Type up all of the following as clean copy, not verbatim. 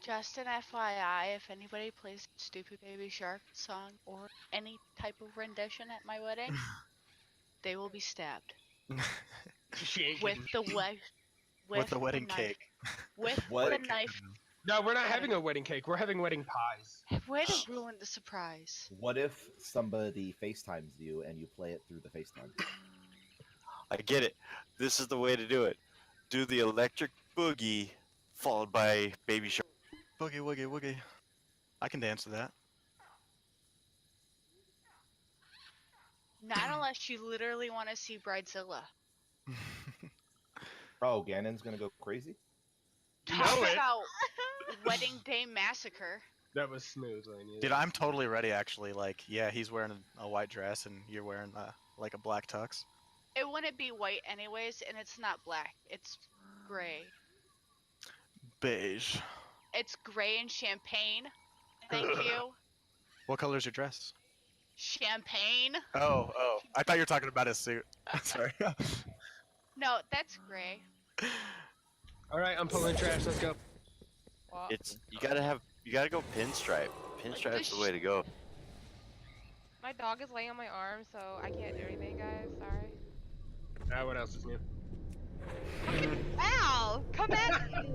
Just an FYI, if anybody plays Stupid Baby Shark song or any type of rendition at my wedding, they will be stabbed She ain't with getting. the we- With the the wedding knife. cake. With What? the knife. No, we're not having a wedding cake. We're having wedding pies. Way to ruin the surprise. What if somebody FaceTimes you and you play it through the FaceTime? I get it. This is the way to do it. Do the electric boogie followed by baby shark. Boogie woogie woogie. I can dance to that. Not unless you literally want to see Bridezilla. Oh, Ganon's gonna go crazy? Talk it. about Wedding Day Massacre. That was smooth, Lane. Dude, I'm totally ready actually. Like, yeah, he's wearing a white dress and you're wearing like a black tux. It wouldn't be white anyways, and it's not black. It's gray. Beige. It's gray and champagne. Thank you. What color is your dress? Champagne? Oh. I thought you were talking about his suit. Sorry. No, that's gray. All right, I'm pulling trash. Let's go. Well, It's you gotta go pinstripe. Pinstripe's the way to go. My dog is laying on my arm, so I can't do anything, guys. Sorry. What else is new? Ow! Come at me!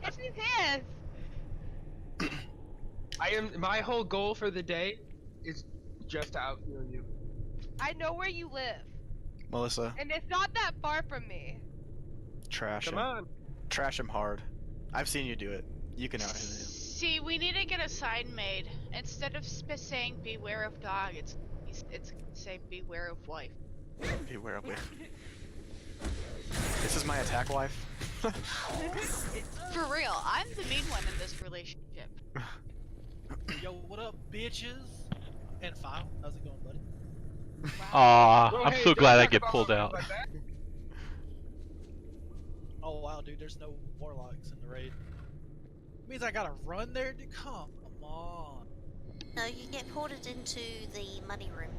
It's his hands! My whole goal for the day is just to out-heal you. I know where you live, Melissa, and it's not that far from me. trash Come him. on. Trash him hard. I've seen you do it. You can out him. see, we need to get a sign made. Instead of saying beware of dog, it's say beware of wife. Beware of it. This is my attack wife. For real, I'm the mean one in this relationship. Yo, what up, bitches? And File, how's it going, buddy? Aw, Well, I'm hey, so don't glad I talk get about pulled stuff out. like that. Oh wow, dude, there's no warlocks in the raid. Means I gotta run there, dude. Come on. No, you get ported into the money room.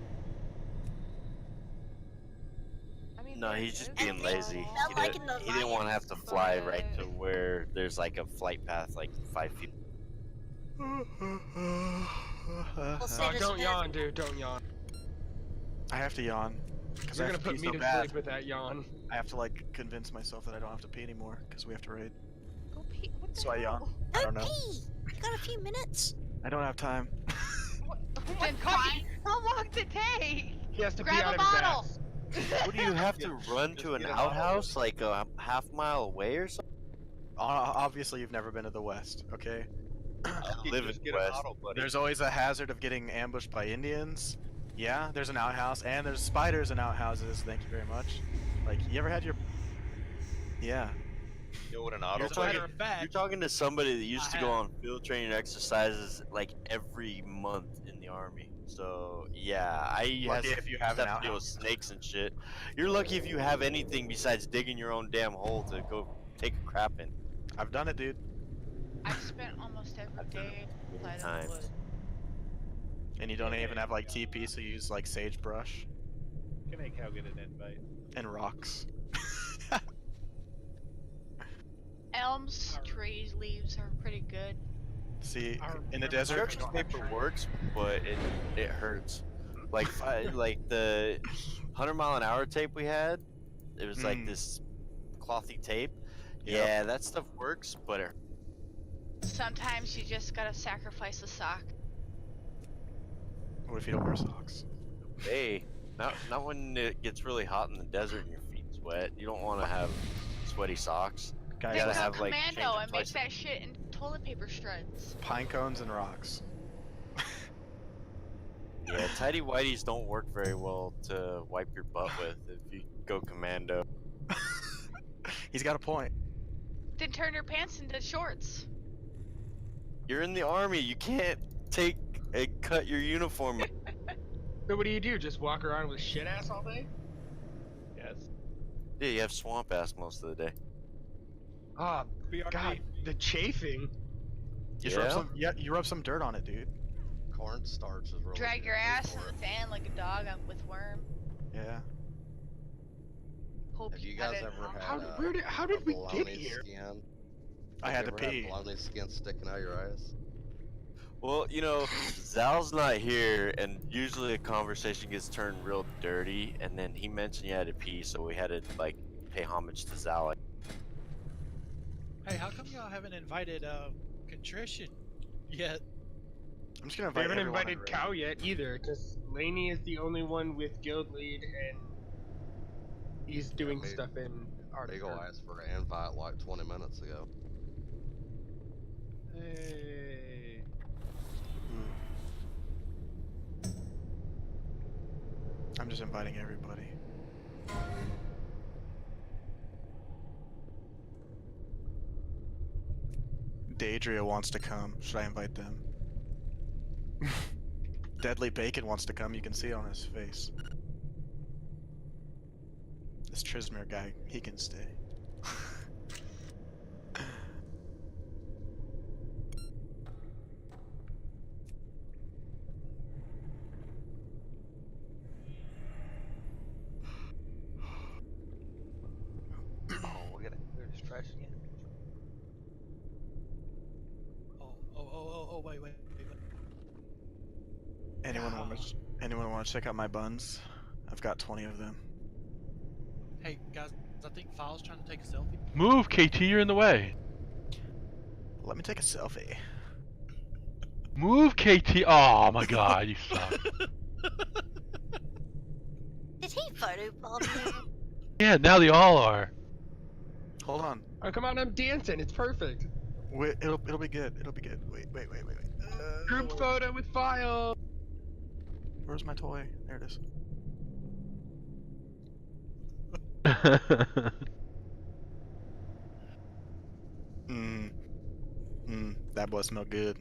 I mean, No, there he's just is being And lazy. not He, like didn't, in the he didn't want to have to fly but- right to where there's like a flight path like 5 feet. Well, Oh, so does don't the- yawn, dude. Don't yawn. I have to yawn. Because You're I gonna have to put pee me so to bad. sleep with that yawn. I have to like convince myself that I don't have to pee anymore because we have to raid. Go pee. What the So I yawn. hell? I don't Go know. pee! You got a few minutes. I don't have time. What? Oh my Then god, fine. how long did it take? He has to pee Grab out a of his bottle. ass. What do you have to run Just to an get a bottle. outhouse like a half mile away or something? Obviously, you've never been to the West, okay? I live in West. There's always a hazard of getting ambushed by Indians. Yeah, there's an outhouse, and there's spiders in outhouses. Thank you very much. Like, you ever had your... Yeah. You know what an You're As a matter of You're fact, talking to somebody that used I to go have. on field training exercises like every month in the army. So yeah, I Lucky has if you have an have to deal with outhouse. snakes and shit. You're lucky if you have anything besides digging your own damn hole to go take a crap in. I've done it, dude. I've spent almost every day inside of the times. woods. And you don't even have, like, TP, so you use, like, sagebrush Can make how get an invite. and rocks. Elms, trees, leaves are pretty good. See, I in the remember desert... Construction paper works, but it hurts. Like like the 100-mile-an-hour tape we had, it was like Mm. this clothy tape. Yep. Yeah, that stuff works, but it Sometimes you just gotta sacrifice a sock. What if you don't wear socks? Hey, not when it gets really hot in the desert and your feet's wet. You don't want to have sweaty socks. Guys, You gotta Then listen, have, go like, commando change it and make twice. that shit in toilet paper shreds. pine cones and rocks. Yeah, tidy whities don't work very well to wipe your butt with if you go commando. He's got a point. Then turn your pants into shorts. You're in the army. You can't take and cut your uniform. So what do? Just walk around with shit ass all day? Yes. Yeah, you have swamp ass most of the day. Ah, God, the chafing. You rub some, you rub some dirt on it, dude. Cornstarch is really Drag good your ass in for the it. sand like a dog with worm. Yeah. Hope Have you got guys it. ever had How did we get bologna here? skin? I had to You ever pee. bologna skin sticking out your eyes? Well, you know, Zal's not here, and usually a conversation gets turned real dirty, and then he mentioned you had to pee, so we had to, like, pay homage to Zal. Hey, how come y'all haven't invited Contrition yet? I'm just gonna They invite haven't everyone. invited Cow yet either, because Laney is the only one with guild lead, and he's doing me- stuff in our. Migo asked for an invite like 20 minutes ago. Hey. I'm just inviting everybody. Daedria wants to come. Should I invite them? Deadly Bacon wants to come. You can see it on his face. This Trismere guy, he can stay. Oh, we're gonna clear this trash again. Oh, wait. Anyone want to check out my buns? I've got 20 of them. Hey, guys, I think File's trying to take a selfie. Move, KT, you're in the way. Let me take a selfie. Move, KT. Oh my god, you suck. Did he photobomb you? Yeah, now they all are. Hold on. Oh, come on, I'm dancing. It's perfect. Wait, it'll be good. It'll be good. Wait. Group photo with File. Where's my toy? There it is. That boy smell good.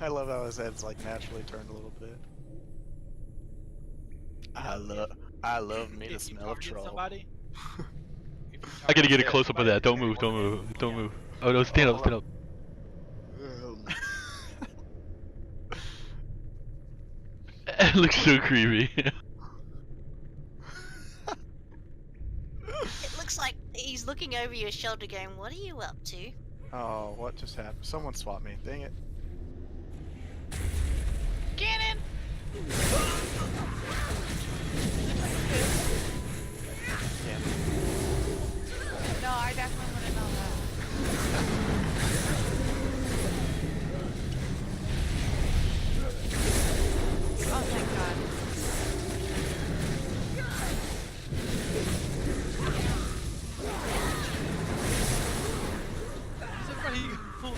I love how his head's like naturally turned a little bit. I love me the If you smell of target troll. somebody, I gotta get a close up of that. Don't move. Don't move. Oh no, stand up. It looks so creepy. It looks like he's looking over your shoulder going, what are you up to? Oh, what just happened? Someone swap me. Dang it. Cannon! No, I definitely wouldn't know that. Oh, thank God. Oh,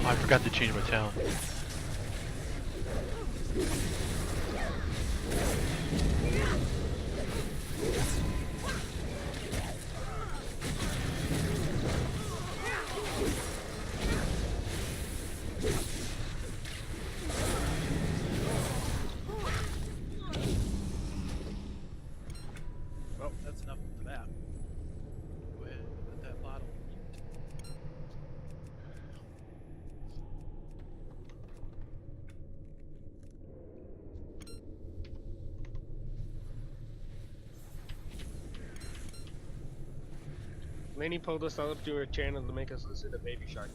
I forgot to change my talent. Well, that's enough of that. Go ahead and put that bottle. Laney pulled us all up to her channel to make us listen to Baby Shark.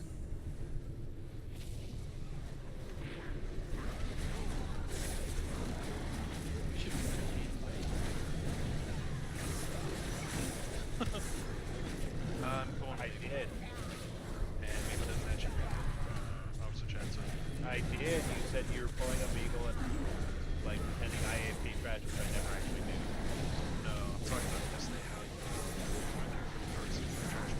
I did. And Beagle didn't mention me. Officer Chancellor. I did. You said you were pulling up Beagle and like pending IAP trash, which I never actually did. No, I'm talking about this day how you were there for the parts of the trash.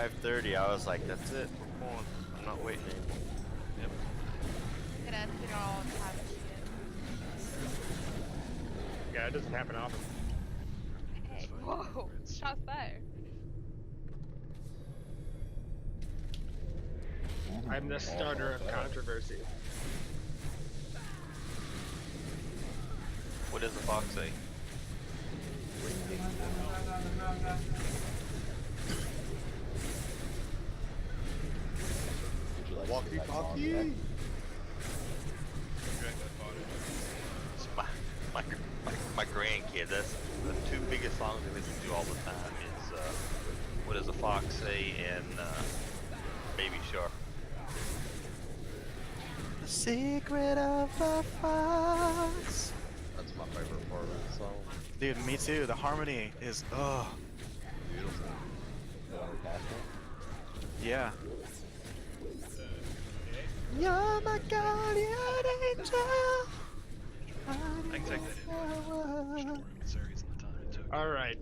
5:30, I was like, that's it. We're going. I'm not waiting anymore. It ends it all the time and shit. Yeah, it doesn't happen often. Hey, whoa, shots fired. I'm the starter of controversy. What does the fox say? Would you like to Walkie hear that song talkie. yet? It's my grandkid. That's the two biggest songs I listen to all the time. Is What Does the Fox Say and Baby Shark. The secret of the fox. That's my favorite part of the song. Dude, me too. The harmony is Beautiful. yeah. You're my guardian angel. All right.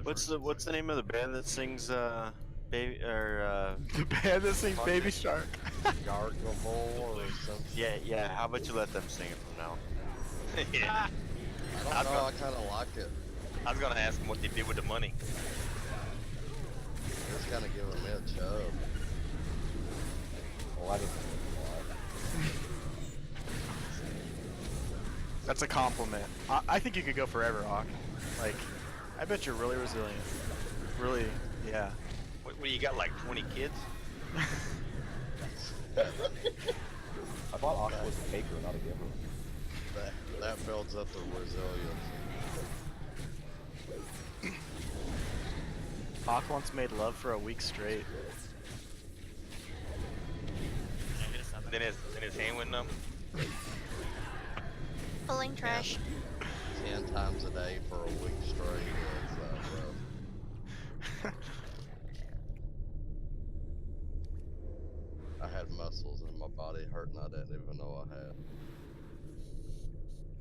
What's the name of the band that sings baby The band that sings Baby Shark. Gargamel or something. yeah. How about you let them sing it from now? I don't know. I kind of like it. I was gonna ask them what they did with the money. It's kind of giving me a chub. Well, I didn't That's a compliment. I think you could go forever, Hawk. Like, I bet you're really resilient. Really, yeah. What do you got? Like 20 kids? I thought Hawk was a taker, not a giver. That builds up the resilience. Hawk once made love for a week straight. Then his hand went numb. Pulling trash. 10 times a day for a week straight is rough. I had muscles in my body hurting I didn't even know I had.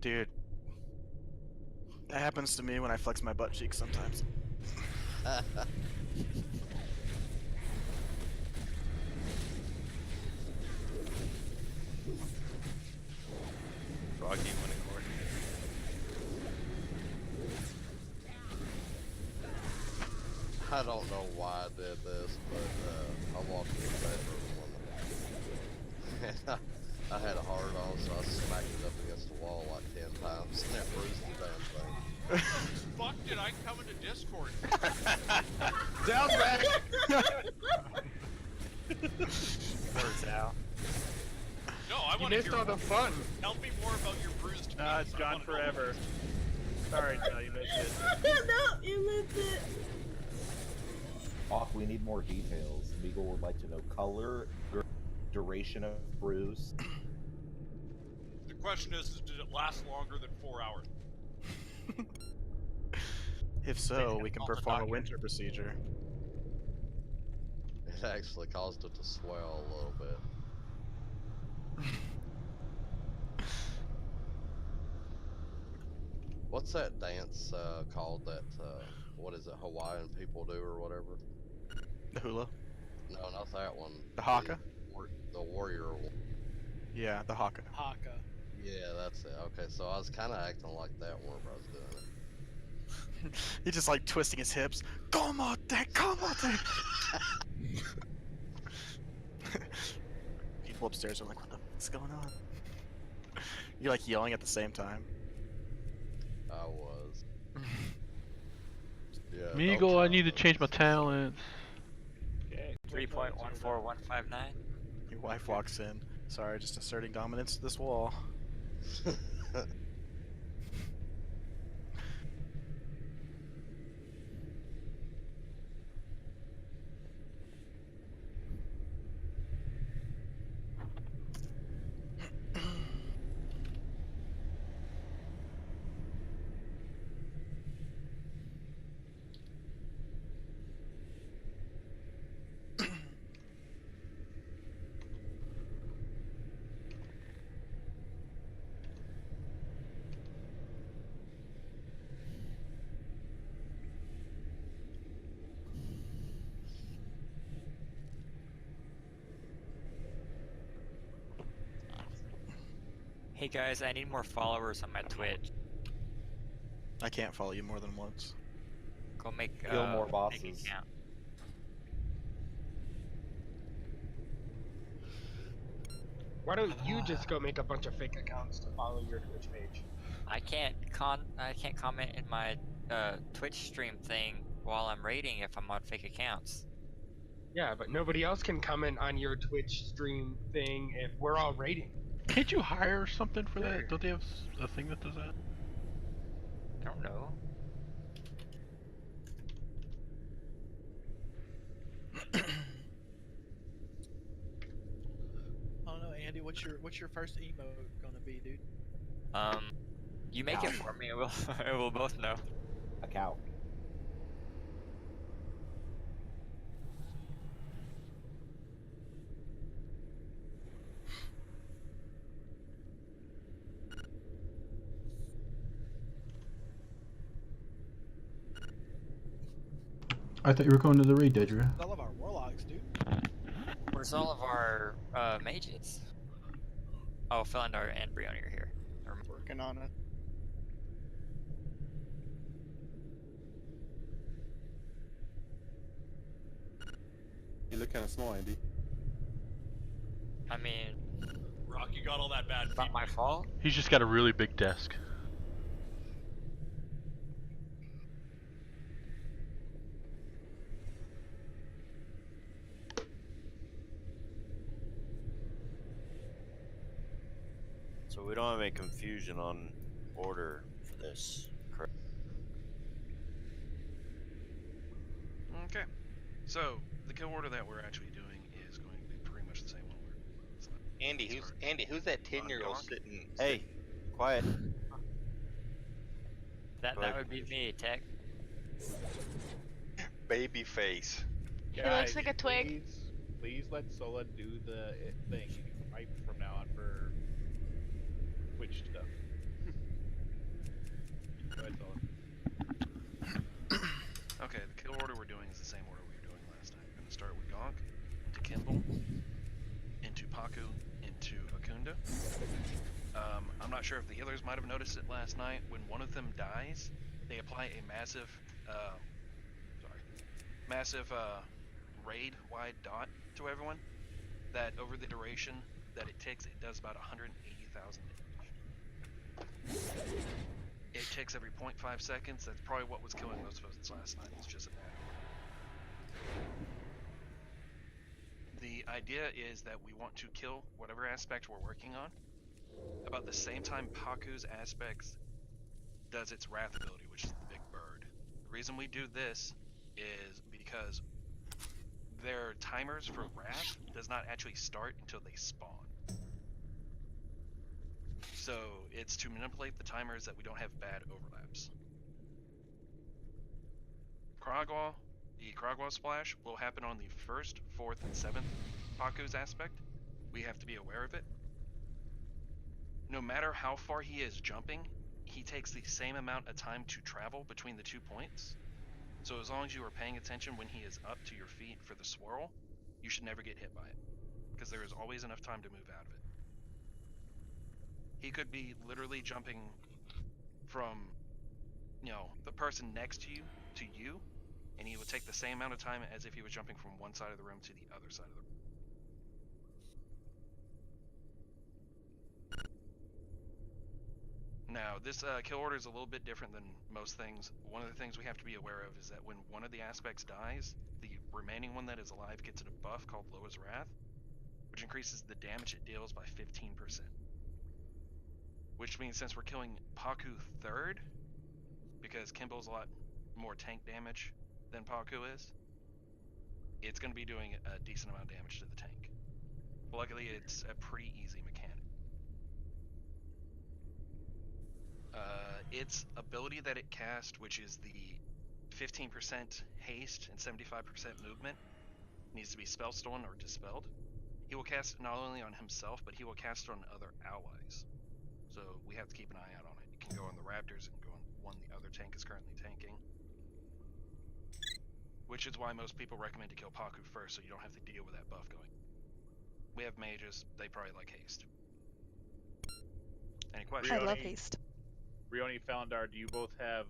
Dude, that happens to me when I flex my butt cheeks sometimes. Rocky winning court. I don't know why I did this, but I walked in the bedroom and I had a hard on, so I smacked it up against the wall like 10 times and that bruised the damn thing. Fuck did I come into Discord? Down back. Poor Sal. No, I You want to missed hear all the fun. Tell me more about your bruised Nah, penis. it's I gone wanna know forever. Sorry, Sal, you missed it. No, you missed it. Hawk, we need more details. Beagle would like to know color, duration of bruise. The question is did it last longer than 4 hours? If so, we can perform a winter procedure. It actually caused it to swell a little bit. What's that dance called that, what is it, Hawaiian people do or whatever? The hula? No, not that one. The haka? The warrior one. Yeah, the haka. Haka. Yeah, that's it. Okay, so I was kind of acting like that whenever I was doing it. He's just like twisting his hips. Como te, como te. People upstairs are like, what the fuck's going on? You're like yelling at the same time. I was. Yeah. Meagle, I need to change my talent. Okay. 3.14159. Your wife walks in. Sorry, just asserting dominance to this wall. Hey guys, I need more followers on my Twitch. I can't follow you more than once. Go make Kill more make bosses. account. Why don't you just go make a bunch of fake accounts to follow your Twitch page? I can't comment in my Twitch stream thing while I'm raiding if I'm on fake accounts. Yeah, but nobody else can comment on your Twitch stream thing if we're all rating. Can't you hire something for that? Don't they have a thing that does that? I don't know. I don't know, Andy. What's your first emote gonna be, dude? You make it for me. We'll both know. A cow. I thought you were going to the raid, Dedra. All of our warlocks, dude. Where's all of our mages? Oh, Felindar and Brion are here. Working on it. You look kind of small, Andy. I mean, Rock, you got all that bad. It's not my fault. He's just got a really big desk. So we don't have any confusion on order for this, correct? Okay, so the kill order that we're actually doing is going to be pretty much the same one. Andy, who's that 10-year-old sitting? Hey, quiet. That would be me, Tech. Baby face. He looks like a twig. Please let Sola do the thing right from now on for Twitch stuff. Go ahead, Sola. Okay, the kill order we're doing is the same order we were doing last time. We're going to start with Gonk, into Kimball, into Paku, into Akunda. I'm not sure if the healers might have noticed it last night. When one of them dies, they apply a massive, raid-wide dot to everyone. That over the duration that it takes, it does about 180,000 damage. It ticks every 0.5 seconds. That's probably what was killing most of us last night. It's just a bad order. The idea is that we want to kill whatever aspect we're working on about the same time Paku's aspects does its Wrath ability, which is the big bird. The reason we do this is because their timers for Wrath does not actually start until they spawn. So it's to manipulate the timers that we don't have bad overlaps. Kragwa, the Kragwa splash will happen on the 1st, 4th, and 7th Paku's aspect. We have to be aware of it. No matter how far he is jumping, he takes the same amount of time to travel between the 2 points. So as long as you are paying attention when he is up to your feet for the swirl, you should never get hit by it, because there is always enough time to move out of it. He could be literally jumping from, the person next to you, and he would take the same amount of time as if he was jumping from one side of the room to the other side of the room. Now, this kill order is a little bit different than most things. One of the things we have to be aware of is that when one of the aspects dies, the remaining one that is alive gets a buff called Loa's Wrath, which increases the damage it deals by 15%. Which means since we're killing Paku third, because Kimball's a lot more tank damage than Paku is, it's going to be doing a decent amount of damage to the tank. But luckily, it's a pretty easy mechanic. Its ability that it cast, which is the 15% haste and 75% movement, needs to be spellstolen or dispelled. He will cast it not only on himself, but he will cast it on other allies. So we have to keep an eye out on it. It can go on the Raptors, it can go on one the other tank is currently tanking. Which is why most people recommend to kill Paku first, so you don't have to deal with that buff going. We have mages, they probably like haste. Any questions? I love haste. Rioni, Falendar, do you both have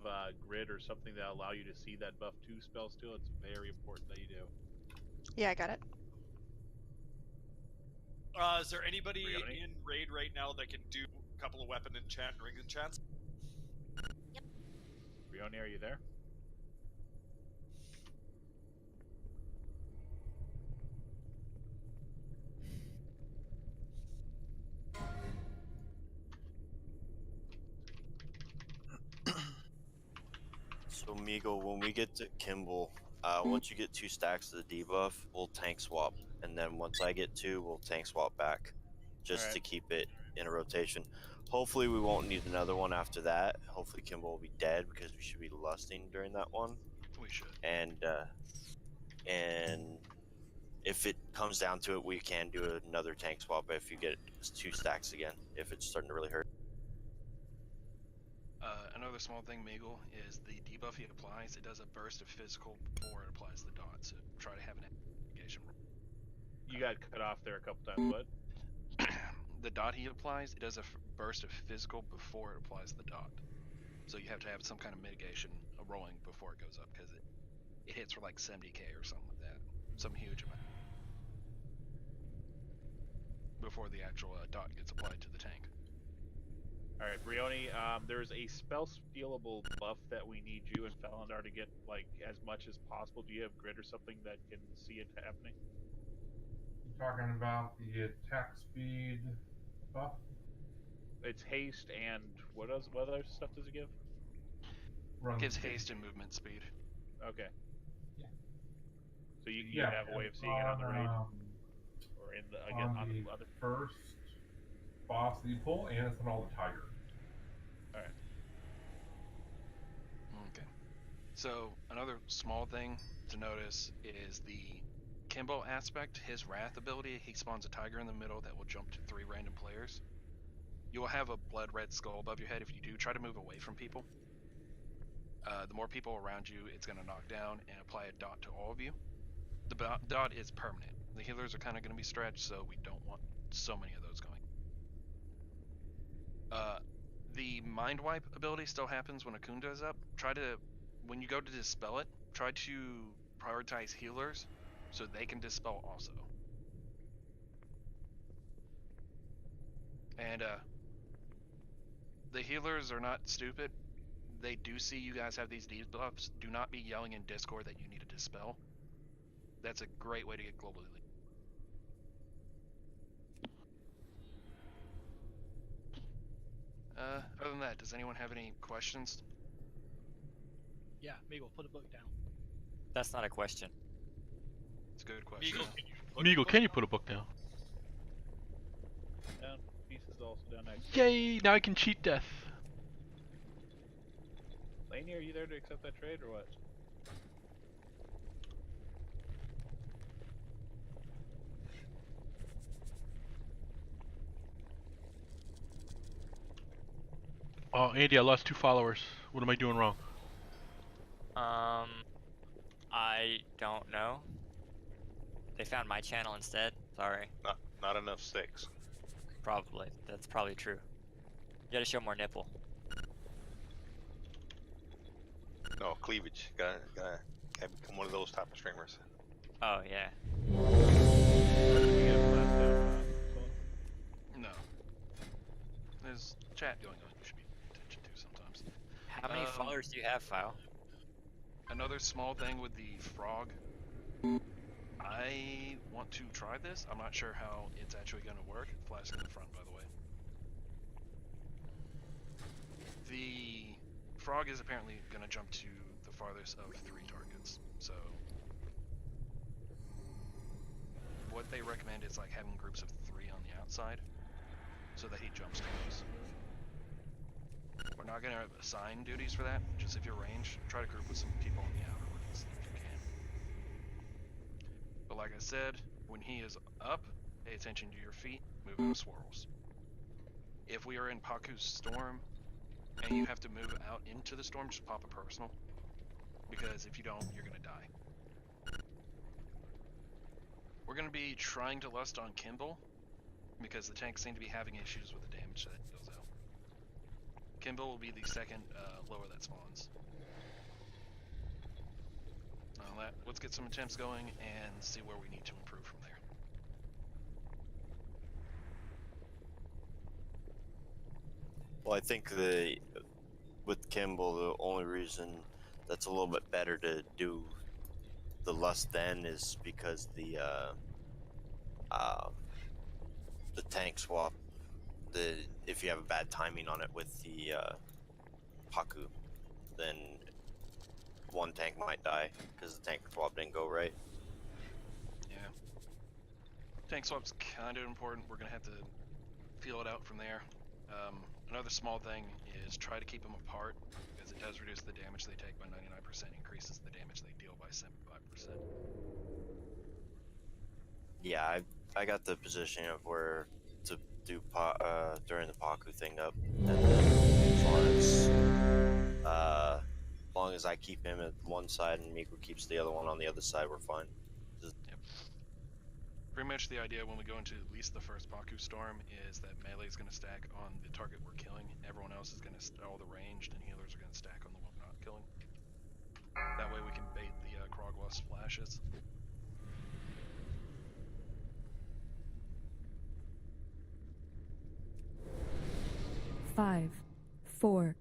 grid or something that allow you to see that buff 2 spell still? It's very important that you do. Yeah, I got it. Is there anybody Rioni? in raid right now that can do a couple of weapon enchant and ring enchants? Rioni, are you there? So Meagle, when we get to Kimball, once you get 2 stacks of the debuff, we'll tank swap, and then once I get 2, we'll tank swap back, just to keep it in a rotation. Hopefully we won't need another one after that. Hopefully Kimball will be dead because we should be lusting during that one. We should. And if it comes down to it, we can do another tank swap if you get 2 stacks again, if it's starting to really hurt. Another small thing, Meagle, is the debuff he applies, it does a burst of physical before it applies the dot, so try to have an mitigation roll. You got cut off there a couple times. What? The dot he applies, it does a burst of physical before it applies the dot. So you have to have some kind of mitigation rolling before it goes up, because it hits for like 70k or something like that. Some huge amount. Before the actual dot gets applied to the tank. Alright, Brioni, there's a spell stealable buff that we need you and Falendar to get like as much as possible. Do you have grid or something that can see it happening? You talking about the attack speed buff? It's haste and what other stuff does it give? Run Gives speed. haste and movement speed. Okay. Yeah. So you have a way of seeing it on the raid? Or in the again on the other first boss that you pull, and it's on all the tigers. Alright. Okay. So another small thing to notice is the Kimbo aspect, his Wrath ability, he spawns a tiger in the middle that will jump to 3 random players. You will have a blood red skull above your head if you do try to move away from people. The more people around you, it's going to knock down and apply a dot to all of you. The dot is permanent. The healers are kind of going to be stretched, so we don't want so many of those going. The mind wipe ability still happens when a Kunda is up. When you go to dispel it, try to prioritize healers so they can dispel also. And the healers are not stupid. They do see you guys have these debuffs. Do not be yelling in Discord that you need a dispel. That's a great way to get global elite. Other than that, does anyone have any questions? Yeah, Meagle, put a book down. That's not a question. It's a good question. Meagle, can you put a book down? Down. Peace is also down next. Yay! Now I can cheat death. Laney, are you there to accept that trade or what? Oh, Andy, I lost 2 followers. What am I doing wrong? I don't know. They found my channel instead. Sorry. Not enough sticks. Probably. That's probably true. You gotta show more nipple. No, cleavage. Gotta become one of those type of streamers. Oh, yeah. No. There's chat going on you should be paying attention to sometimes. How many followers do you have, File? Another small thing with the frog. I want to try this. I'm not sure how it's actually going to work. Flash in the front, by the way. The frog is apparently going to jump to the farthest of 3 targets. So what they recommend is like having groups of 3 on the outside so that he jumps to those. We're not going to assign duties for that. Just if you're ranged, try to group with some people on the outer rings if you can. But like I said, when he is up, pay attention to your feet, move in swirls. If we are in Paku's storm and you have to move out into the storm, just pop a personal. Because if you don't, you're going to die. We're going to be trying to lust on Kimball because the tanks seem to be having issues with the damage that it deals out. Kimbo will be the second lower that spawns. Let's get some attempts going and see where we need to improve from there. Well, I think with Kimball, the only reason that's a little bit better to do the lust then is because the tank swap. If you have a bad timing on it with the Haku, then one tank might die because the tank swap didn't go right. Yeah. Tank swap's kind of important. We're gonna have to feel it out from there. Another small thing is try to keep them apart because it does reduce the damage they take by 99%, increases the damage they deal by 75%. Yeah, I got the position of where to do during the Paku thing up, and as long as I keep him at one side and Miku keeps the other one on the other side, we're fine. Yep. Pretty much the idea when we go into at least the first Paku storm is that melee is going to stack on the target we're killing. Everyone else is going to all the ranged, and healers are going to stack on the one we're not killing. That way we can bait the Krogwa splashes. Five, 4,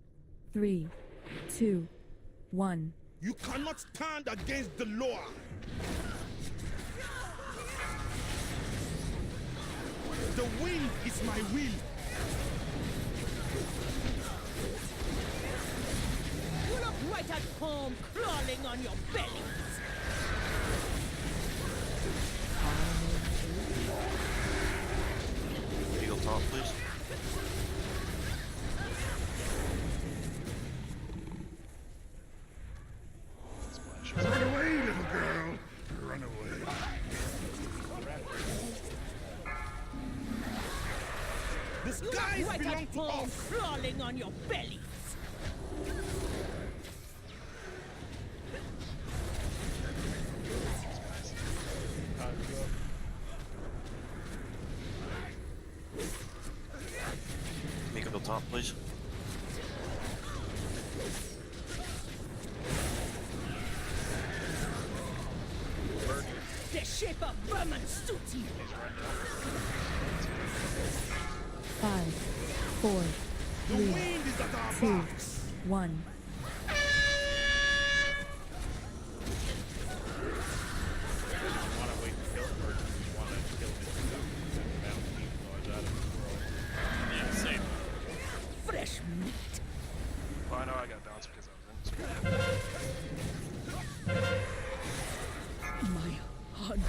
3, 2, 1. You cannot stand against the law. The wind is my will. You look right at home, crawling on your bellies. Eagle top, please. Run away, little girl. Run away. The skies right belong at to home, us. crawling on your bellies. Eagle top, please. The shape of vermin suits you. 5, 4, 3, 2, 1. Want to wait to kill him, or do you want to kill him and bounce these noise out of the world? Yeah, same. Fresh meat. Well, I know I got bounced because I was in. My hunt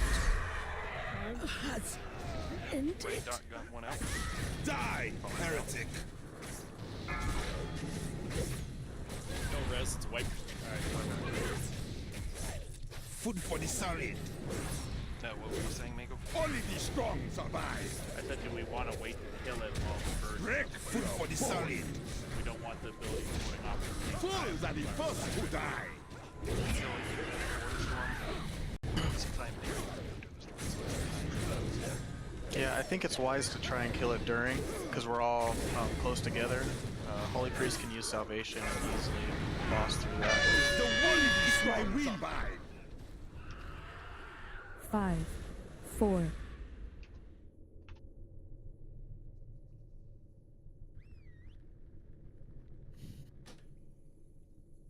has ended. Wait, Doc got one out. Die, heretic. No res, it's wipe. Alright, Food for the solid. What were you saying, Mako? Only the strong survive. I said, do we want to wait to kill it while the bird Wreck food for the solid. We don't want the ability to put an option. Fools are the first to die. Yeah, I think it's wise to try and kill it during, because we're all close together. Holy Priest can use salvation and easily boss through that. The one is my will by. 5, 4.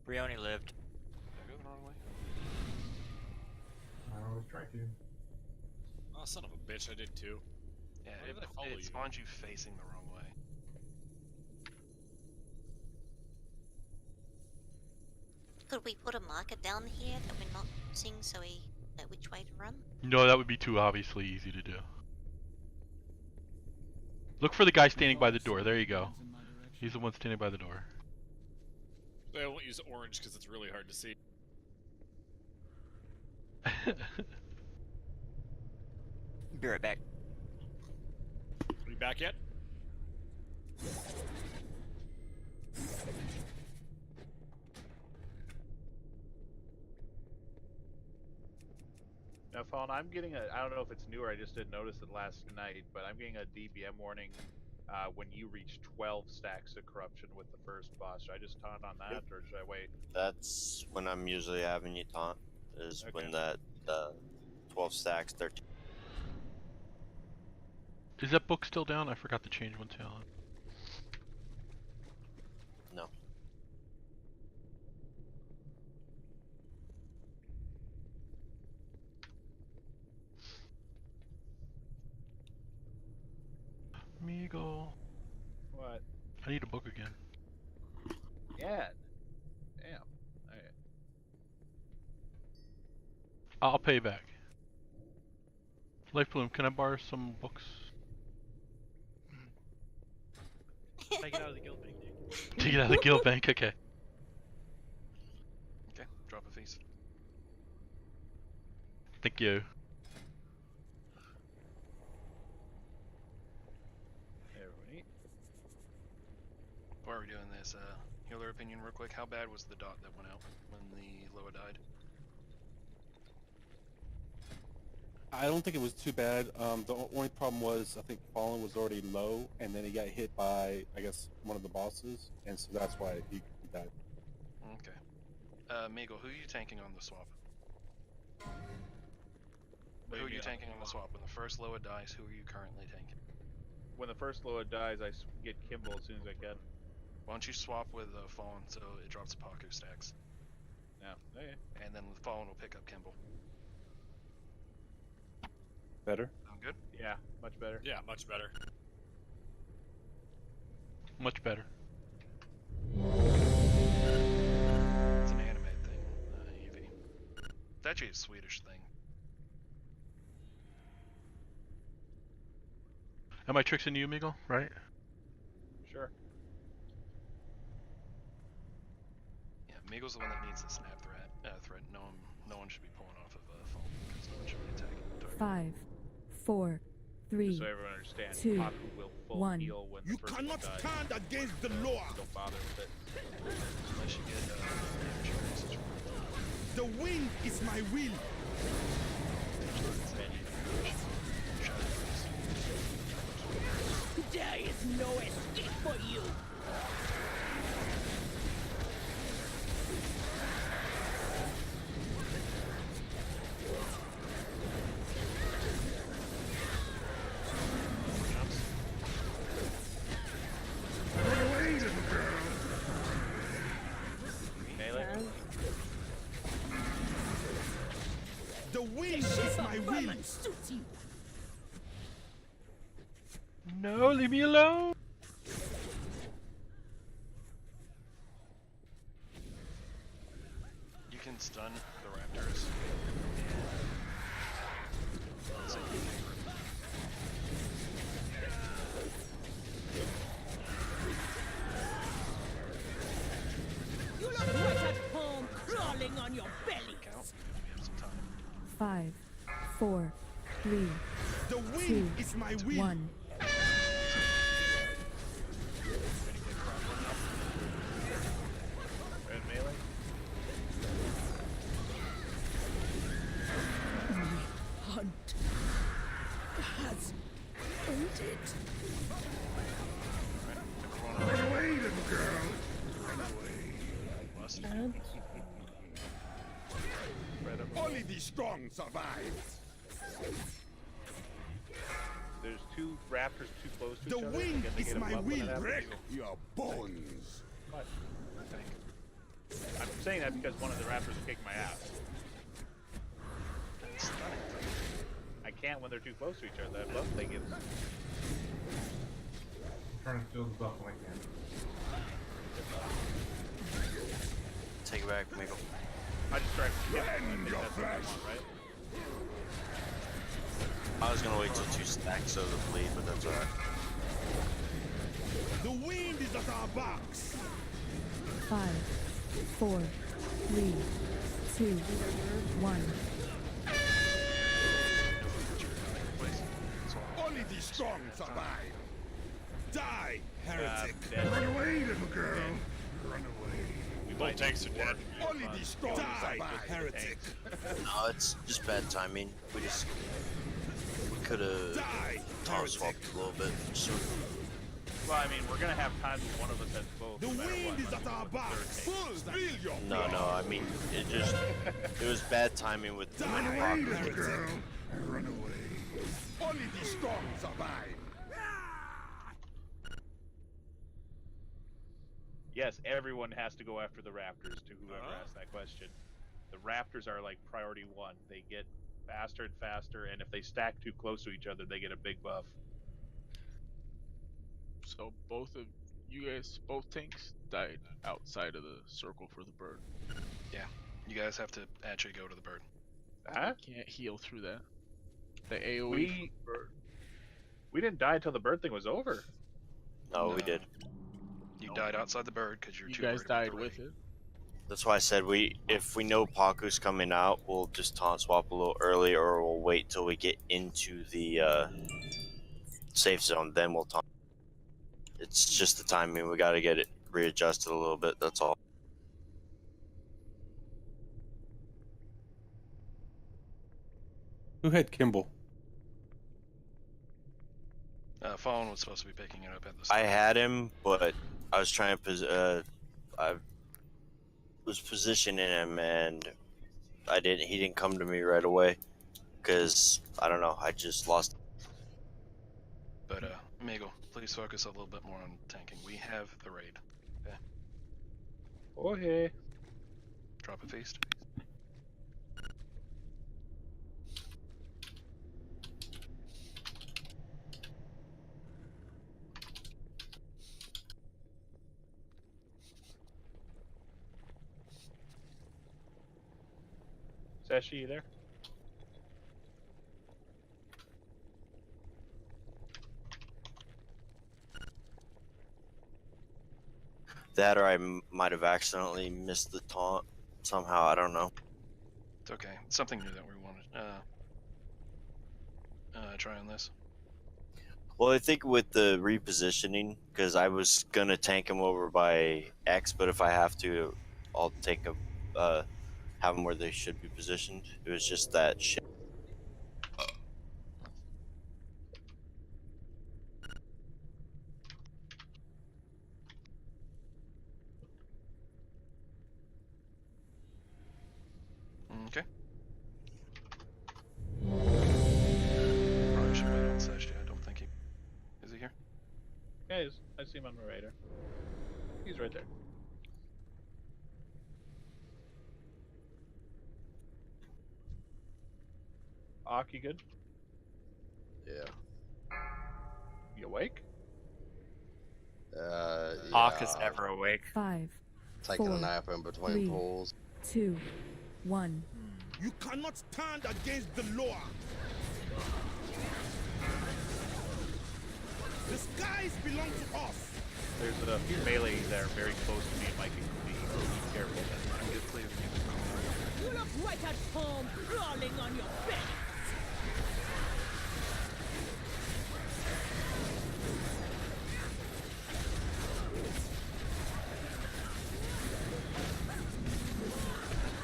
Brioni lived. Did I go the wrong way? I always try to. Oh, son of a bitch, I did too. Yeah, Why did I follow it you? spawns you facing the wrong way. Could we put a marker down here that we're not seeing so we know which way to run? No, that would be too obviously easy to do. Look for the guy standing by the door. There you go. He's the one standing by the door. I won't use orange because it's really hard to see. Be right back. Are you back yet? Now, Fallen, I'm getting I don't know if it's new or I just didn't notice it last night, but I'm getting a DBM warning when you reach 12 stacks of corruption with the first boss. Should I just taunt on that, or should I wait? That's when I'm usually having you taunt. Is when that 12 stacks, 13. Is that book still down? I forgot to change one talent. No. Meagle. What? I need a book again. Yeah. Damn. Alright. I'll pay back. Life Bloom, can I borrow some books? Take it out of the guild bank, Nick. Take it out of the guild bank, okay. Okay, drop a feast. Thank you. Everybody. While we're doing this, healer opinion real quick. How bad was the dot that went out when the Loa died? I don't think it was too bad. The only problem was I think Fallen was already low, and then he got hit by, I guess, one of the bosses, and so that's why he died. Okay. Meagle, who are you tanking on the swap? Who are you tanking on the swap? When the first Loa dies, who are you currently tanking? When the first Loa dies, I get Kimball as soon as I can. Why don't you swap with Fallen so it drops Paku stacks? No. Okay. And then Fallen will pick up Kimball. Better? Sound good? Yeah, much better. Yeah, much better. Much better. It's an anime thing, Evie. It's actually a Swedish thing. Am I tricksing you, Meagle? Right? Sure. Yeah, Meagle's the one that needs the snap threat. No one should be pulling off of Fallen because no one should be attacking the target. 5, 4, 3, Just so everyone understands, 2, Paku will full 1. heal when the You first cannot one dies. stand against the law. Don't bother with it. Unless you get damage increases from it. The wind is my will. There is no escape for you. Run away, little girl. Melee? The wind is my will. Suits you. No, leave me alone! You can stun the raptors. Let's say You look right at home, crawling on your belly. count because we have some time. 5, 4, 3, The 2, wind is my will. 1. Red melee? Hunt has ended. Run away, little girl. Run away. And Only the strong survive. There's two raptors too close to The each other. wind Can they is get 'em my up when will. that happens? Break your bones. What? I'm saying that because one of the raptors is kicking my ass. I can't when they're too close to each other. That buff thing is. Trying to steal the buff when I can. Take it back, Meagle. I just tried to get Rend I think your that's what I flesh. want, right? I was gonna wait till 2 stacks of the bleed, but that's alright. The wind is at our backs. 5, 4, 3, 2, 1. Only the strong survive. Die, heretic. dead. Run away, little girl. Run away. Both tanks are dead. Only the strong survive, heretic. No, it's just bad timing. We could have Die, toss swapped a little bit. So Well, I mean, we're gonna have times when one of us has both. The wind is at our backs. No, I mean, it was bad timing with the Run away, Pacu. little girl. Run away. Only the strong survive. Yes, everyone has to go after the raptors. To whoever asked that question, the raptors are like priority one. They get faster and faster, and if they stack too close to each other, they get a big buff. So both tanks died outside of the circle for the bird. Yeah, you guys have to actually go to the bird. Huh? Can't heal through that. The AOE We- from the bird. We didn't die until the bird thing was over. No, we did. You died outside the bird because you're You too guys worried about died the with raid. it. That's why I said if we know Paku's coming out, we'll just taunt swap a little early, or we'll wait till we get into the safe zone. Then we'll taunt. It's just the timing. We got to get it readjusted a little bit. That's all. Who had Kimball? Fallen was supposed to be picking it up at the I start. had him, but I was trying to. I was positioning him, and I didn't. He didn't come to me right away because I don't know. I just lost. But Meagle, please focus a little bit more on tanking. We have the raid. Okay. Okay. Drop a feast. Sashi, you there? That, or I might have accidentally missed the taunt somehow. I don't know. It's okay. It's something new that we wanted. Try on this. Well, I think with the repositioning, because I was gonna tank him over by X, but if I have to, I'll take him, have them where they should be positioned. It was just that shit. Okay. Probably should wait on Sashi. I don't think he is he here. Yeah, I see him on my radar. He's right there. Ak, you good? Yeah. You awake? Hawk is never awake. 5, Taking 4, a nap in between 3, pulls. 2, 1. You cannot stand against the law. The skies belong to us. There's a few melee there very close to me and Mike and be careful. I'm good, please. You look right at home, crawling on your belly.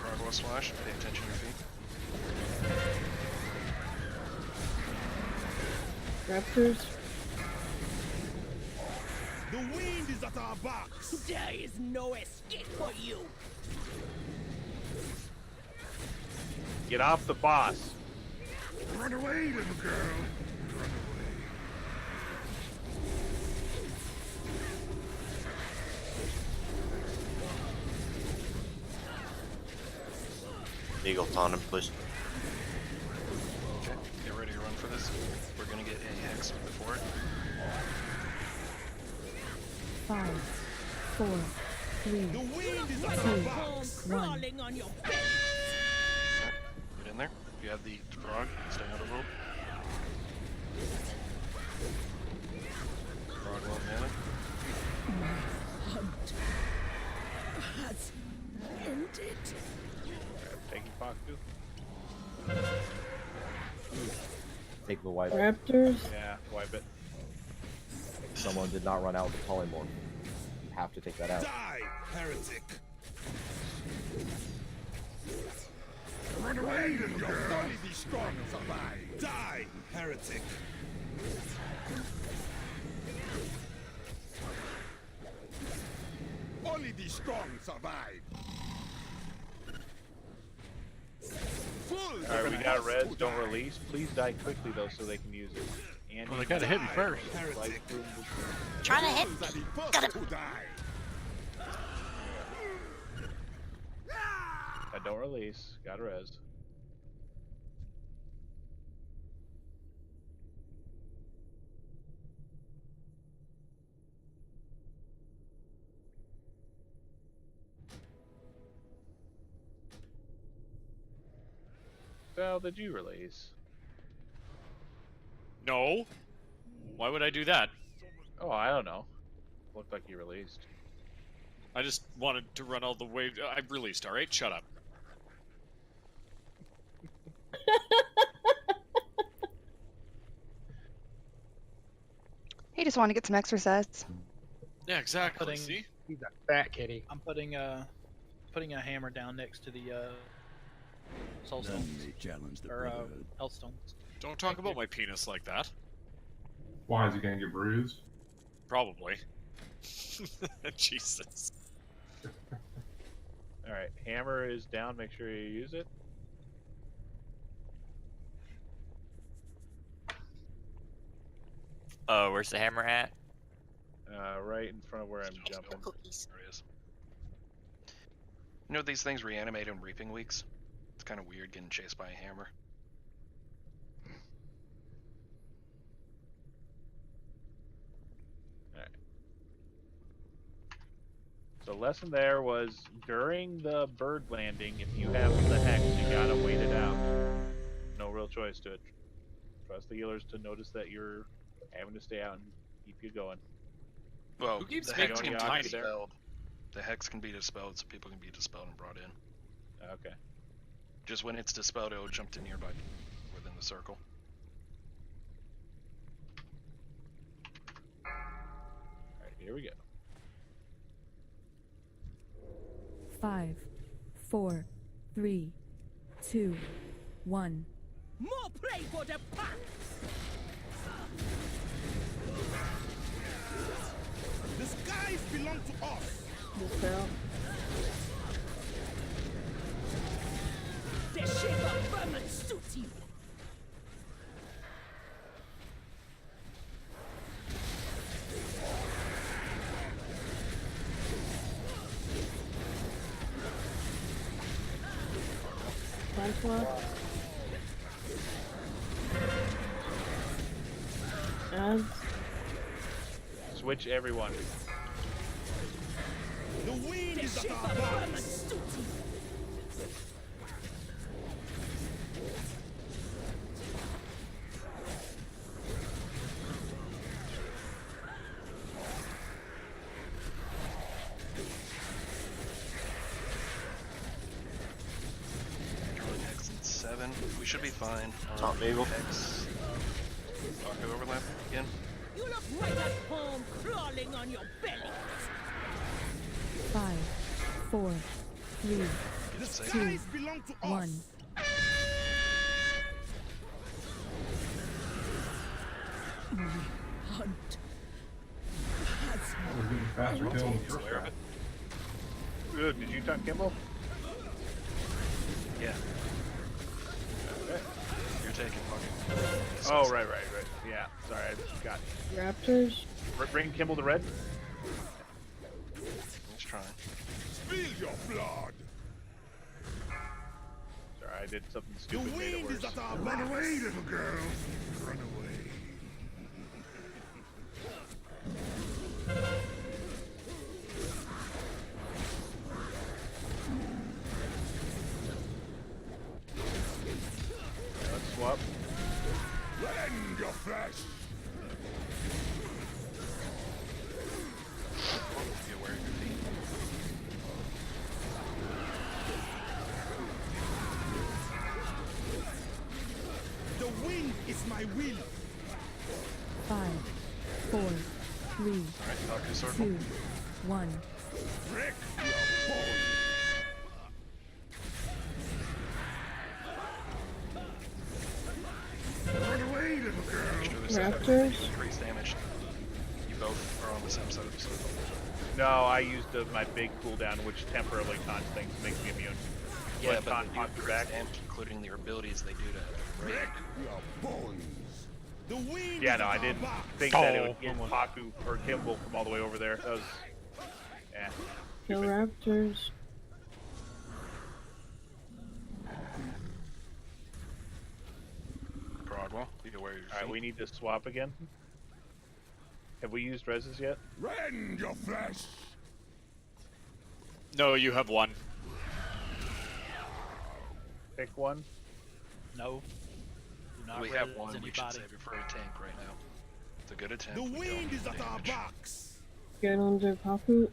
Frog slash. Pay attention to your feet. Raptors. The wind is at our backs. There is no escape for you. Get off the boss. Run away, little girl. Run away. Eagle taunt him, please. Okay. Get ready to run for this. We're gonna get a hex before it. 5, 4, 3, The wind is 2, at our backs. 1. Crawling on your belly. Get in there. If you have the frog, stay out a little. Frog low mana. Hunt has ended. Taking Paku. Take the wipe. Raptors. Yeah, wipe it. Someone did not run out the polymorph. You have to take that out. Die, heretic. Run away, little girl. Only the strong survive. Die, heretic. Only the strong survive. Alright, we got a res, don't release. Please die quickly though so they can use it. Andy, Well, they gotta hit me first. Trying to hit me. Got him. Don't release. Got a res. Well, did you release? No. Why would I do that? Oh, I don't know. Looked like you released. I just wanted to run all the way. I released, alright? Shut up. He just wanted to get some exercise. Yeah, exactly. Putting, See? He's a fat kitty. I'm putting a hammer down next to the soulstone None may challenge the or brotherhood. hellstone. Don't talk about my penis like that. Why is he gonna get bruised? Probably. Jesus. Alright, hammer is down. Make sure you use it. Where's the hammer at? Right in front of where I'm jumping. Cookies. There he is. You know these things reanimate in reaping weeks? It's kind of weird getting chased by a hammer. Alright. So lesson there was during the bird landing, if you have the hex, you gotta wait it out. No real choice to it. Trust the healers to notice that you're having to stay out and keep you going. Well, Who keeps the hex making can him be tiny? dispelled. The hex can be dispelled, so people can be dispelled and brought in. Okay. Just when it's dispelled, it'll jump to nearby within the circle. Alright, here we go. 5, 4, 3, 2, 1. More play for the pack! The skies belong to us. The shape of vermin suits you. Switch everyone. The wind The is at shape our of vermin backs. suits you. Drawing hex in 7. We should be fine. Top Eagle. Hex. Go overlap again. You look right at home crawling on your belly. 5, 4, 3, The 2, skies belong to us. 1. My hunt has We're getting faster kills than the first guy. Good. Did you talk Kimball? Yeah. Okay. You're taking fucking. Oh, right. Yeah. Sorry, I got Raptors. Bring Kimball to red. Let's try. Spill your blood. Sorry, I did something The stupid. Made it wind worse. is at our backs. Run away, little girl. Run away. Let's swap. Rend your flesh. Be aware of your feet. The wind is my will. 5, 4, 3, Alright, Valkyrie circle. 2, 1. Wreck your bones. Run away, little girl. Make sure there's Raptors. increased damage. You both are on the same side of the circle. No, I used my big cooldown, which temporarily taunts things, makes me immune. Yeah, When but taunt they do knocks you increase back. damage, including the abilities they do to raid. Your bones. The wind Yeah, is no, at I our didn't back. think that it would get Paku or Kimball from all the way over there. That was, yeah. Kill raptors. Broadwell, be aware of your Alright, feet. we need to swap again. Have we used reses yet? Rend your flesh. No, you have one. Pick one. No. Do not We have res one. We should anybody. save it for a tank right now. It's a good attempt. The we don't wind need is at our damage. backs. Get under Paku.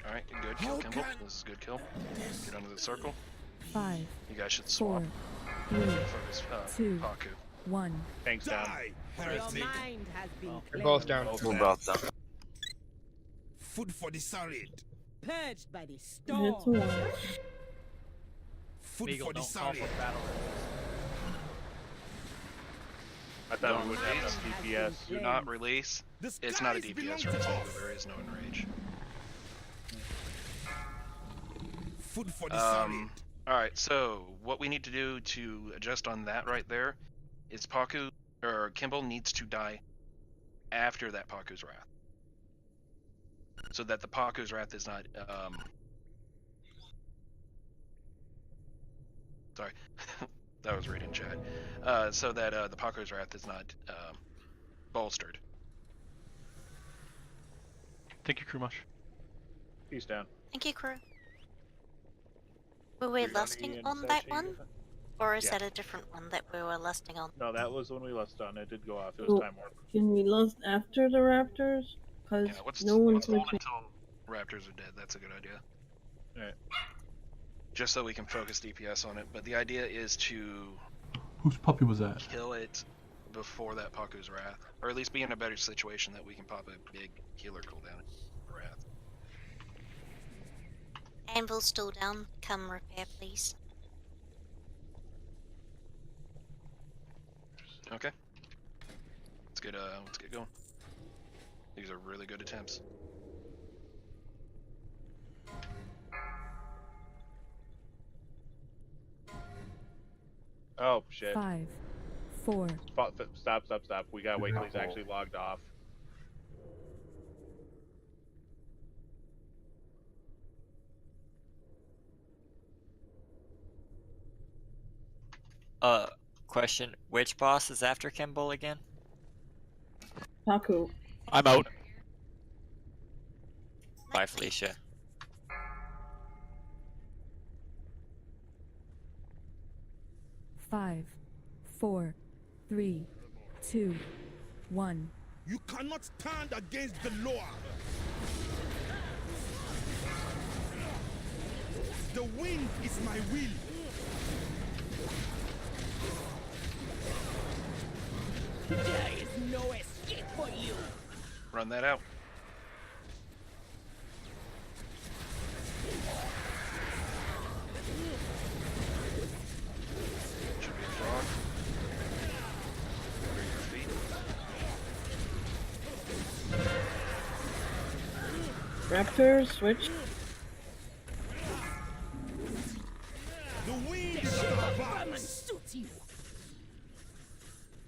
Alright, good kill, Kimball. This is good kill. Get under the circle. 5, You guys should 4, swap. 3, Focus, 2, Paku. 1. Thanks, down. Your mind has been You're both cleansed. down. We're both down. Food for the solid. Purged by the It's a storm. one. Food Beagle, for the don't call solid. for battle. I thought we wouldn't have enough DPS. Do not release. The It's not a skies DPS belong race, to so us. there is no enrage. Food for the solid. Alright, so what we need to do to adjust on that right there is Paku, or Kimball needs to die after that Paku's Wrath. So that the Paku's Wrath is not, sorry, that was reading chat. So that the Paku's Wrath is not bolstered. Thank you, crew much. Peace down. Thank you, crew. Were we You're lusting Johnny on and that Sachi, one? isn't it? Or is Yeah. that a different one that we were lusting on? No, that was when we left on. It did go off. It Oh. was time warp. Can we lust after the raptors? Cause Yeah, let's no one's hold looking. until Raptors are dead. That's a good idea. Alright. Just so we can focus DPS on it. But the idea is to Whose puppy was that? kill it before that Paku's Wrath. Or at least be in a better situation that we can pop a big healer cooldown Wrath. Anvil's still down. Come repair, please. Okay. Let's get going. These are really good attempts. Oh, shit. 5, 4, Stop. We gotta wait till he's actually logged off. Question, which boss is after Kimball again? Paku. I'm out. Bye, Felicia. Five, 4, 3, 2, 1. You cannot stand against the law. The wind is my will. There is no escape for you. Run that out. Should be a frog. Under your feet. Raptors, switch. The wind is at our Come and backs. suit you.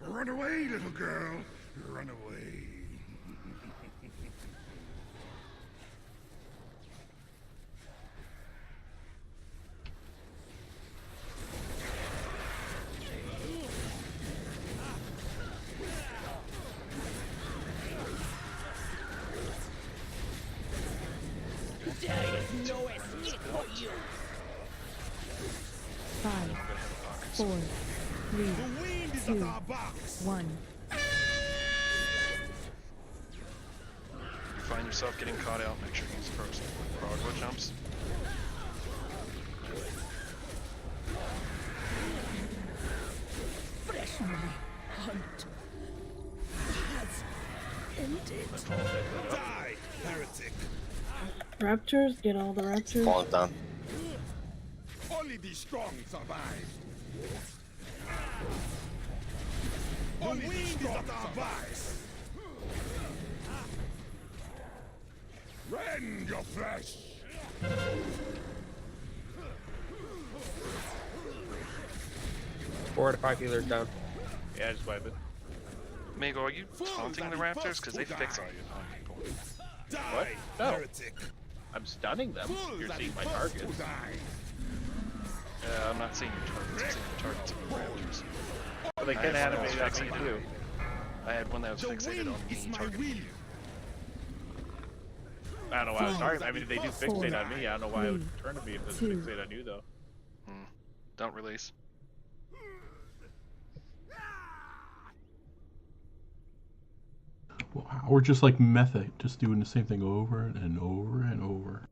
Run away, little girl. Run away. There is no escape for you. 5, 4, 3, The wind is 2, at our backs. 1. If you find yourself getting caught out, make sure you use frog jumps. Fresh hunt has ended. Die, heretic. Raptors, get all the raptors. Falling down. Only the strong survive. The wind is at our backs. Rend your flesh. 4 out of 5 healers down. Yeah, just wipe it. Meagle, are you taunting the raptors? Because they fix all your taunt people. What? No. I'm stunning them. You're seeing my targets. I'm not seeing your targets. I'm seeing the targets of the raptors. But they can animate on me too. I had one that was fixated on me targeting you. I don't know why I was targeting. I mean, they do fixate on me. I don't know why it would turn to me if it's fixate on you, though. Don't release. Wow, we're just like method, just doing the same thing over and over and over.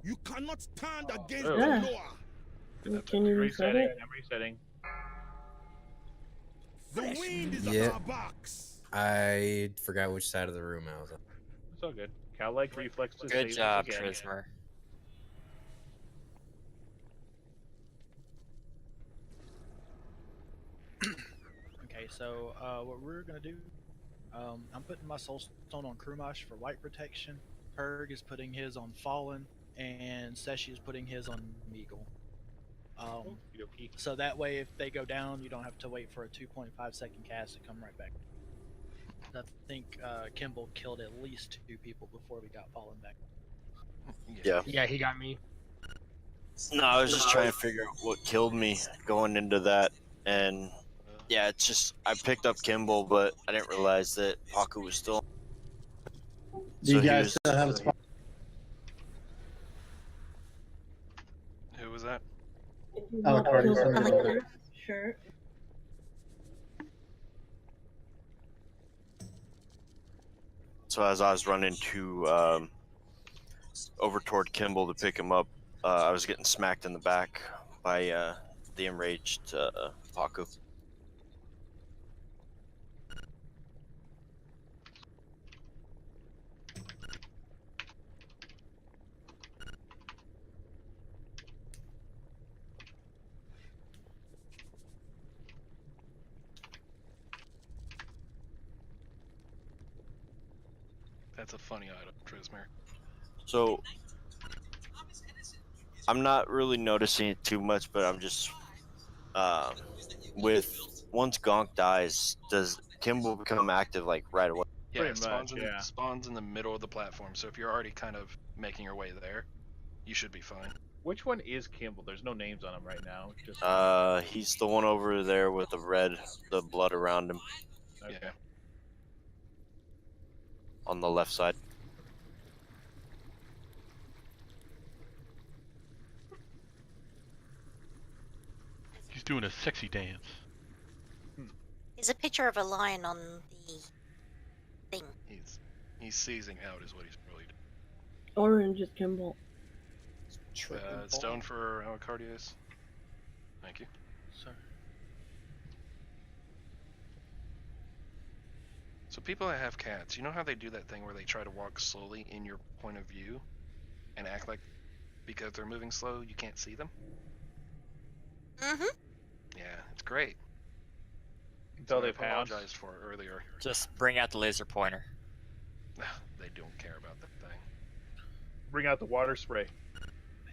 You cannot stand against Oh. the Yeah. law. Can you reset it? I'm resetting. The wind is Yeah. at our backs. I forgot which side of the room I was on. It's all good. Cow-like reflexes. Good saves job, us again. Prismer. Okay, so what we're gonna do, I'm putting my soul stone on Krumash for light protection. Herg is putting his on Fallen, and Seshi is putting his on Meagle. So that way, if they go down, you don't have to wait for a 2.5-second cast to come right back. I think Kimball killed at least 2 people before we got Fallen back. Yeah. Yeah, he got me. No, I was just trying to figure out what killed me going into that, and yeah, it's just I picked up Kimball, but I didn't realize that Paku was still. Do you guys still have a spot? Who was that? Sure. So as I was running to over toward Kimball to pick him up, I was getting smacked in the back by the enraged Paku. That's a funny item, Trismer. So I'm not really noticing it too much, but I'm just with once Gonk dies, does Kimball become active like right away? Yeah, Pretty much, spawns in the middle of the platform. So if you're already kind of making your way there, you should be fine. Which one is Kimball? There's no names on him right now. Just He's the one over there with the blood around him. Okay. Yeah. On the left side. He's doing a sexy dance. There's a picture of a lion on the thing. He's seizing out is what he's really doing. Orange is Kimball. Stone for Alacardius. Thank you. Sir. So people that have cats, you know how they do that thing where they try to walk slowly in your point of view and act like because they're moving slow you can't see them? Mm-hmm. Yeah, it's great. Until So I they pounce. apologized for it earlier. Just bring out the laser pointer. They don't care about that thing. Bring out the water spray.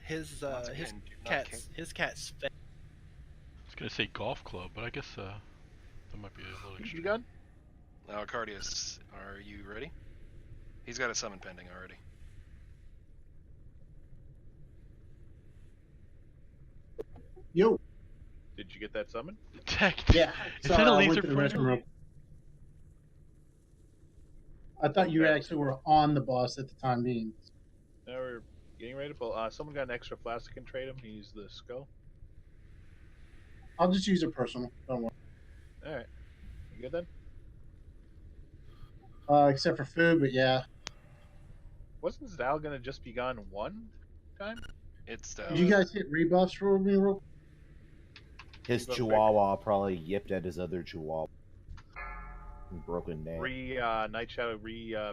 His Once his again, do not cat's fed. I was gonna say golf club, but I guess that might be a little extreme. gun? Alacardius, are you ready? He's got a summon pending already. Yo. Did you get that summon? Yeah. Is that a I went laser to the pointer? restroom real- I thought you actually were on the boss at the time being. Now we're getting ready to pull. Someone got an extra flask. Can trade him. He's the skull. I'll just use it personal. Don't worry. All right. You good then? Except for food, but yeah. Wasn't Zal gonna just be gone one time? It's Did you guys hit rebuffs for me real? His Rebuff chihuahua probably yipped at his other chihuahua. Broken neck. Night Shadow,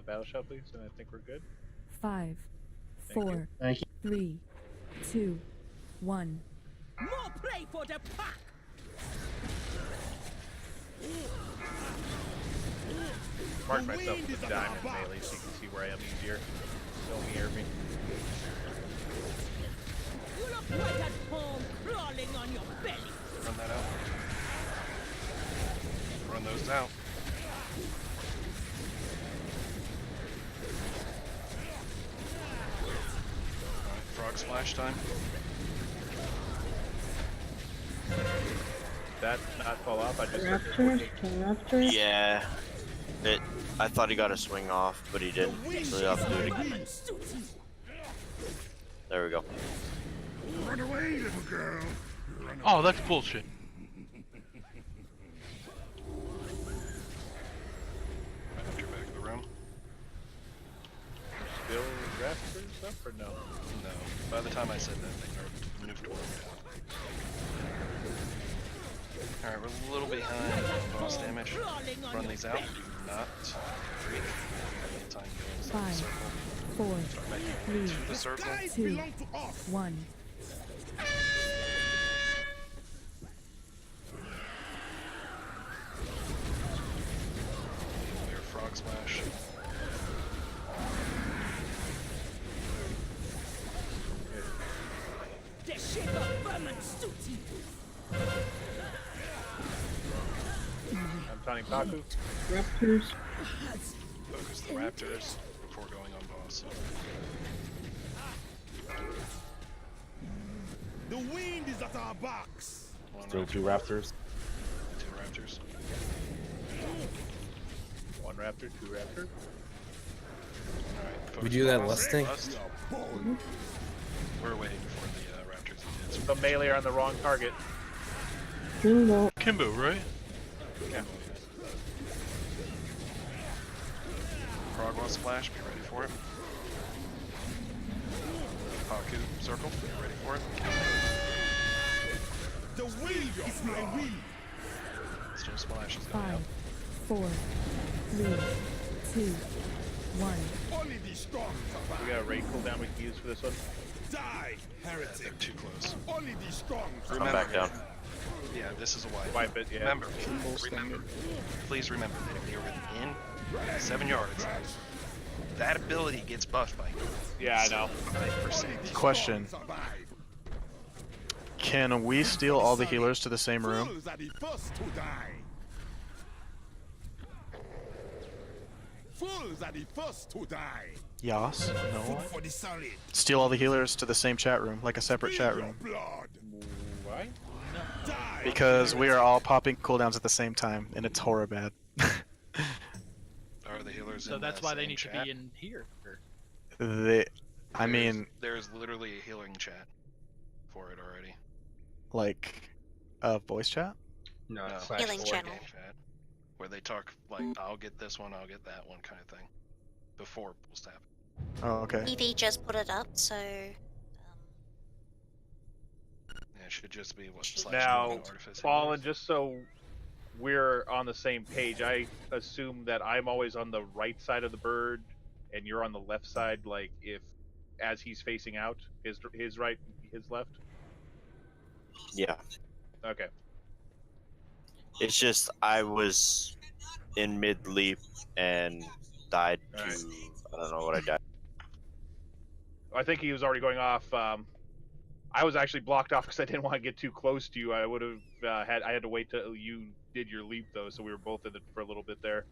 Battle Shot, please, and I think we're good. 5, Thank you. 4, Thank you. 3, 2, 1. More play for the pack. Mark myself with a diamond melee so you can see where I am easier. Don't hear me. You look right at home, crawling on your belly. Run that out. Run those out. Alright, frog splash time. Did that not fall off? I just Raptors? Yeah. I thought he got a swing off, but he didn't. So he'll have to do it again. There we go. Run away, little girl. Oh, that's bullshit. After back of the room. Still Raptors up or no? No. By the time I said that, they moved one down. Alright, we're a little behind on boss damage. Run these out. Do not creep. Time go inside the 5, circle. 4, Start making your 3, way to the circle. 2, 1. Your frog splash. The shape of vermin suits I'm taunting Kaku. Raptors. Focus the raptors before going on boss. The wind is at our backs. Still two raptors. Two raptors. One raptor, two raptor. Alright, We do that lust thing? We're waiting for the raptors to hit. The melee are on the wrong target. Kimbo. Kimbo, right? Yeah. Frog wants splash, be ready for it. Haku, circle, be ready for it. The wind is my wind. Still splash is going 5, out. 4, 3, 2, 1. Only the strong survive. We got a raid cooldown we can use for this one. Die, They're heretic. too close. Only the strong I'm survive. back down. Yeah, this is a wipe. Wipe it, yeah. Remember, please remember that if you're within 7 yards, that ability gets buffed by Yeah, I know. 5%. Question. Can we steal all the healers to the same room? Fools are the first to die. Fools are the first to die. Yes. No. Food for the solid. Steal all the healers to the same chat room, like a separate Feel chat your room. blood. Why? Die. Because we are all popping cooldowns at the same time, and it's horror bad. Are the healers So in that's the why they same need chat? to be in here. I mean, There's literally a healing chat for it already. like, voice chat? No, No, slash Healing board channel. game chat, where they talk like, I'll get this one, I'll get that one kind of thing, before pulls tap. Oh, okay. Evie just put it up, so Yeah, it should just be what slash Now, artifice. Fallen, just so we're on the same page, I assume that I'm always on the right side of the bird, and you're on the left side. Like if, as he's facing out, his right, his left. Yeah. Okay. It's just I was in mid leap and died to Alright. I don't know what I died. I think he was already going off. I was actually blocked off because I didn't want to get too close to you. I would have I had to wait till you did your leap though, so we were both in it for a little bit there.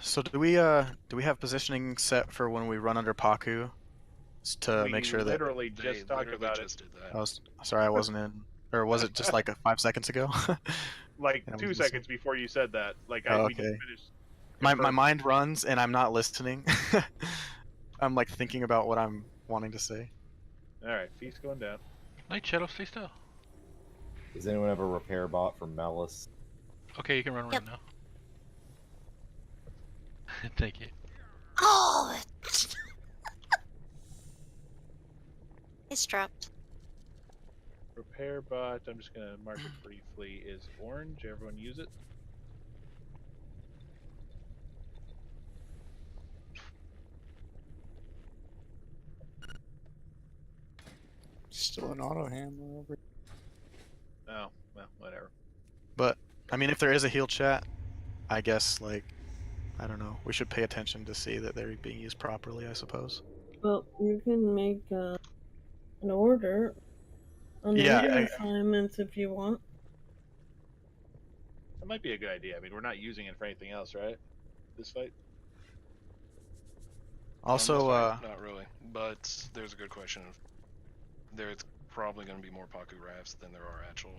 So do we have positioning set for when we run under Paku to We make sure that? literally just talked about it. Did that. I was sorry, I wasn't in, or was it just like 5 seconds ago? Like I was 2 listening. seconds before you said that. Like Oh, we just okay. finished. My confirmed. mind runs and I'm not listening. I'm like thinking about what I'm wanting to say. All right, feast going down. Night Shadow, stay still. Does anyone have a repair bot for Malice? Okay, you can run Yep. right now. Thank you. It's dropped. Repair bot, I'm just gonna mark it briefly, is orange. Everyone use it. Still an auto handler over. Oh, well, whatever. But I mean, if there is a heal chat, I guess like I don't know. We should pay attention to see that they're being used properly. I suppose. Well, you can make an order on the Yeah, healing assignments if you want. That might be a good idea. I mean, we're not using it for anything else, right? This fight. Also, not really. But there's a good question of there's probably going to be more Paku rafts than there are actual.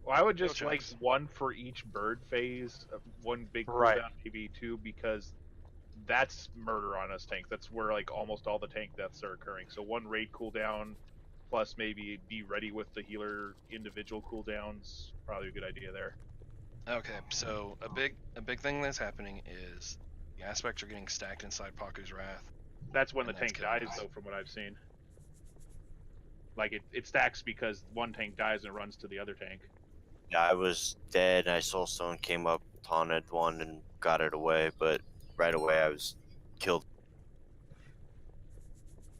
Well, I would just heal like checks. one for each bird phase, one big Right. cooldown, maybe two, because that's murder on us tanks. That's where like almost all the tank deaths are occurring. So one raid cooldown, plus maybe be ready with the healer individual cooldowns. Probably a good idea there. Okay, so a big thing that's happening is the aspects are getting stacked inside Paku's Wrath. That's when the And that's tank killing dies, us. though, from what I've seen. Like it stacks because one tank dies and runs to the other tank. Yeah, I was dead. I Soulstone came up, taunted one, and got it away. But right away, I was killed.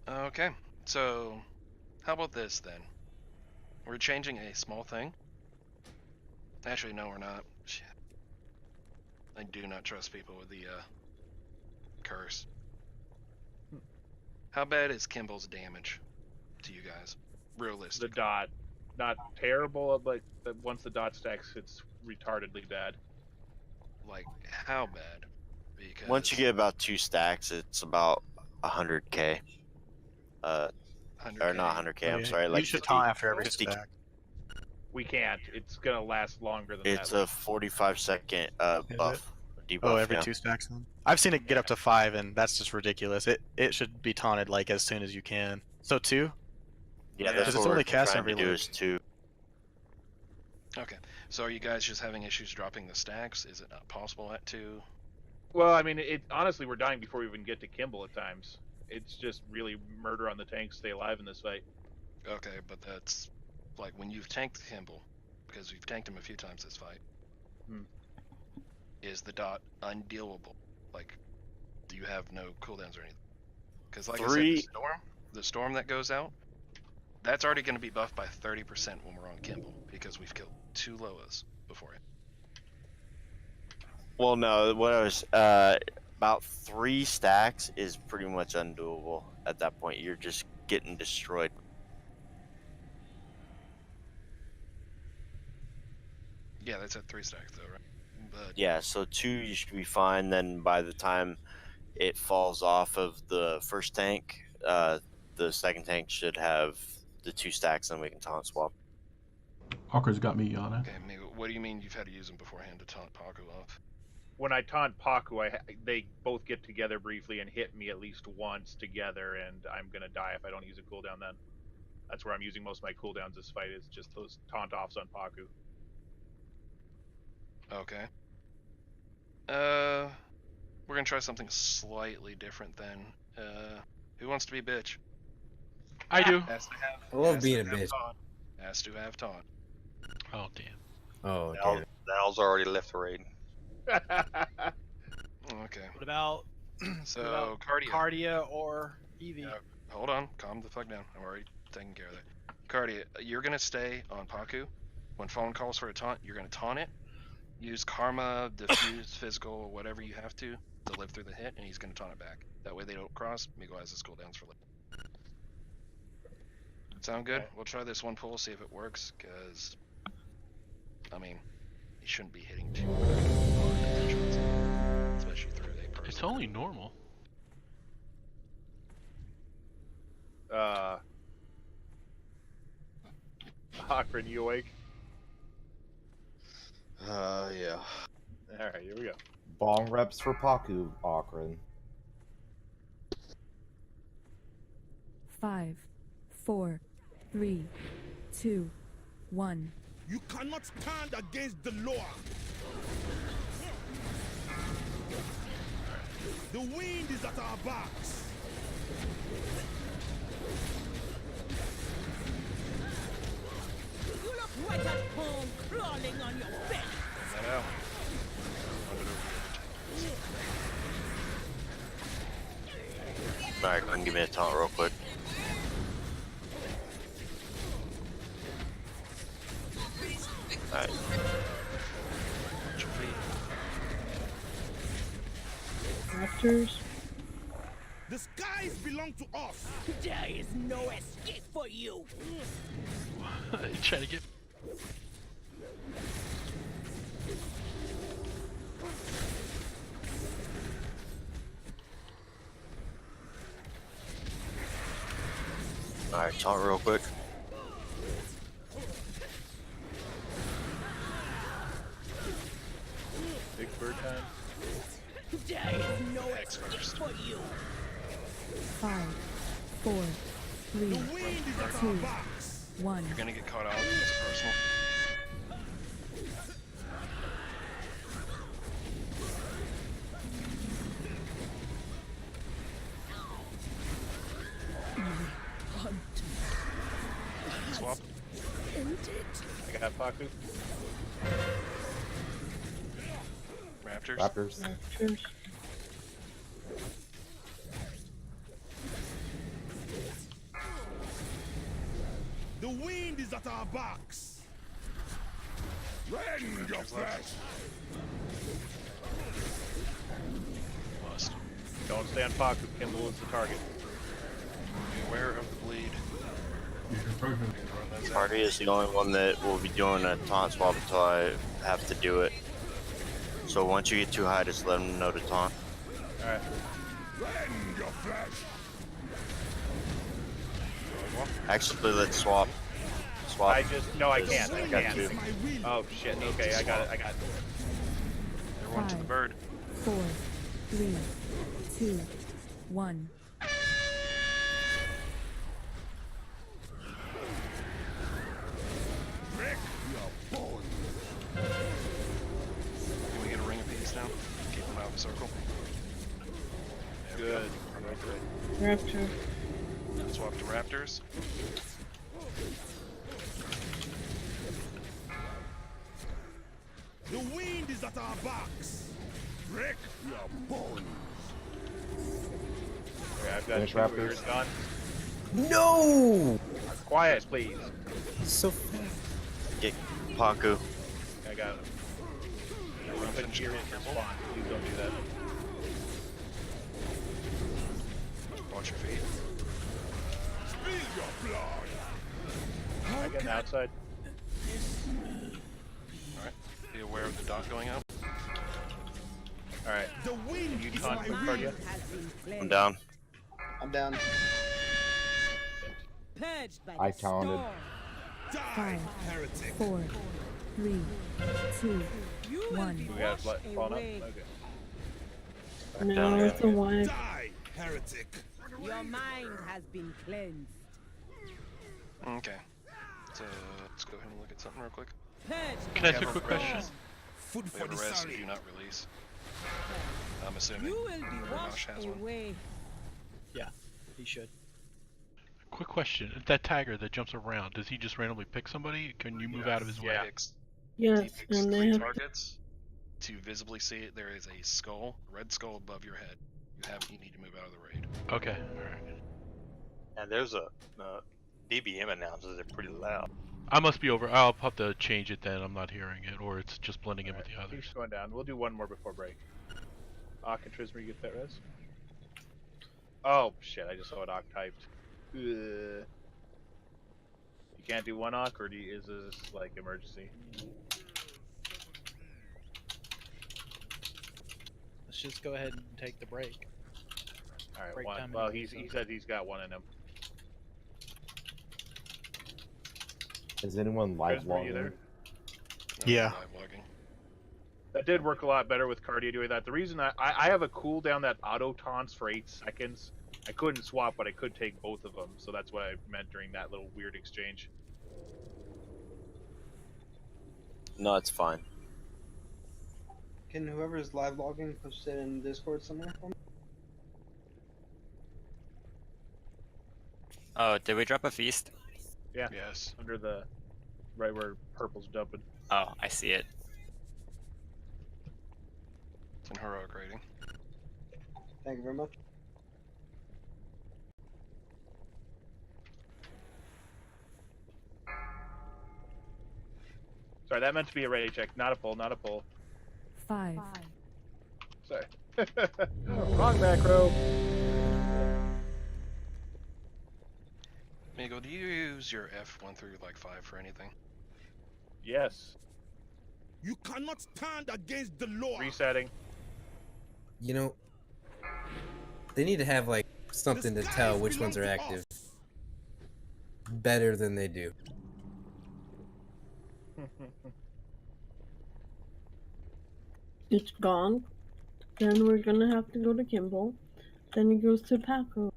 Okay, so how about this then? We're changing a small thing. Actually, no, we're not. Shit. I do not trust people with the curse. How bad is Kimball's damage to you guys? Realistic. The dot, not terrible, but once the dot stacks, it's retardedly bad. Like how bad? Because Once you get about 2 stacks, it's about 100k. Or 100K. not 100k. Oh, I'm yeah. sorry. You Like should 50, taunt after every 50. stack. We can't. It's gonna last longer than It's that. a 45-second Is buff. Debuff, Oh, every yeah. 2 stacks then? I've seen it get up to 5, and that's just ridiculous. It should be taunted like as soon as you can. So 2? Yeah, Because that's it's what we're only cast trying every to do like, is 2. Okay, so are you guys just having issues dropping the stacks? Is it not possible at 2? Well, I mean, it honestly, we're dying before we even get to Kimball at times. It's just really murder on the tanks stay alive in this fight. Okay, but that's like when you've tanked Kimball, because you've tanked him a few times this fight. Is the dot undealable? Like, do you have no cooldowns or anything? Because like I said, the storm that goes out, that's already going to be buffed by 30% when we're on Kimball because we've killed 2 Loas before it. Well, no, what I was about 3 stacks is pretty much undoable at that point. You're just getting destroyed. Yeah, that's at 3 stacks though, right? But Yeah, so 2 you should be fine. Then by the time it falls off of the first tank, the second tank should have the 2 stacks, and we can taunt swap. Hawker's got me on it. okay, Migo, what do you mean you've had to use them beforehand to taunt Paku off? When I taunt Paku, they both get together briefly and hit me at least once together, and I'm gonna die if I don't use a cooldown then. That's where I'm using most of my cooldowns this fight, is just those taunt offs on Paku. Okay. We're gonna try something slightly different then. Who wants to be bitch? I do. Has to have, I love has being to a have bitch. taunt. Has to have taunt. Oh damn. Oh, Nell, damn it. Nell's already left the raid. Okay. What about So Cardia. Cardia or Eevee? Hold on, calm the fuck down. I'm already taking care of that. Cardia, you're gonna stay on Paku. When Fallen calls for a taunt, you're gonna taunt it. Use Karma, Diffuse, Physical, whatever you have to live through the hit, and he's gonna taunt it back. That way they don't cross. Migo has his cooldowns for later. Sound good? We'll try this one pull, see if it works, because, I mean, he shouldn't be hitting too hard, especially through a person. It's only normal. Hawkrin, you awake? Yeah. Alright, here we go. Bong reps for Paku, Akron. 5, 4, 3, 2, 1. You cannot stand against the law. The wind is at our backs. right at home, crawling on your belly. That out. Run it over. Alright, go and give me a taunt real quick. Alright. Raptors. The skies belong to us. There is no escape for you. Trying to get. Alright, taunt real quick. Big bird time. There is no escape for you. 5, 4, 3, 2, 1. You're gonna get caught out. It's personal. Swap. I got Faku. Raptors. Raptors. Raptors. The wind is at our backs. Rend your flesh. Must. Don't stay on Faku. Kimball is the target. Be aware of the bleed. Party is the only one that will be doing a taunt swap until I have to do it. So once you get too high, just let them know to taunt. Alright. Rend your flesh. Actually, let's swap. Swap. No, I can't. I Got can't. two. Oh shit. Okay, I got it. I got it. Everyone to the bird. 4, 3, 2, 1. Break your bones. Can we get a ring of peace now? Keep them out of the circle. There we go. Good. Raptor. Swap to Raptors. The wind is at our backs. Break your bones. Okay, I've got Finish two Raptors. yours done. No! Quiet, please. So fast. Get Paku. I got it. I'm putting gear in your spawn. Please don't do that. Watch your feet. Spill your blood. I get an outside. Alright. Be aware of the dot going out. Alright. The wind You is taunt my with wind. Cardia? I'm down. I'm down. Purged by I the taunted. storm. Die, 5, heretic. 4, 3, 2, You will 1. be We got washed spawn up? away. Okay. No, it's a wife. Die, heretic. Your mind has been cleansed. Okay. Let's go ahead and look at something real quick. Purged Can by I ask the a quick storm. question? Food We for have the arrest and sorry. do not release. I'm assuming. You will be Ramash washed has one. away. Yeah, he should. Quick question. That tiger that jumps around, does he just randomly pick somebody? Can you move out of his way? Picks, Yes, he picks and they 3 have targets. To visibly see it, there is a skull, a red skull above your head. You need to move out of the raid. Okay, alright. And there's a BBM announces it pretty loud. I must be over. I'll have to change it then. I'm not hearing it, or it's just blending in with the others. Keeps going down. We'll do one more before break. Ock and Trismer, you get that res? Oh shit! I just saw what Ock typed. You can't do one Ock, or is this like emergency? Let's just go ahead and take the break. All right, Break one. time Well, anyway, he so- said he's got one in him. Is anyone live Trismer, you there? logging? Yeah. Live logging. That did work a lot better with Cardia doing that. The reason I have a cooldown that auto taunts for 8 seconds. I couldn't swap, but I could take both of them, so that's what I meant during that little weird exchange. No, it's fine. Can whoever's live logging post it in Discord somewhere for me? Oh, did we drop a feast? Yeah. Yes. Under the right where purple's jumping. Oh, I see it. It's an heroic rating. Thank you very much. Sorry, that meant to be a ready check, not a pull, not a pull. 5. Sorry. Wrong macro. Migo, do you use your F1 through like 5 for anything? Yes. You cannot stand against the law. Resetting. You know, they need to have like something to tell which ones are active better than they do. It's gone. Then we're gonna have to go to Kimball. Then it goes to Paco.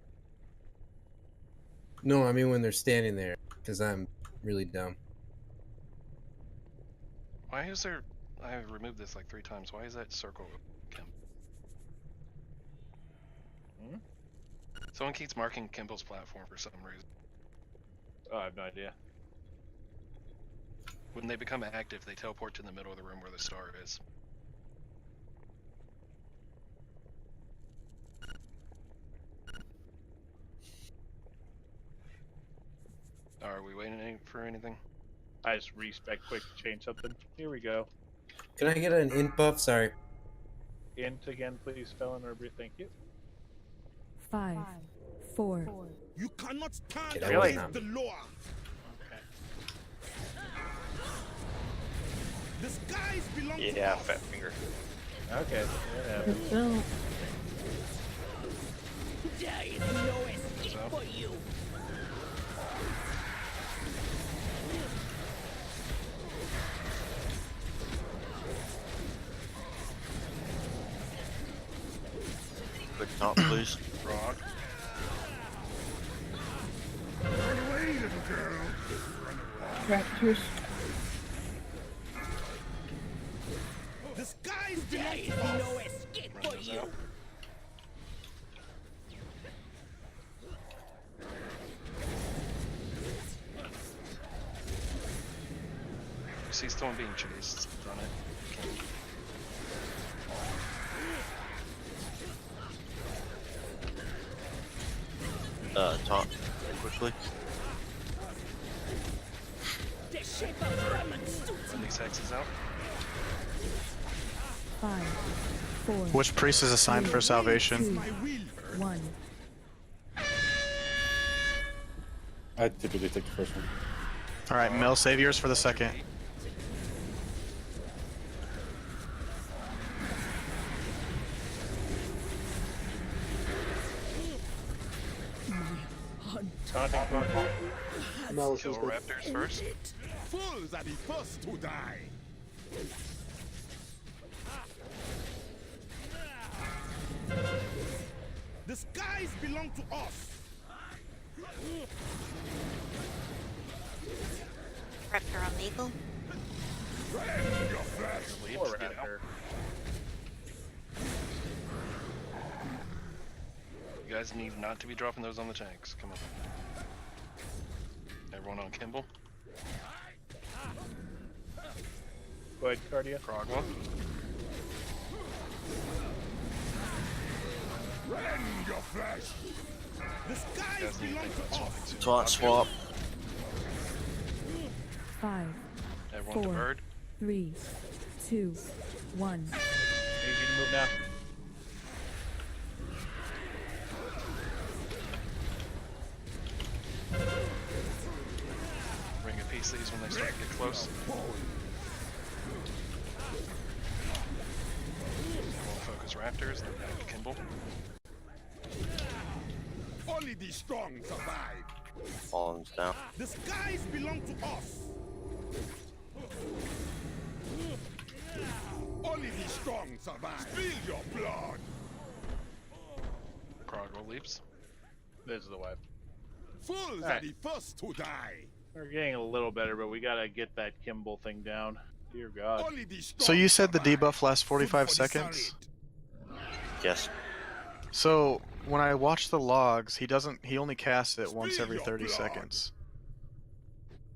No, I mean when they're standing there, because I'm really dumb. Why is there... I've removed this like 3 times. Why is that circle... Hmm? Someone keeps marking Kimball's platform for some reason. Oh, I have no idea. When they become active, they teleport to the middle of the room where the star is. Are we waiting for anything? I just respec quick to change something. Here we go. Can I get an int buff? Sorry. Int again, please, Felon or thank you. 5, 4. You cannot stand Okay, that was against not the me. law. The skies belong to Yeah, us. fat finger. Okay. So, There is no escape for you. Quick taunt, please. Rock. Run away, little girl. Raptors. The skies There belong is to us. no escape for you. You see someone being chased. Run it. Taunt quickly. The shape of Brahman suits Run these hexes out. 5, 4. Which priest is assigned for salvation? 1. I typically take the first one. Alright, Mill, save yours for the second. Kill raptors first. Fools are the first to die. The skies belong to us. Raptor on Eagle. Leaps, get out. You guys need not to be dropping those on the tanks. Come on. Everyone on Kimball. Go ahead, Cardia. Krogwa. Rend your flesh. The skies belong to us. Taunt swap. 5, Everyone to 4, bird. 3, 2, 1. Easy to move now. Ring a piece these when they start to get close. Everyone focus raptors. They're back to Kimball. Only the strong survive. Fallen's down. The skies belong to us. Only the strong survive. Spill your blood. Krogwa leaps. This is the wife. Fools are the first to die. We're getting a little better, but we gotta get that Kimball thing down. Dear God. Only the strong So you said the survive. debuff lasts 45 Food for the seconds? Yes. So when I watch the logs, he only casts it once every 30 seconds.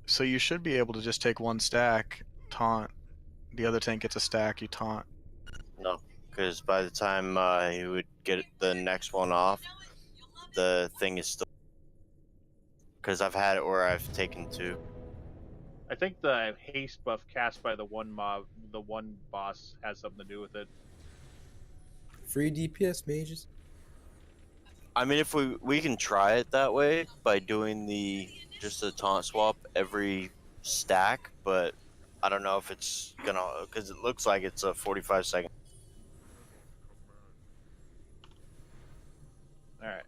So you should be able to just take one stack, taunt. The other tank gets a stack, you taunt. No, because by the time you would get the next one off, the thing is still. Because I've had it where I've taken two. I think the haste buff cast by the one boss, has something to do with it. Free DPS mages. I mean, if we can try it that way by doing just the taunt swap every stack, but I don't know if it's gonna, because it looks like it's a 45-second. All right,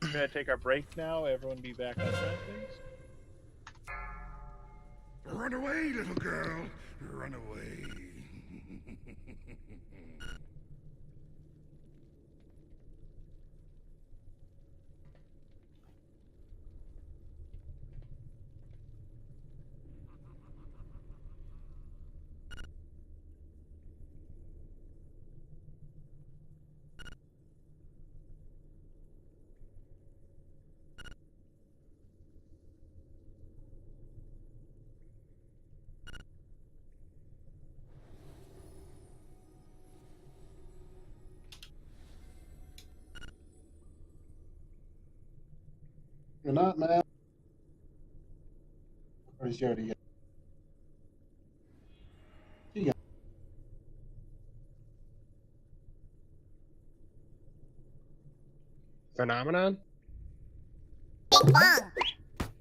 we're gonna take our break now. Everyone, be back on track, please. Run away, little girl. Run away. You're not mad. Or is he already? Yeah. Phenomenon?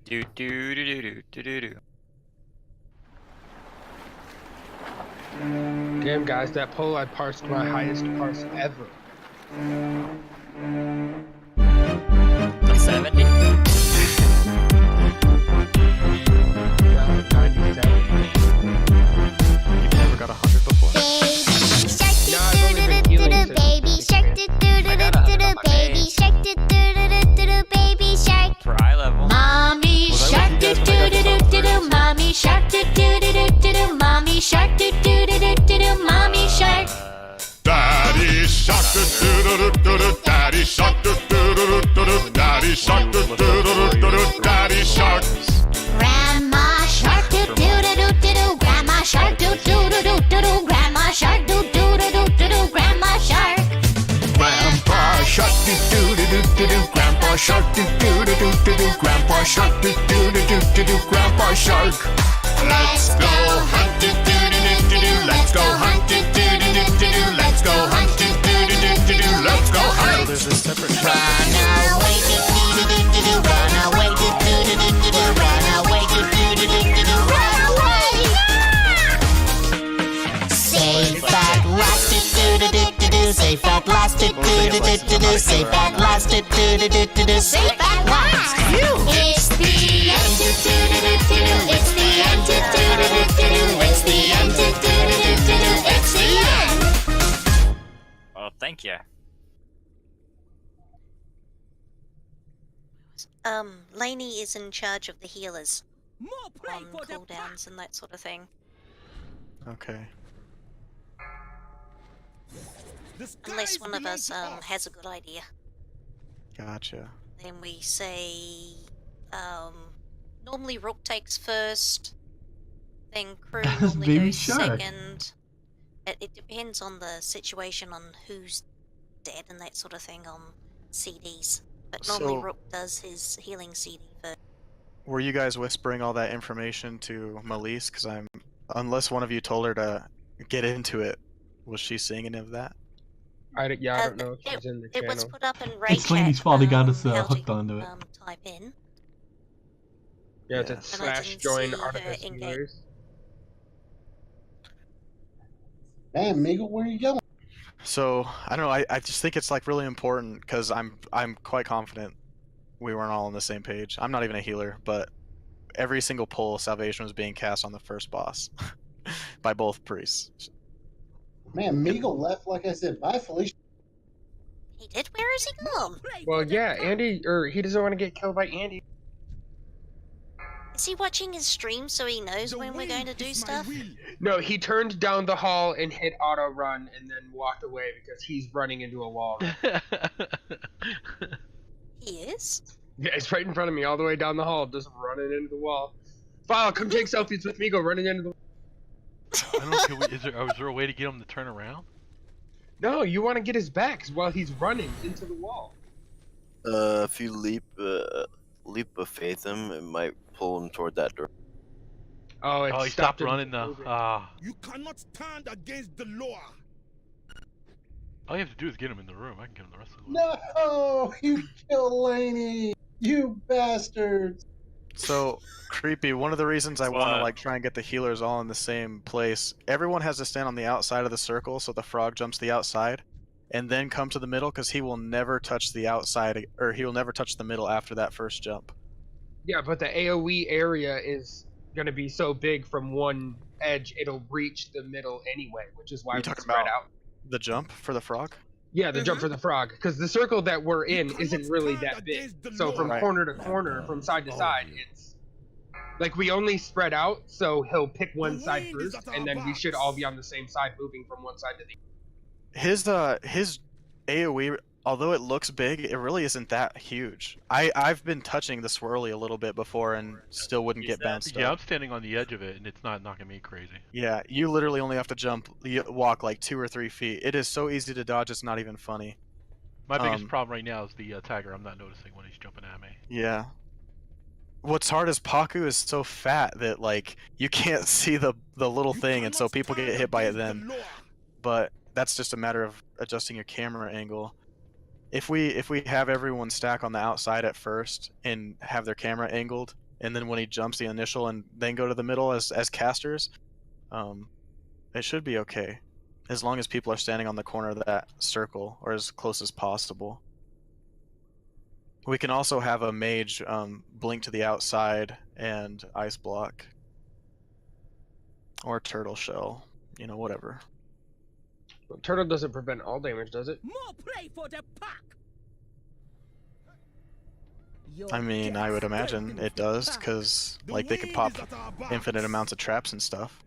Do do do do do do do do. Damn, guys, that pull I parsed my highest parse ever. 70. 97. You've never got 100 before? Baby shark, do do do do do do. Baby shark, do do do do do. Baby shark. For eye level. Mommy shark, do do do do do do. Mommy shark, do do do do do do. Mommy shark, do do do do do do. Mommy shark. Daddy shark, do do do do do. Daddy shark, do do do do do. Daddy shark, do do do do do. Daddy shark. Grandma shark, do do do do do do. Grandma shark, do do do do do do. Grandma shark, do do do do do do. Grandma shark. Grandpa shark, do do do do do. Grandpa shark, do do do do do. Grandpa shark, do do do do do. Grandpa shark. Let's go hunt, do do do do do. Let's go hunt, do do do do do. Let's go hunt, do do do do do. Let's go hunt. There's a separate Run away, do do do do do. Run away, do do do do do. Run away, do do do do do. Run away. Safe at last, do do do do do. Safe at last, do do do do do. Safe at last, do do do do do. Safe at last. It's the end, do do do do do. It's the end, do do do do do. It's the end, do do do do do. It's the end. Oh, thank you. Lainey is in charge of the healers. On cooldowns and that sort of thing. Okay. Unless one of us has a good idea. Gotcha. Then we say, normally Rook takes first, then Crew normally Baby goes shark. second. It depends on the situation, on who's dead and that sort of thing on CDs. But normally So- Rook does his healing CD first. Were you guys whispering all that information to Melise? Because unless one of you told her to get into it, was she seeing any of that? I don't know if she's in the It was channel. put up in Raid It's Laney's Chat, fault he got us how to, hooked onto it. type in. Yeah, it's Yeah. at And I slash didn't join see her artifice in-game. viewers. Damn, Meagle, where you going? So I don't know. I just think it's like really important because I'm quite confident we weren't all on the same page. I'm not even a healer, but every single pull, salvation was being cast on the first boss by both priests. Man, Meagle left like I said. Bye, Felicia. He did? Where is he gone? Well, yeah, Andy, or he doesn't want to get killed by Andy. Is he watching his stream so he knows when we're going to do stuff? No, he turned down the hall and hit auto run and then walked away because he's running into a wall. He is? Yeah, he's right in front of me all the way down the hall, just running into the wall. File, come take selfies with Migo running into the. I don't know. Can we, is there a way to get him to turn around? No, you want to get his back while he's running into the wall. If you leap of faith him, it might pull him toward that direction. Oh, it he stopped running now. You cannot stand against the law. All you have to do is get him in the room. I can get him the rest of the way. No, you killed Laney, you bastards. So creepy. One of the reasons I want to like try and get the healers all in the same place. Everyone has to stand on the outside of the circle, so the frog jumps the outside, and then come to the middle because he will never touch the outside, or he will never touch the middle after that first jump. Yeah, but the AOE area is gonna be so big from one edge, it'll reach the middle anyway, which is why Are you we talking spread about out. the jump for the frog? Yeah, the jump for the frog, because the circle that we're in isn't really that big. So from Right. corner to corner, from side to side, it's like we only spread out. So he'll pick one side first, and then we should all be on the same side, moving from one side to the. His AOE, although it looks big, it really isn't that huge. I've been touching the swirly a little bit before and still wouldn't get bounced Yeah, up. I'm standing on the edge of it, and it's not knocking me crazy. Yeah, you literally only have to walk like 2 or 3 feet. It is so easy to dodge, it's not even funny. My biggest problem right now is the tagger. I'm not noticing when he's jumping at me. Yeah. What's hard is Paku is so fat that like you can't see the little thing, and so people get hit by it then. But that's just a matter of adjusting your camera angle. If we have everyone stack on the outside at first and have their camera angled, and then when he jumps the initial and then go to the middle as casters, it should be okay, as long as people are standing on the corner of that circle or as close as possible. We can also have a mage blink to the outside and ice block, or turtle shell, whatever. Well, turtle doesn't prevent all damage, does it? More play for the pack. I mean, I would imagine it does, because like they could pop infinite amounts of traps and stuff.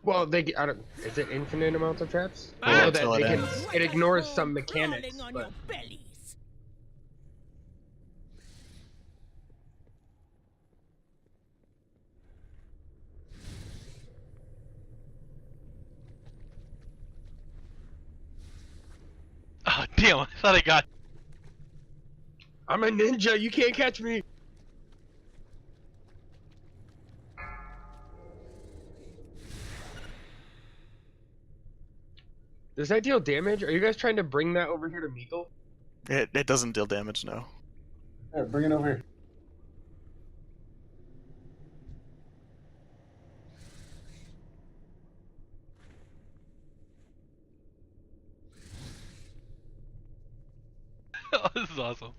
Well, I don't. Is it infinite amounts of traps? Yeah, I know until that it they can. ends. It ignores some mechanics, but. Oh, damn, I thought I got... I'm a ninja, you can't catch me! Does that deal damage? Are you guys trying to bring that over here to Meagle? It doesn't deal damage, no. Alright, bring it over here. Oh, this is awesome.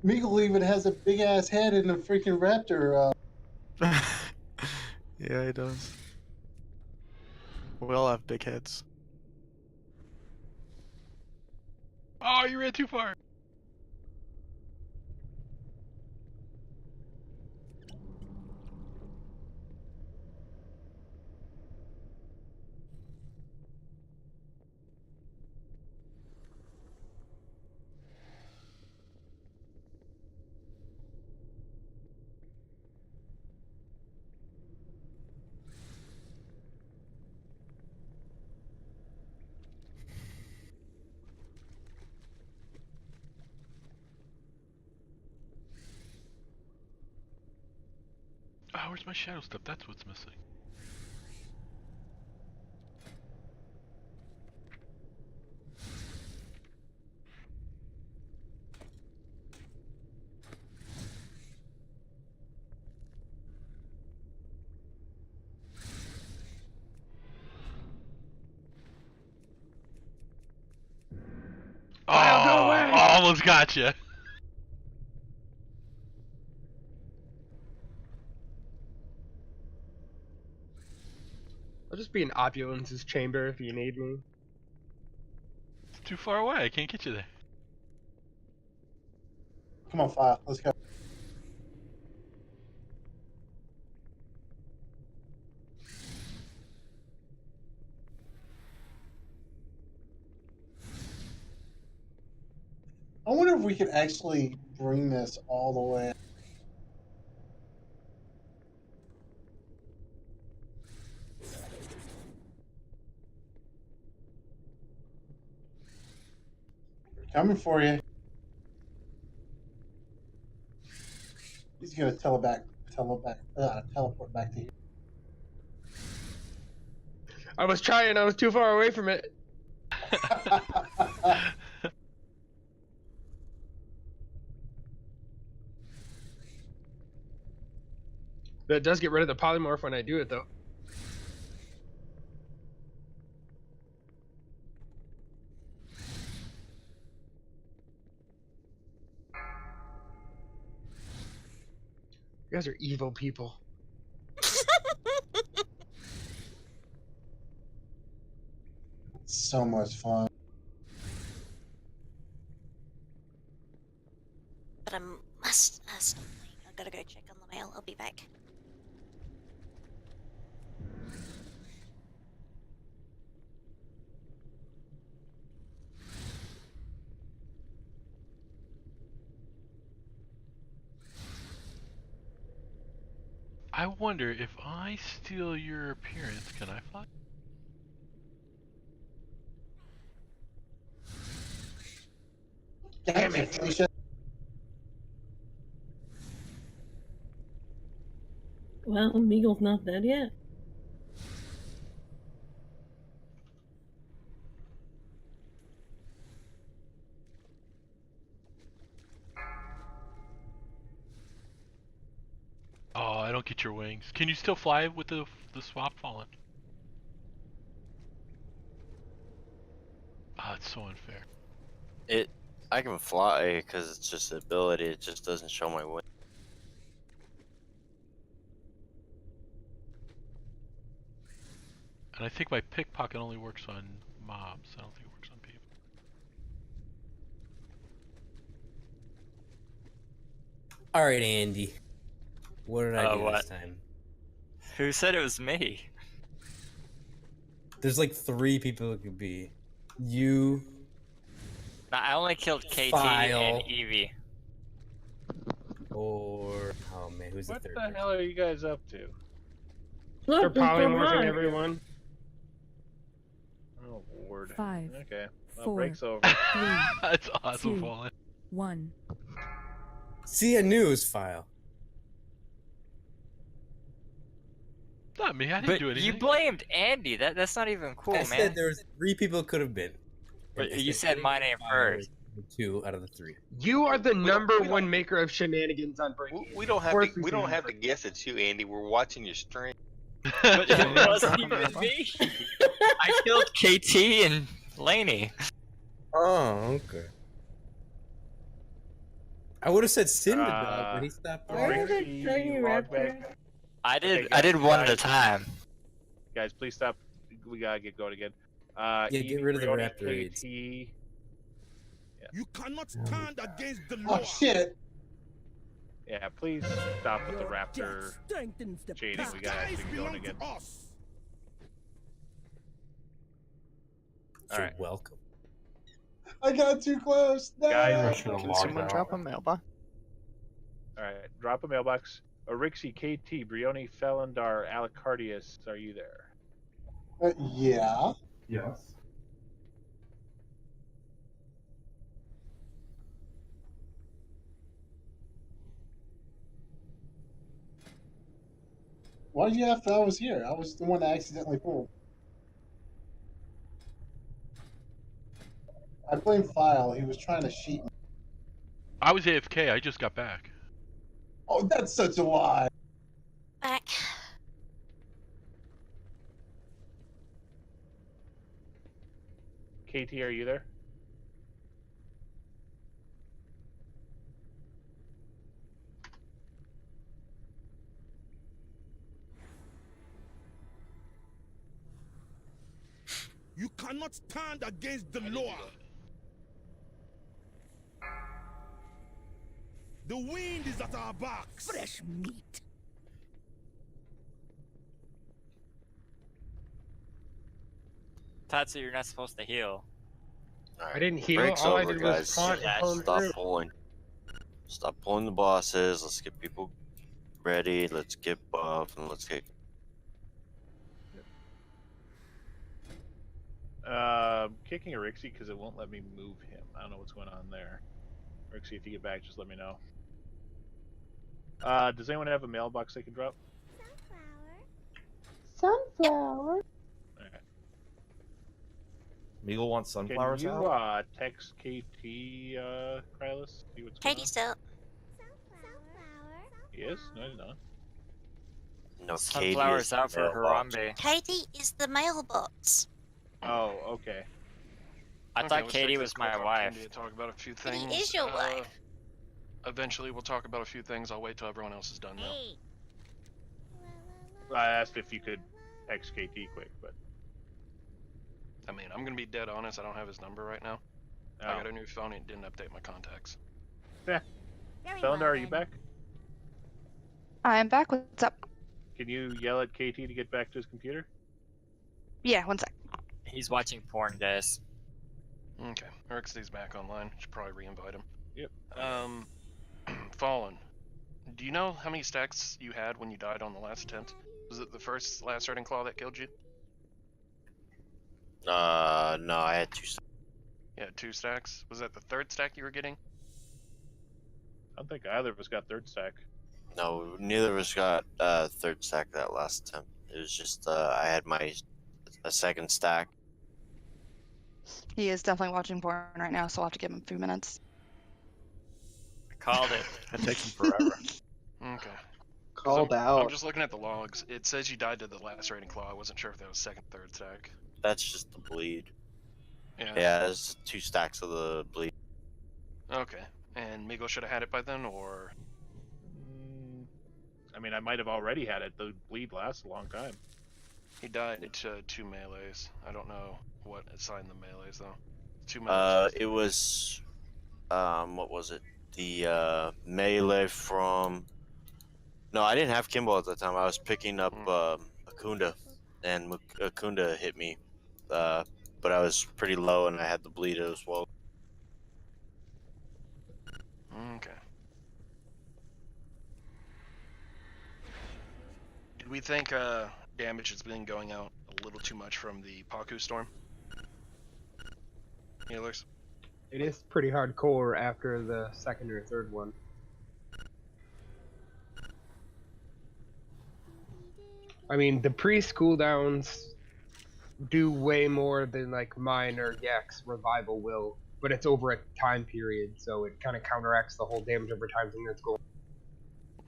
Meagle even has a big ass head in a freaking raptor. Yeah, he does. We all have big heads. Oh, you ran too far. Oh, where's my shadow step? That's what's missing. Kyle, go away! Almost got you. I'll just be in Opulence's chamber if you need me. It's too far away. I can't get you there. Come on, File, let's go. I wonder if we could actually bring this all the way. Coming for you. He's gonna teleport back to here. I was trying. I was too far away from it. But it does get rid of the polymorph when I do it, though. You guys are evil people. So much fun. But I must stop playing. I gotta go check on the mail. I'll be back. I wonder if I steal your appearance, can I fly? Damn it, Felicia. Well, Meagle's not dead yet. Oh, I don't get your wings. Can you still fly with the swap fallen? Ah, it's so unfair. I can fly because it's just an ability. It just doesn't show my wing. And I think my pickpocket only works on mobs. I don't think it works on people. All right, Andy. What did I do What? this time? Who said it was me? There's like 3 people it could be. You. Nah, I only killed KT File. and Evie. Or oh man, who's What the third? the hell are you guys up to? They're Look, it's polymorphing Vermont. everyone. Oh lord. 5, Okay. Well, 4, break's over. 3, That's awesome, 2, fallen. 1. See, a news file. Not me. I didn't But do anything. you blamed Andy. That's not even cool, I man. said there was 3 people it could have been. But And I you said my name first. 2 out of the 3. You are the number one maker of shenanigans on breaking. We don't have Of course to. We say don't you have to first. guess it's you, Andy. We're watching your stream. But it wasn't even me. I killed KT and Laney. Oh, okay. I would have said Cinder Dog, but he stopped. Where's there. the tiny raptor? I did. Okay, I did one at a guys. time. Guys, please stop. We gotta get going again. Yeah, get Evie, rid of the Brioni, raptor aids. KT. You cannot stand against the Oh law. shit! Yeah, please stop with the raptor Death strengthens the cheating. past. We gotta actually get going belong again. to us. You're Alright. welcome. I got too close. No! Guys, Can someone drop a mailbox? Alright, drop a mailbox. Orixi, KT, Brioni, Felindar, Alacardius, are you there? Yeah. Yes. Why did you have to? I was here. I was the one that accidentally pulled. I blame File. He was trying to cheat me. I was AFK. I just got back. Oh, that's such a lie. Back. KT, are you there? You cannot stand against the law. The wind is at our backs. Fresh meat. Tatsu, you're not supposed to heal. I didn't heal. Break's All I over, did was guys. taunt and hone Stop through. pulling. Stop pulling the bosses. Let's get people ready. Let's get buff and let's get. Kicking a Rixie because it won't let me move him. I don't know what's going on there. Rixie, if you get back, just let me know. Does anyone have a mailbox they can drop? Sunflower. Okay. Meagle wants sunflowers Can you out. text KT, Krylus? See what's going on? Katie's out. He is? No, he's not. No, Sunflower's out for Harambe. Katie is the mailbox. Oh, okay. I Okay, thought let's Katie take was this my quick wife. opportunity to talk about a few things. Katie is your wife. Eventually, we'll talk about a few things. I'll wait till everyone else is done now. I asked if you could text KT quick, but I mean, I'm gonna be dead honest. I don't have his number right now. Oh. I got a new phone and it didn't update my contacts. Yeah. Cylinder, are you back? I'm back. What's up? Can you yell at KT to get back to his computer? Yeah, one sec. He's watching porn, guys. Okay, Erixie's back online. Should probably re-invite him. Yep. Fallen. Do you know how many stacks you had when you died on the last attempt? Was it the first lacerating claw that killed you? No, I had 2 stacks. Yeah, 2 stacks. Was that the 3rd stack you were getting? I don't think either of us got 3rd stack. No, neither of us got 3rd stack that last attempt. It was just I had a 2nd stack. He is definitely watching porn right now, so I'll have to give him a few minutes. Called it. It takes him forever. Okay. Called I'm out. just looking at the logs. It says you died to the lacerating claw. I wasn't sure if that was 2nd, 3rd stack. That's just the bleed. Yeah. Yeah, it's 2 stacks of the bleed. Okay. And Migo should have had it by then, or? I mean, I might have already had it. The bleed lasts a long time. He died to 2 melees. I don't know what assigned the melees though. 2 melees. It was what was it? The melee from. No, I didn't have Kimball at the time. I was picking up Akunda, and Akunda hit me, but I was pretty low and I had the bleed as well. Okay. Did we think damage has been going out a little too much from the Paku storm? Healers? It is pretty hardcore after the 2nd or 3rd one. I mean, the priest cooldowns do way more than like mine or Yak's revival will, but it's over a time period, so it kind of counteracts the whole damage over time thing that's going.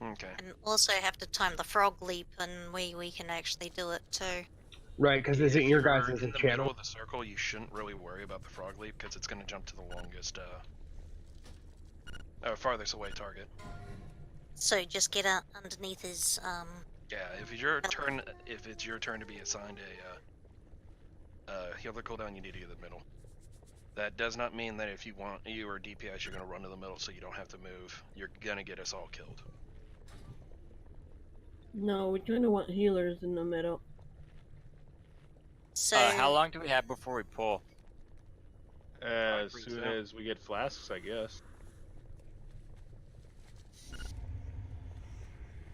Okay. And also have to time the frog leap, and we can actually do it too. Right, because isn't your guys' in the middle channel? of the circle, you shouldn't really worry about the frog leap because it's going to jump to the longest, farthest away target. So just get out underneath his Yeah, if it's your turn to be assigned a healer cooldown, you need to get the middle. That does not mean that if you or DPS, you're going to run to the middle so you don't have to move. You're going to get us all killed. No, we kind of want healers in the middle. So how long do we have before we pull? As soon as we get flasks, I guess.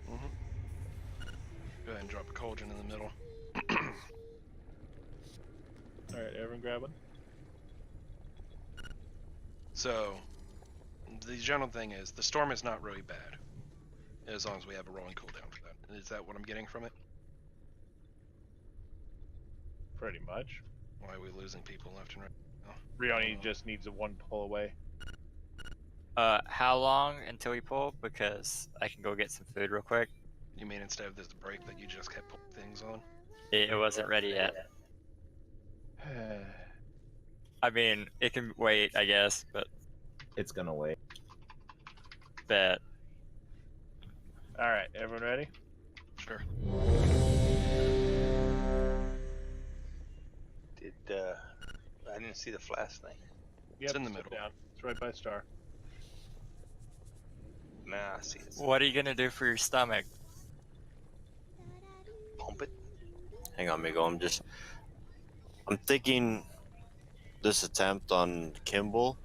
Go ahead and drop a cauldron in the middle. Alright, everyone grab one. So, the general thing is, the storm is not really bad. As long as we have a rolling cooldown for that. Is that what I'm getting from it? Pretty much. Why are we losing people left and right now? Rioni just needs a 1 pull away. How long until we pull? Because I can go get some food real quick. You mean instead of this break that you just kept pulling things on? It wasn't ready yet. I mean, it can wait, I guess, but it's gonna wait. Bet. Alright, everyone ready? Sure. I didn't see the flash thing. Yep, it's in the middle. Down. It's right by Star. Nah, I see it. What are you gonna do for your stomach? Pump it. Hang on, Migo. I'm thinking this attempt on Kimball,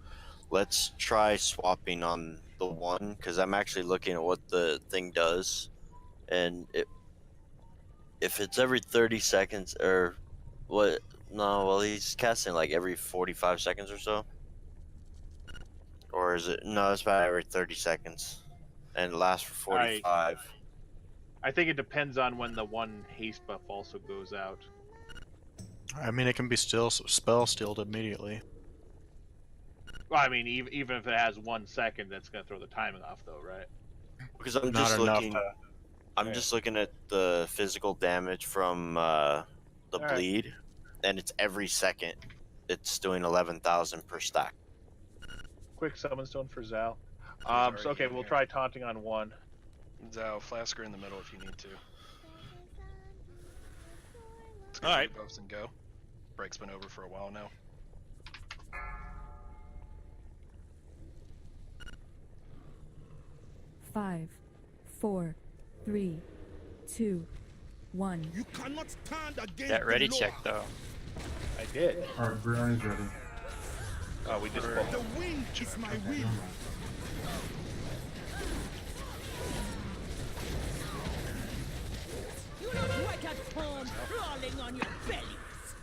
let's try swapping on the one, because I'm actually looking at what the thing does, and if it's every 30 seconds or what? No, well, he's casting like every 45 seconds or so. Or is it? No, it's about every 30 seconds, and it lasts for 45. I think it depends on when the one haste buff also goes out. I mean, it can be still spell stealed immediately. Well, I mean, even if it has 1 second, that's gonna throw the timing off, though, right? Because I'm Not just enough looking. to- I'm just looking at the physical damage from the Alright. bleed, and it's every second. It's doing 11,000 per stack. Quick summon stone for Zal. So already okay, in we'll here. try taunting on one. Zao, Flasker in the middle if you need to. Let's All right. Buffs and go. Break's been over for a while now. Five, 4, 3, 2, 1. You cannot stand against That ready the law. check though. I did. Alright, Brianna's ready. Oh, we just The wind is my will. You look right at home, crawling on your bellies.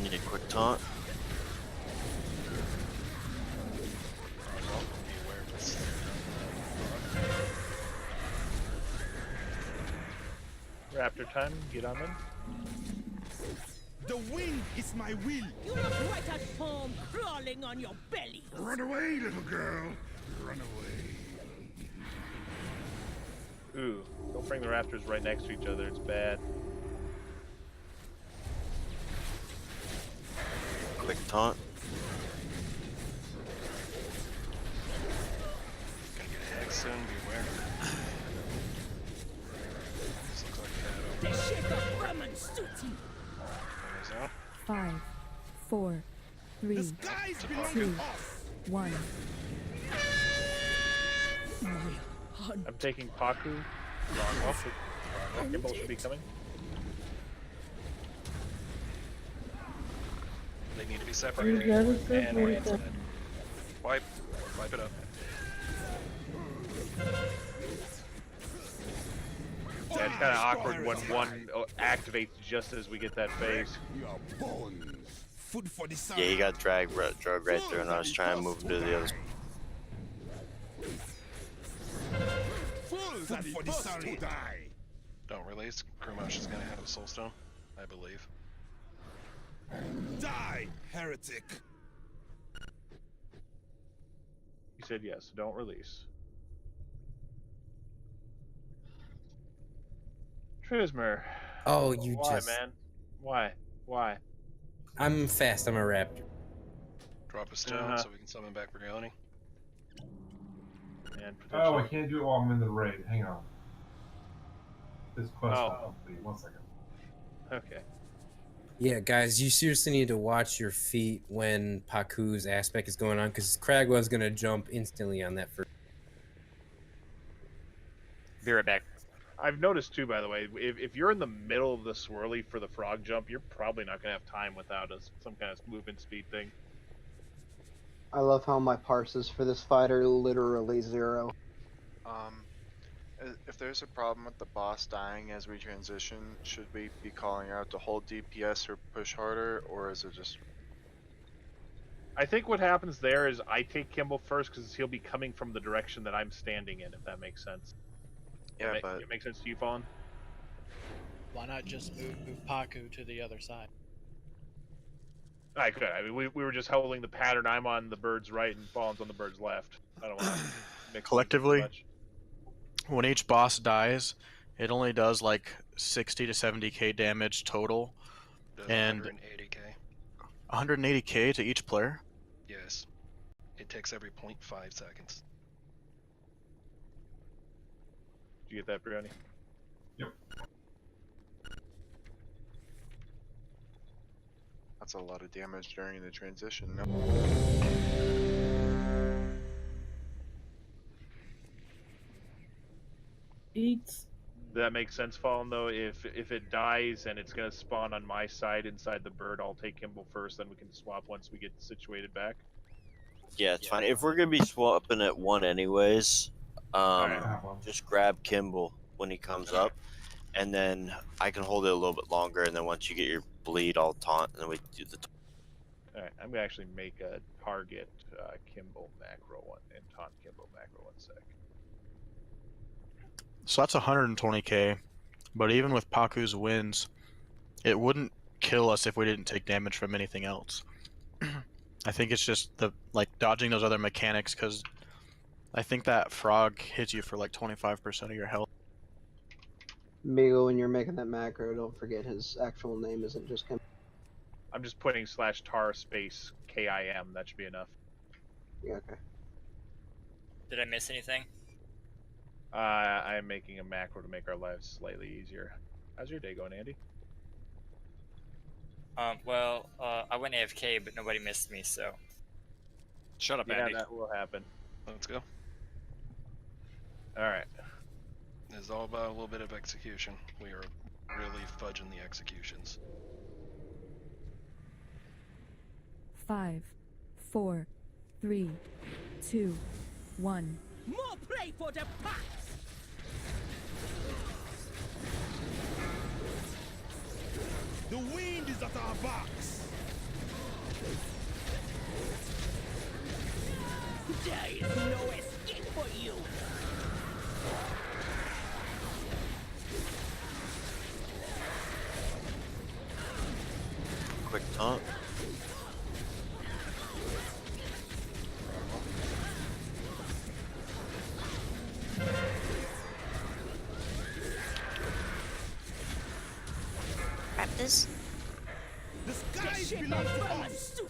Need a quick taunt. Raptor time. Get on them. The wind is my will. You look right at home, crawling on your belly. Run away, little girl. Run away. Ooh, don't bring the raptors right next to each other. It's bad. Quick taunt. Gonna get hacked soon, beware. This looks like a The shake of Brahman Stuti. There's out. 5, 4, 3, skies belong 2, to us. 1. I'm taking Paku. Wrong off. Kimball should be coming. They need to be separated. You gotta And separate oriented. them. Wipe it up. Yeah, it's kind of awkward when one activates just as we get that phase. Your bones. Food for the sun. Yeah, he got dragged right through, and I was trying to move him to the other. Food for the sun to die. Don't release. Krumosh is gonna have a soulstone, I believe. Die, heretic. He said yes. Don't release. Trismer. Oh, you Why, just. man? Why? Why? I'm fast. I'm a raptor. Drop a stone so we can summon back Brioni. And Oh, I can't do it while I'm in the raid. Hang on. This quest Oh. will complete. 1 second. Okay. Yeah, guys, you seriously need to watch your feet when Paku's aspect is going on, because Cragwell's gonna jump instantly on that first. Be right back. I've noticed too, by the way, if you're in the middle of the swirly for the frog jump, you're probably not gonna have time without some kind of movement speed thing. I love how my parses for this fight are literally 0. If there's a problem with the boss dying as we transition, should we be calling out to hold DPS or push harder, or is it just... I think what happens there is I take Kimball first because he'll be coming from the direction that I'm standing in, if that makes sense. Yeah, It makes sense to you, Fallen? Why not just move Paku to the other side? I could. I mean, we were just holding the pattern. I'm on the bird's right and Fallen's on the bird's left. I don't want to mix Collectively, too much. when each boss dies, it only does like 60 to 70k damage total, Does and 180k. 180k to each player. Yes. It takes every 0.5 seconds. Did you get that, Brioni? Yep. That's a lot of damage during the transition. No. Eats. that make sense, Fallen? Though, if it dies and it's gonna spawn on my side inside the bird, I'll take Kimball first. Then we can swap once we get situated back. Yeah, it's fine. If we're gonna be swapping at one anyways, just grab Kimball when he comes up, and then I can hold it a little bit longer. And then once you get your bleed, I'll taunt, and then we do the. All right, I'm gonna actually make a target Kimball macro one and taunt Kimball macro 1 sec. So that's 120k, but even with Paku's wins, it wouldn't kill us if we didn't take damage from anything else. I think it's just the dodging those other mechanics, because I think that frog hits you for like 25% of your health. Migo, when you're making that macro, don't forget his actual name isn't just Kim. I'm just putting /tar space KIM. That should be enough. Yeah, okay. Did I miss anything? I'm making a macro to make our lives slightly easier. How's your day going, Andy? Well, I went AFK, but nobody missed me, so. Shut up, Yeah, Andy. that will happen. Let's go. All right. It's all about a little bit of execution. We are really fudging the executions. 5, 4, 3, 2, 1. More play for the Pats! The wind is at our backs! There is no escape for you! Quick taunt. Raptors. The skies belong to us!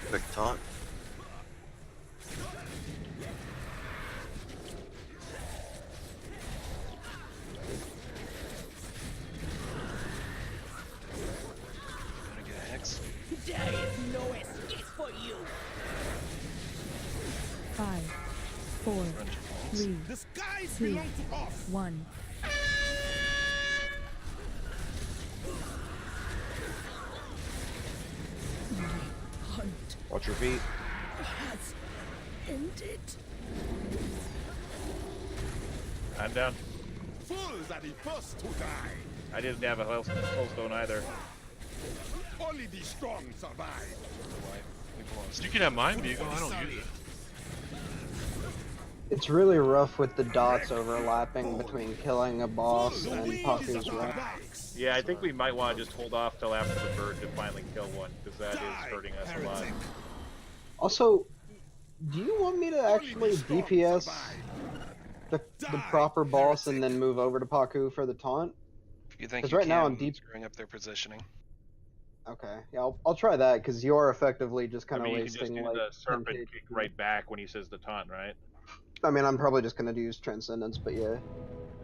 Quick taunt. Gonna get a hex. There is no escape for you! 5, 4, 3, The skies 2, belong to us! 1. Hunt Watch your feet. has ended. I'm down. Fools are the first to die. I didn't have a soulstone either. Only the strong survive. You can have mine, Beagle. I don't use it. It's really rough with the dots overlapping between killing a boss and Paku's run. Yeah, I think we might want to just hold off till after the bird to finally kill one, because that is hurting us a lot. Also, do you want me to actually DPS the proper boss and then move over to Paku for the taunt? You think? Because You right now can, I'm deep. screwing up their positioning. Okay, yeah, I'll try that because you're effectively just kind I of mean, you can just wasting do like the 10 serpent pages. kick right back when he says the taunt, right? I mean, I'm probably just gonna use Transcendence, but yeah.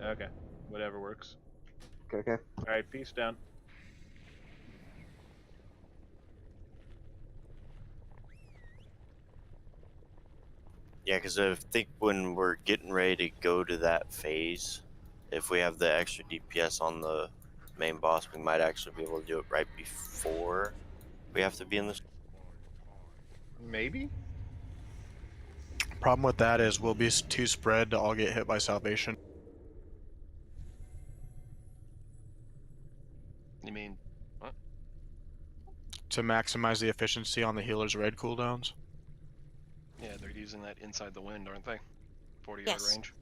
Okay, whatever works. Okay. Alright, feast down. Yeah, because I think when we're getting ready to go to that phase, if we have the extra DPS on the main boss, we might actually be able to do it right before we have to be in this. Maybe? Problem with that is we'll be too spread to all get hit by salvation. You mean what? To maximize the efficiency on the healer's raid cooldowns. Yeah, they're using that inside the wind, aren't they? 40-yard Yes. range.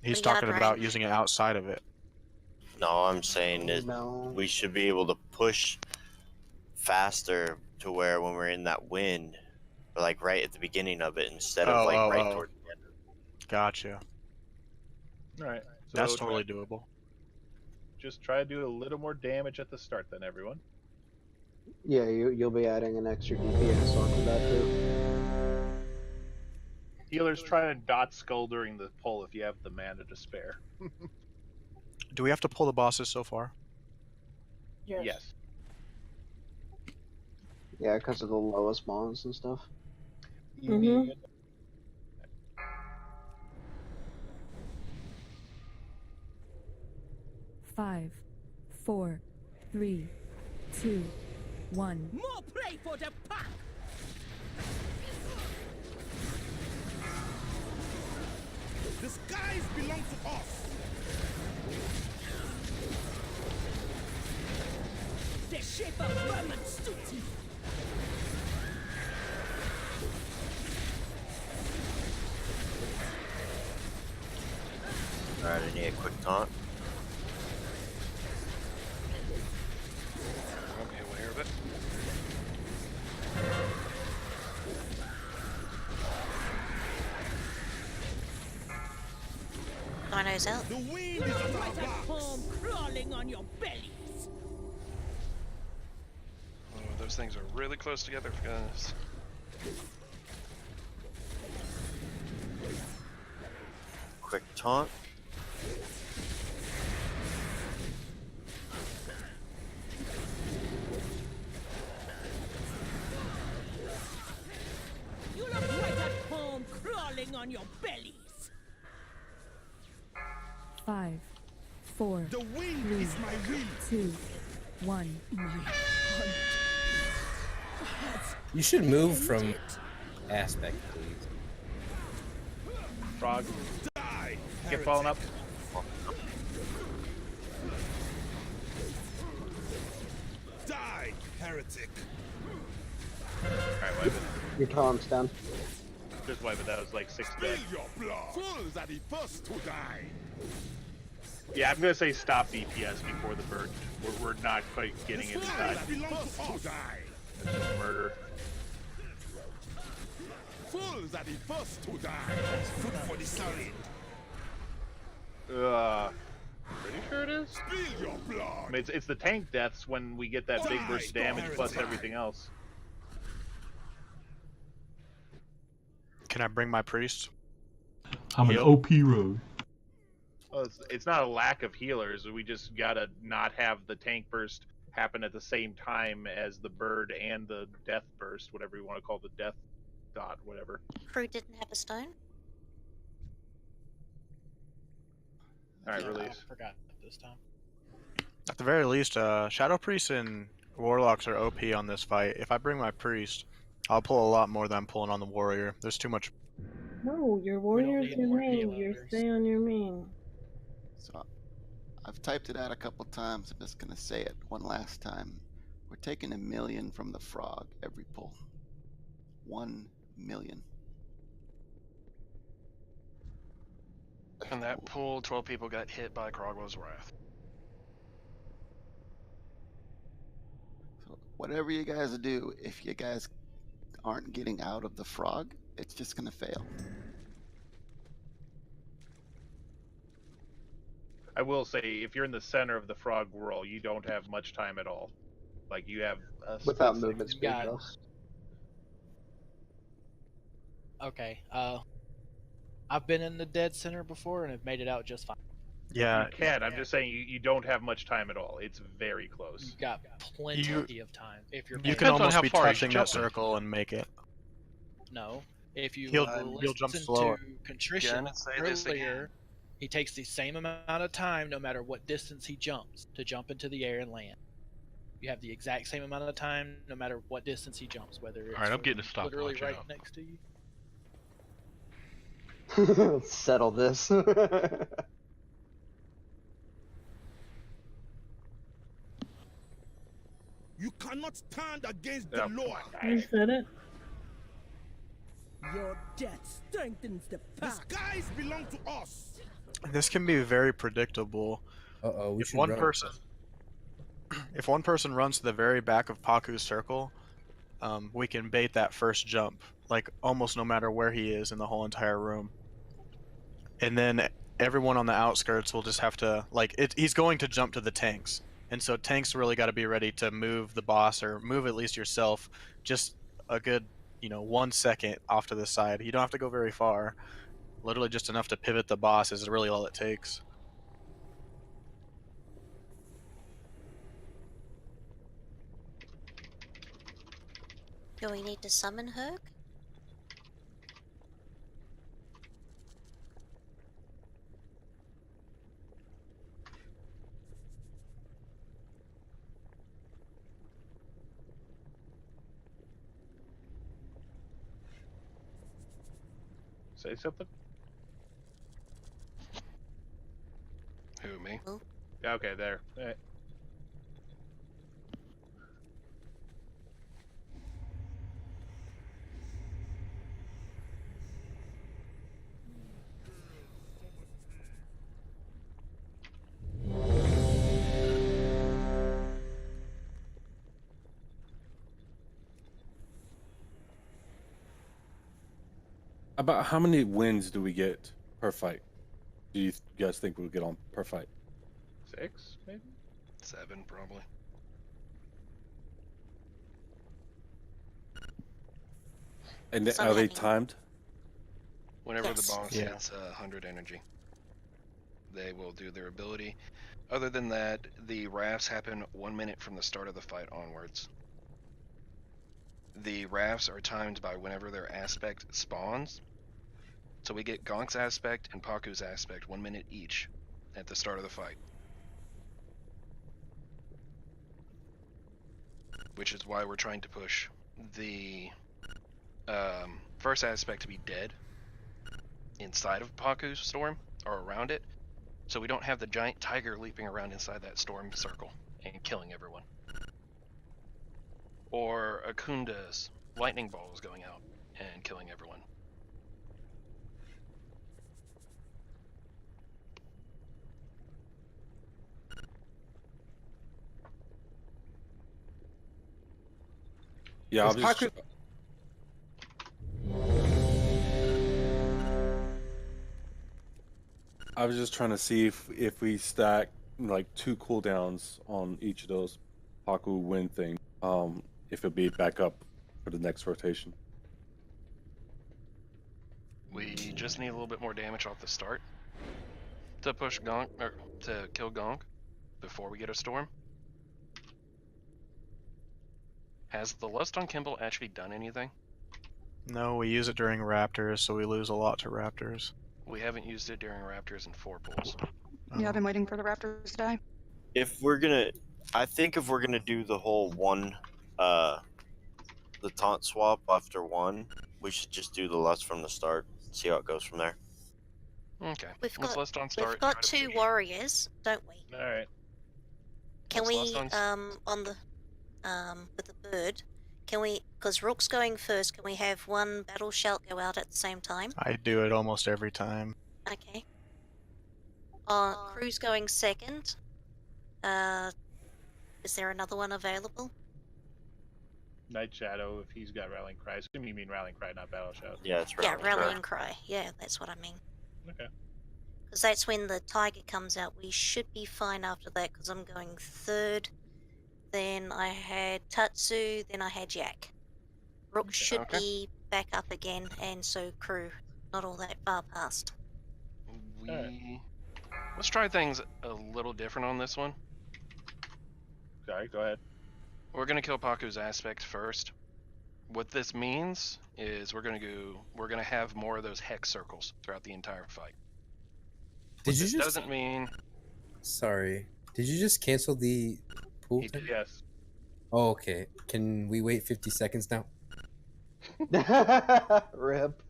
He's 40-yard talking about range. using it outside of it. No, I'm saying that we should be able to push faster to where when we're in that wind, like right at the beginning of it, instead of like right toward the end. Gotcha. Alright. So That's totally doable. Just try to do a little more damage at the start then, everyone. Yeah, you'll be adding an extra DPS onto that too. Healers try to dot skull during the pull if you have the mana to spare. Do we have to pull the bosses so far? Yes. Yeah, because of the lowest spawns and stuff. Mm-hmm. 5, 4, 3, 2, 1. More play for the pack. The skies belong to us. The shape of vermin suits you. Alright, I need a quick taunt. I'll be aware of it. Dino's out. The wind is right at home, crawling on your bellies. Oh, those things are really close together, guys. Quick taunt. You look right at home, crawling on your bellies. 5, 4, The wind 3, is my will. 2, 1. You should move from aspect, please. Frog. Die. Get fallen up. Die, heretic. Alright, wipe it. Your taunt's down. Just wipe it. That was like 6 Spill dead. your blood. Fools are the first to die. Yeah, I'm gonna say stop DPS before the bird. We're not quite getting it inside. Fools belong to us. That's just murder. Fools are the first to die. Food for the solid. Pretty sure it is? Spill your blood. I mean, it's the tank deaths when we get that big burst of damage plus everything else. Can I bring my priest? I'm an OP rogue. Well, it's not a lack of healers. We just gotta not have the tank burst happen at the same time as the bird and the death burst, whatever you want to call the death dot, whatever. Crew didn't have a stone. Alright, I release. forgot this time. At the very least, Shadow Priests and Warlocks are OP on this fight. If I bring my priest, I'll pull a lot more than I'm pulling on the warrior. There's too much. No, your don't warrior's need your more main. You healers. stay on your main. So I've typed it out a couple times. I'm just gonna say it one last time. We're taking 1 million from the frog every pull. 1 million. And that pool, 12 people got hit by Krogwell's Wrath. So whatever you guys do, if you guys aren't getting out of the frog, it's just gonna fail. I will say, if you're in the center of the frog whirl, you don't have much time at all. Like, you have a Without split movement second. speed, got- though. Okay. I've been in the dead center before and have made it out just fine. Yeah, You can. I'm just saying you don't have much time at all. It's very close. You've got plenty of time if you're. You paying can Depends on almost how be far he's touching that jumping. circle and make it. No, if you He'll jump listen slower. to Contrition Gonna say this earlier, he takes the same amount of time no matter what distance he jumps to jump into the air and land. You have the exact same amount of time no matter what distance he jumps, whether it's Alright, I'm getting a literally stopwatch right out. next to you. Let's settle this. You cannot stand against the Oh, Lord. You said it. Your death strengthens the pack. The skies belong to us. This can be very predictable. We If should one run. person, if one person runs to the very back of Paku's circle, we can bait that first jump, like almost no matter where he is in the whole entire room. And then everyone on the outskirts will just have to, like, he's going to jump to the tanks. And so tanks really got to be ready to move the boss or move at least yourself just a good, 1 second off to the side. You don't have to go very far. Literally just enough to pivot the boss is really all it takes. Do we need to summon Herc? Say something. Who, me? Yeah, okay, there. Alright. About how many wins do we get per fight? Do you guys think we'll get on per fight? 6, maybe? 7, probably. And So are they having- timed? Whenever Yes. the boss Yeah. hits 100 energy, they will do their ability. Other than that, the rafts happen 1 minute from the start of the fight onwards. The rafts are timed by whenever their aspect spawns. So we get Gonk's aspect and Paku's aspect 1 minute each at the start of the fight. Which is why we're trying to push the first aspect to be dead inside of Paku's storm, or around it, so we don't have the giant tiger leaping around inside that storm circle and killing everyone. Or Akunda's lightning balls going out and killing everyone. Yeah, Is I'm just. Paku- I was just trying to see if we stack like 2 cooldowns on each of those Paku win things, if it'll be back up for the next rotation. We just need a little bit more damage off the start to push Gonk, or to kill Gonk before we get a storm. Has the Lust on Kimball actually done anything? No, we use it during Raptors, so we lose a lot to Raptors. We haven't used it during Raptors in 4 pulls. Yeah, I've been waiting for the Raptors to die. If we're gonna, I think if we're gonna do the whole one, the taunt swap after 1, we should just do the lust from the start. See how it goes from there. Okay. We've Let's got Lust on start. we've got 2 warriors, don't we? Alright. Can Let's we last on the with the bird? Can we? Because Rook's going first. Can we have one battle shout go out at the same time? I do it almost every time. Okay. Crew's going second. Is there another one available? Night Shadow, if he's got Rallying Cry. I assume you mean Rallying Cry, not Battle Shout. Yeah, it's Yeah, rallying cry. Yeah, that's what I mean. Okay. Because that's when the tiger comes out. We should be fine after that. Because I'm going third. Then I had Tatsu. Then I had Yak. Rook should Okay. be back up again, and so crew. Not all that far past. Let's try things a little different on this one. Sorry, go ahead. We're gonna kill Paku's aspect first. What this means is we're gonna have more of those hex circles throughout the entire fight. Did you This just? doesn't mean Sorry. Did you just cancel the pool? Thing? Yes. Oh, okay. Can we wait 50 seconds now? Rip.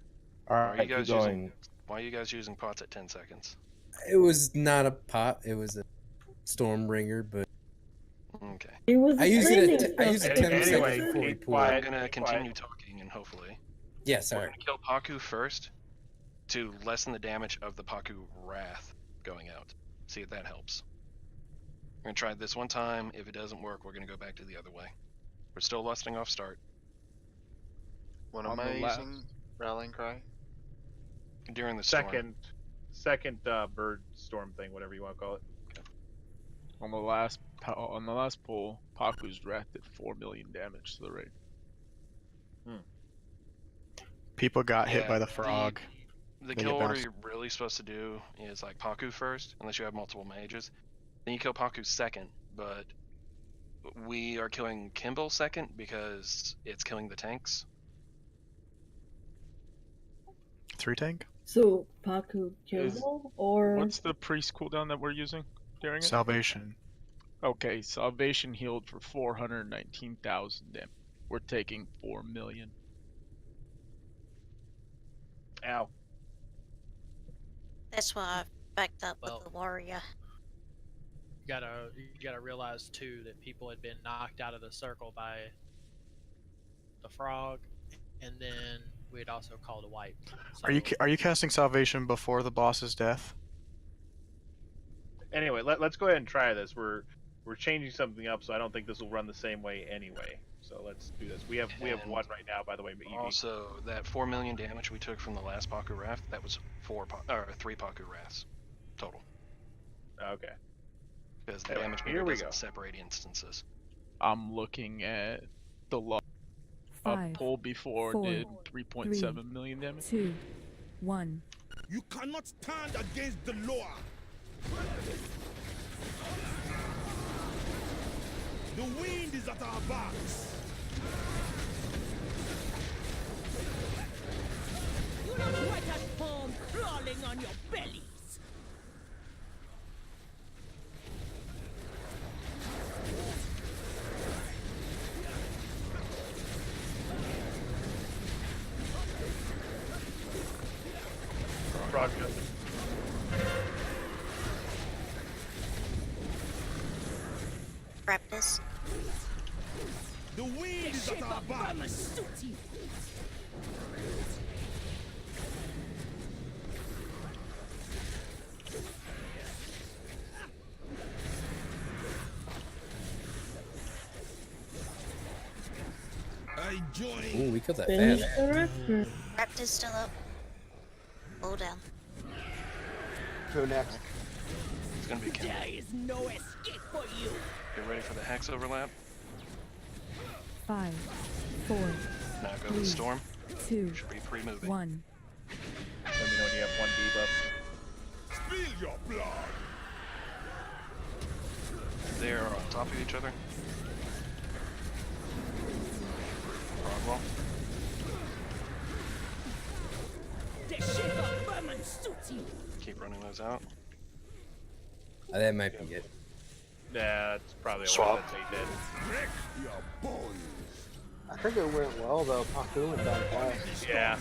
why are you guys using pots at 10 seconds? It was not a pot. It was a Stormbringer, but Okay. It was I used it. raining. I used it 10 Anyway, seconds before we keep pulled. I'm quiet. gonna Keep continue quiet. talking and hopefully Yeah, we're sorry. gonna kill Paku first to lessen the damage of the Paku Wrath going out. See if that helps. We're gonna try it this one time. If it doesn't work, we're gonna go back to the other way. We're still lusting off start. What On am I the left. using? Rallying Cry? During the storm. Second bird storm thing, whatever you want to call it. On the last pull, Paku's Wrath did 4 million damage to the raid. People got hit Yeah, by the frog. The They kill get order bounced. you're really supposed to do is like Paku first, unless you have multiple mages. Then you kill Paku second, but we are killing Kimball second because it's killing the tanks. 3 tank? So Paku Kimball or What's the priest cooldown that we're using during it? Salvation. Okay, salvation healed for 419,000 damage. We're taking 4 million. Ow. That's why I backed up Well, with the warrior. You gotta realize too that people had been knocked out of the circle by the frog, and then we'd also called a wipe. So, Are you casting salvation before the boss's death? Anyway, let's go ahead and try this. We're changing something up, so I don't think this will run the same way anyway. So let's do this. We have And one right now, by the way. But Evie. Also, that 4 million damage we took from the last Paku Wrath, that was 3 Paku Wraths total. Okay. Because the Anyway, damage here meter we doesn't go. separate instances. I'm looking at the log. Five, Pull before 4, did 3.7 million damage. 2, 1. You cannot stand against the law. The wind is at our backs. You look white as foam crawling on your bellies. Frog jumping. Raptors. The wind is at our backs. I join. Ooh, we killed that finish fast. the record. Raptor's still up. All down. Who next? It's gonna be Kimball. There is no escape for you. Get ready for the Hex overlap. 5, 4, Now go to 3, the Storm. 2, Should be pre-moving. 1. Let me know when you have one debuff. Spill your blood. They are on top of each other. Frog wall. The shape of vermin suits you. Keep running those out. That might be it. Yeah, it's probably a Swap. one that they did. Wreck your bones. I think it went well though. Paku went down fast. Yeah.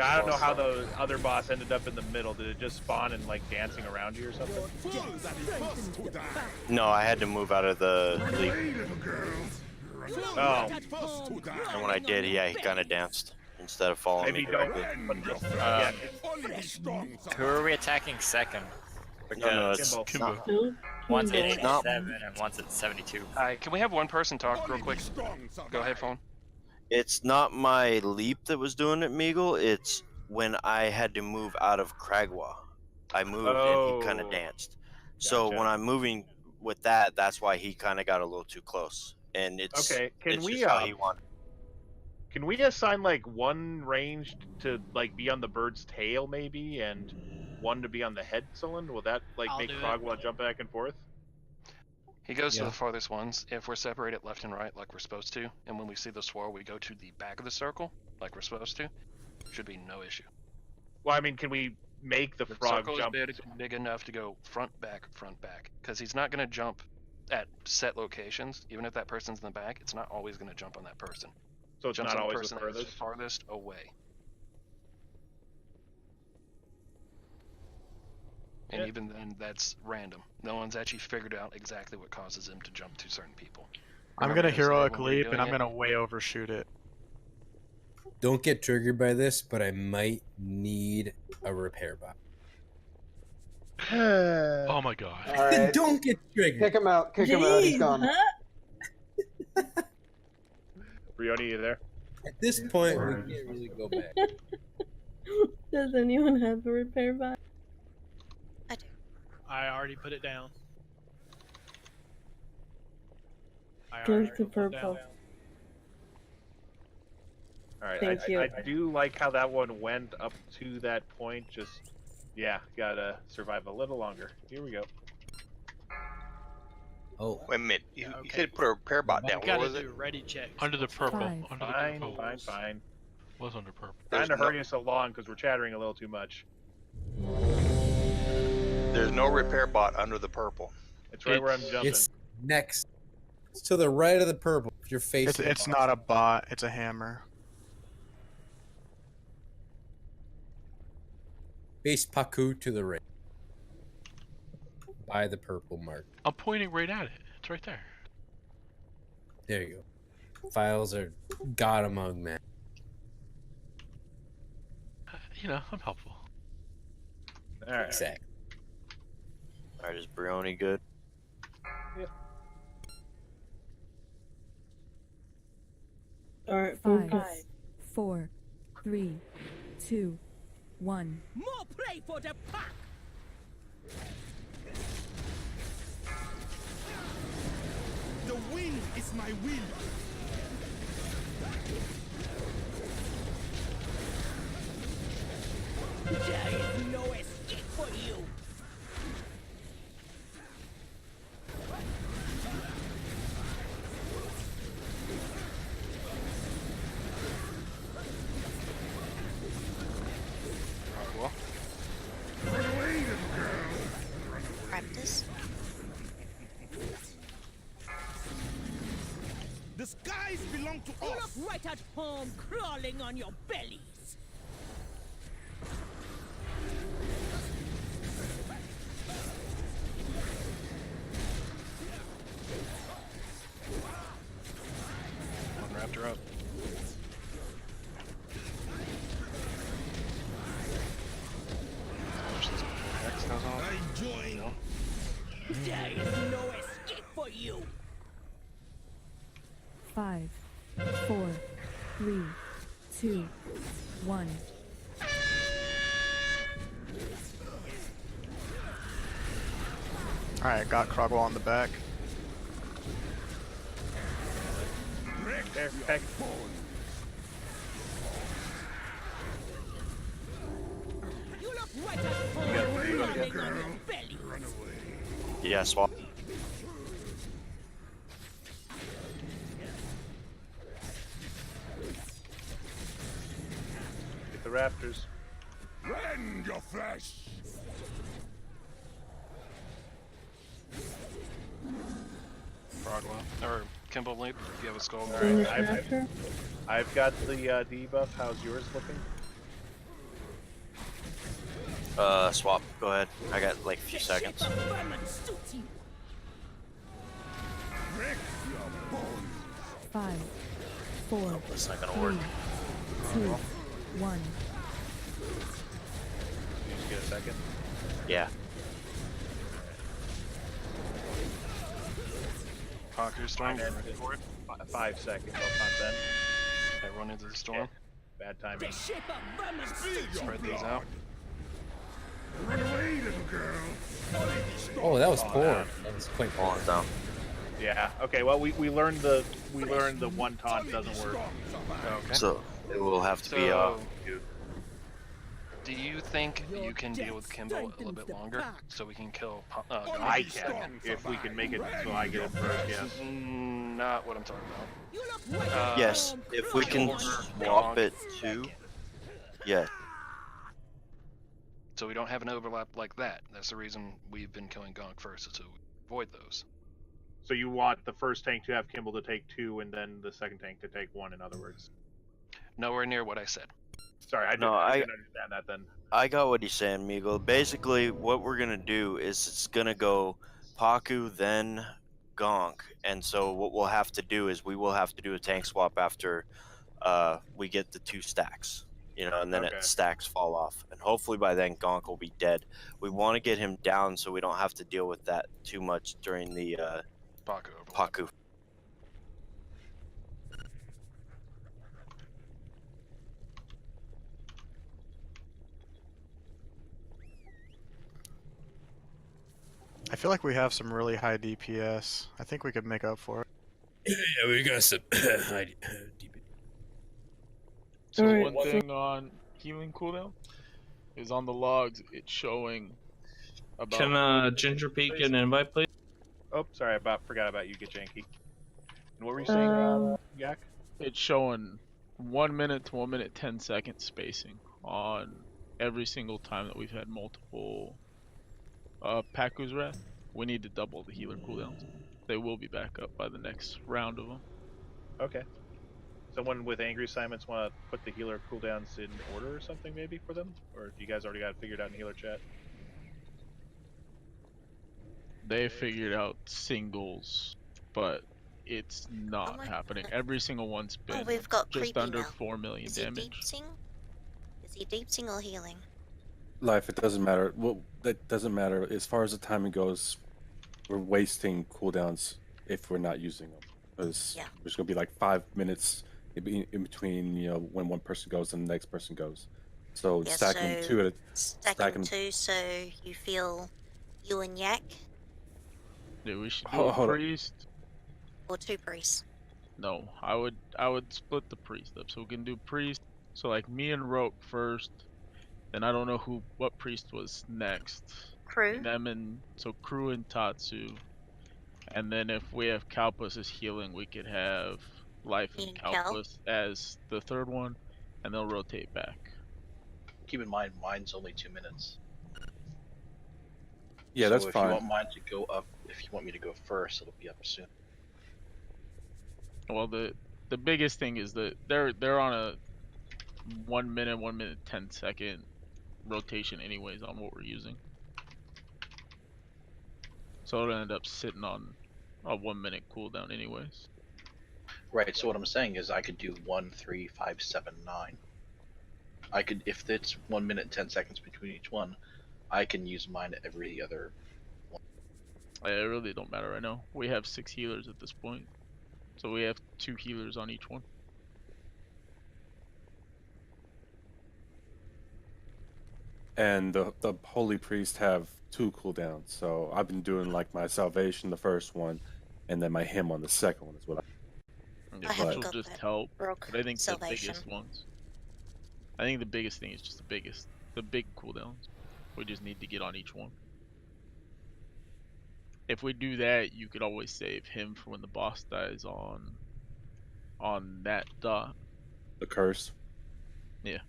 I don't know how the other boss ended up in the middle. Did it just spawn and like dancing around you or something? Fools are the first to die. No, I had to move out of the league. Hey, little girls. Oh. First to die. And when I did, yeah, he kind of danced instead of following Maybe me don't. directly. But just, yeah, Only the strong Who are we attacking second? No, Because it's Kimbo. not. Who? one's at It's not- 87 and one's at 72. Hi, can we have one person talk real quick? strong Go ahead, phone. It's not my leap that was doing it, Meagle. It's when I had to move out of Kragwa. I moved and he kind Oh. of danced. So Gotcha. when I'm moving with that, that's why he kind of got a little too close. And it's Okay, can it's we just how he wanted. can we assign like one range to like be on the bird's tail maybe, and one to be on the head cylinder? Will that like I'll make do it. Frogwa jump back and forth? He goes to Yeah. the farthest ones. If we're separated left and right like we're supposed to, and when we see the swirl, we go to the back of the circle like we're supposed to, should be no issue. Well, I mean, can we make the The frog circle jump? is big enough to go front, back, because he's not going to jump at set locations. Even if that person's in the back, it's not always going to jump on that person. So it's Jumps not on always the person that is furthest? farthest away. And Yeah. even then, that's random. No one's actually figured out exactly what causes him to jump to certain people. I'm Remember gonna to say heroic when we're leap doing and I'm it- gonna way overshoot it. Don't get triggered by this, but I might need a repair bot. Oh my god. All right. Don't get triggered. Kick him out. Kick him out. He's Jeez, gone. huh? Brioni, you there? At this point, we can't really go back. Does anyone have a repair bot? I already put it down. Goes to purple. All right, Thank you. I do like how that one went up to that point. Just, yeah, gotta survive a little longer. Here we go. Oh. Wait a minute. You said put a repair bot down. You Where gotta was it? do ready checks. Under the purple. Five. Under the Fine, purple. fine, fine. Was under purple. Trying to There's hurry you so long because we're chattering a little too much. There's no repair bot under the purple. It's right where I'm jumping. It's next. It's to the right of the purple. You're facing. It's not a bot. It's a hammer. Face Paku to the right. By the purple mark. I'm pointing right at it. It's right there. There you go. Files are god among men. You know, I'm helpful. All right. Exactly. All right, is Brioni good? Yep. All right, 5, focus. 4, 3, 2, 1. More prey for the pack. The wind is my will. There is no escape for you. Practice. The skies belong to You us. look right at home crawling on your bellies. One raptor up. Push this before Hex goes off. I join. No. There is no escape for you. 5, 4, 3, 2, 1. Alright, got Crogwall on the back. There, heck. You look right at home crawling on your bellies. Yeah, swap. Get the raptors. Rend your flesh. Frogwell. Or Kimball Leap, if you have a skull. All right, I've got the debuff. How's yours looking? Swap. Go ahead. I got like a few seconds. Wreck your bones. 5, 4, That's not gonna 3, work. 2, 1. You just get a second. Yeah. Conquer Storm, Fine, ready for it. 5 seconds. I'll count then. I run into the storm. Bad timing. Spread these out. Run away, little girl. Oh, that was poor. down. That was quite Hold it down. Yeah. Okay. Well, we learned the one taunt doesn't work. Okay. So it will have to be So, do you think you can deal with Kimball a little bit longer so we can kill I can if we can make it so I get it first. Yes. Not what I'm talking about. yes, if we can swap it to. Yeah. So we don't have an overlap like that. That's the reason we've been killing Gonk first, is to avoid those. So you want the first tank to have Kimball to take 2, and then the second tank to take 1. In other words. Nowhere near what I said. Sorry, I didn't understand that then. I got what he's saying, Miguel. Basically, what we're gonna do is it's gonna go Paku, then Gonk, and so what we'll have to do is we will have to do a tank swap after we get the 2 stacks. You know, and then Okay. stacks fall off, and hopefully by then Gonk will be dead. We want to get him down so we don't have to deal with that too much during the Paku. I feel like we have some really high DPS. I think we could make up for it. Yeah, we got some high DPS. So Alright, one thing on healing cooldown is on the logs. It's showing about. Can Ginger Peek get an invite, please? Oh, sorry, forgot about you, Janky. And what were you saying, Yak? It's showing 1 minute to 1 minute 10 second spacing on every single time that we've had multiple Paku's Wrath. We need to double the healer cooldowns. They will be back up by the next round of them. Okay. Someone with angry assignments want to put the healer cooldowns in order or something maybe for them? Or do you guys already got it figured out in healer chat? They figured out singles, but it's not happening. Every single one's been we've got just creepy under now. 4 million Is he damage. deep sing? Is he deep sing or healing? Life, it doesn't matter. Well, that doesn't matter. As far as the timing goes, we're wasting cooldowns if we're not using them. Because there's going to be like 5 minutes in between, you know, when one person goes and the next person goes. So Yeah, stacking so two at a stacking two, so you feel you and Yak Yeah, we should do Hold a on. priest. or two priests. No, I would split the priest up. So we can do priest. So like me and Rope first. Then I don't know what priest was next. Crew. Them and so Crew and Tatsu. And then if we have Kalpus as healing, we could have Life and Kalpus as the third one, and they'll rotate back. Keep in mind, mine's only 2 minutes. Yeah, so that's if fine. you want mine to go up, if you want me to go first, it'll be up soon. Well, the biggest thing is that they're on a 1 minute, 1 minute 10 second rotation anyways on what we're using. So it'll end up sitting on a 1 minute cooldown anyways. Right. So what I'm saying is, I could do 1, 3, 5, 7, 9. I could, if it's 1 minute and 10 seconds between each one, I can use mine every other one. It really don't matter right now. We have 6 healers at this point, so we have 2 healers on each one. And the holy priest have 2 cooldowns. So I've been doing like my salvation the first one, and then my hymn on the second one is what Yeah, which will just help. But I think the biggest ones. I think the biggest thing is just the big cooldowns. We just need to get on each one. If we do that, you could always save him for when the boss dies on that dot. The curse. Yeah.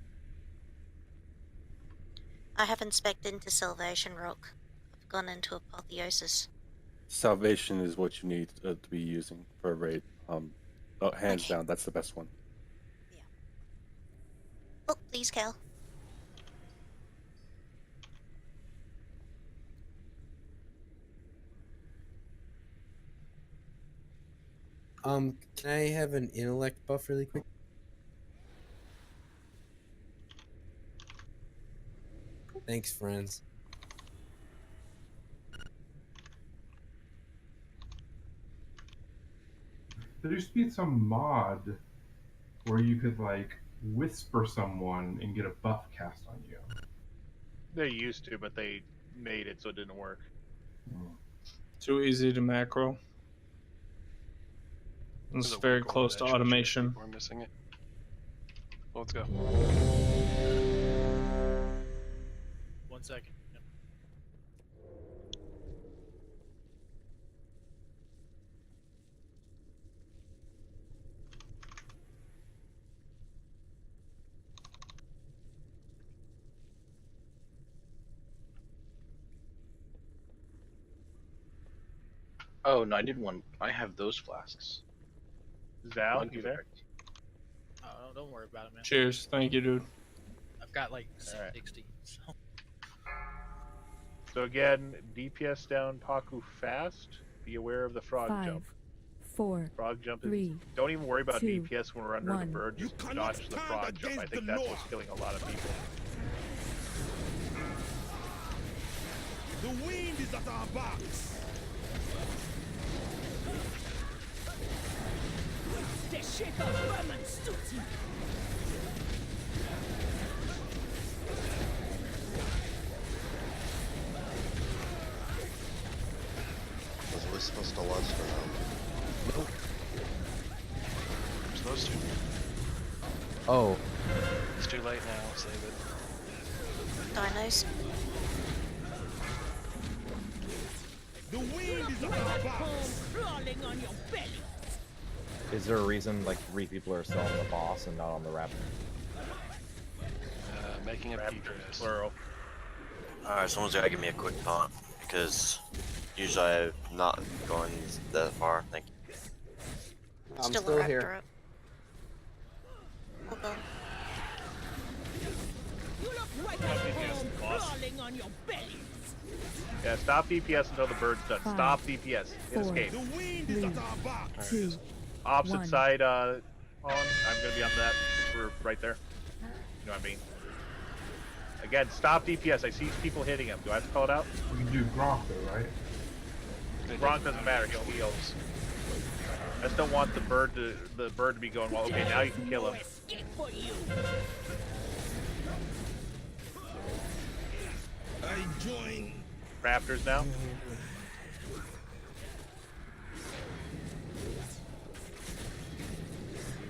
I haven't spec'd into Salvation Rock. I've gone into Apotheosis. Salvation is what you need to be using for a raid. Hands down, that's the best one. Book, please, Cal. Can I have an intellect buff really quick? Thanks, friends. There used to be some mod where you could like whisper someone and get a buff cast on you. They used to, but they made it so it didn't work. Too easy to macro. It's very close to automation. We're missing it. Well, let's go. 1 second. Yep. Oh, no, I did one. I have those flasks. Zal, One you for there? Oh, don't worry about it, man. Cheers. Thank you, dude. I've got like Alright. 60. So. So again, DPS down Paku fast. Be aware of the frog 5, jump. 4, Frog jump is. 3, Don't even worry about 2, DPS when we're under the 1. bird. Just dodge the frog jump. I think that's what's killing a lot of people. The wind is at our backs. Der Schäfer Verman Stutzi. Was we supposed to launch or no? Nope. We're supposed to. Oh. It's too late now. Save it. Dinos. The wind right at home, crawling on your belly. Is there a reason like 3 people are still on the boss and not on the raptor? Making a P-dress. Plural. Alright, someone's gotta give me a quick taunt because usually I'm not going that far. Thank you. I'm Still still a here. raptor up. Hold on. You look right at home, crawling on your belly. Yeah, stop DPS until the bird's done. Stop DPS. Hit escape. The wind is at our back. Opposite One. side, on. I'm gonna be on that. We're right there. You know what I mean? Again, stop DPS. I see people hitting him. Do I have to call it out? We can do Gronk though, right? Gronk doesn't matter. He'll heal. I just don't want the bird to be going well. Okay, now you can kill him. For you. I join. Raptors now.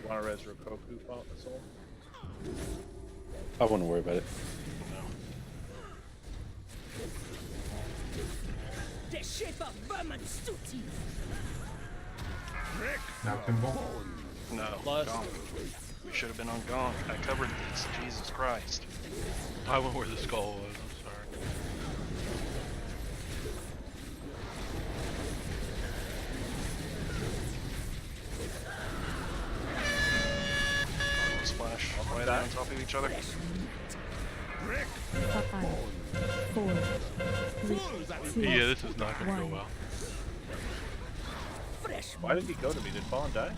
You want to res Rokoku soul? I wouldn't worry about it. The shape of vermin stooty. Now Kimball. No, Gonk. We should have been on Gonk. I covered this. Jesus Christ. I went where the skull was. I'm sorry. Splash right on top of each other. 5, 4, 3, 2, Yeah, this is not gonna go 1. well. Why did he go to me? Did Fallen die?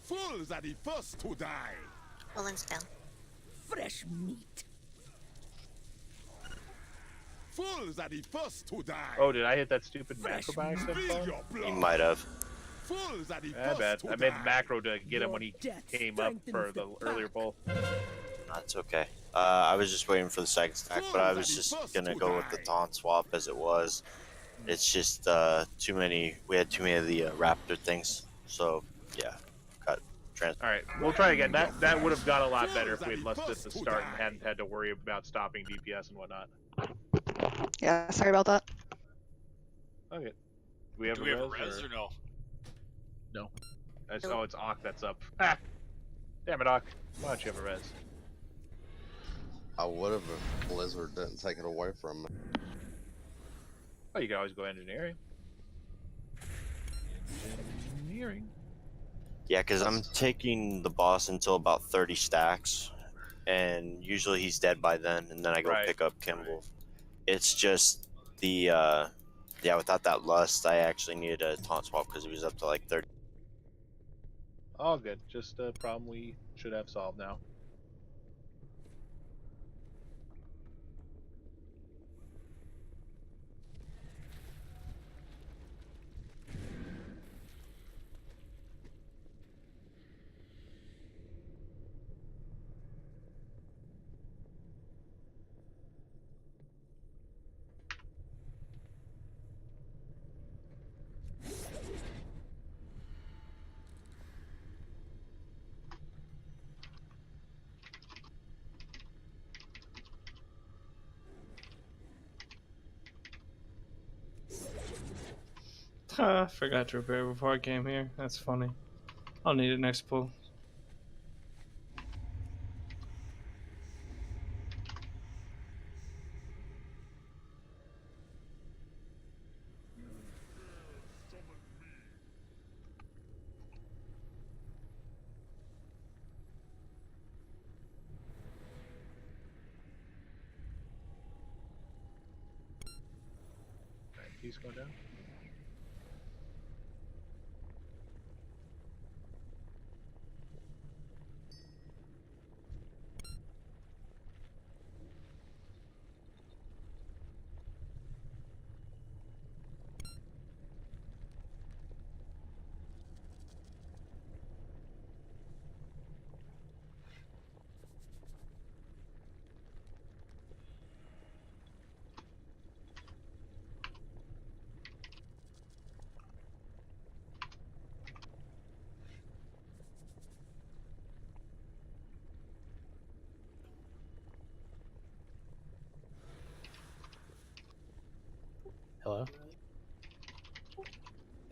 Fools are the first to die. Fallen's down. Fresh meat. Fools are the first to die. Oh, did I hit that stupid macro by accident? Spill your You blood. might have. Fools are the Bad. first to I made die. macro to get him when he came up for the earlier pull. That's okay. I was just waiting for the second stack, but I was just gonna go with the taunt swap as it was. It's just too many. We had too many of the raptor things, so yeah, got trans. All right, we'll try again. That would have gone a lot better if we had left this at the start and hadn't had to worry about stopping DPS and whatnot. Yeah, sorry about that. Okay. Do we have a res or no? No. Oh, it's Ock that's up. Ah! Damn it, Ock. Why don't you have a res? I would have if Blizzard didn't take it away from me. Oh, you can always go engineering. Engineering. Yeah, because I'm taking the boss until about 30 stacks, and usually he's dead by then, and then I go pick up Kimball. It's just the yeah, without that lust, I actually needed a taunt swap because he was up to like 30. All good. Just a problem we should have solved now. I forgot to repair before I came here. That's funny. I'll need it next pull. He's going down.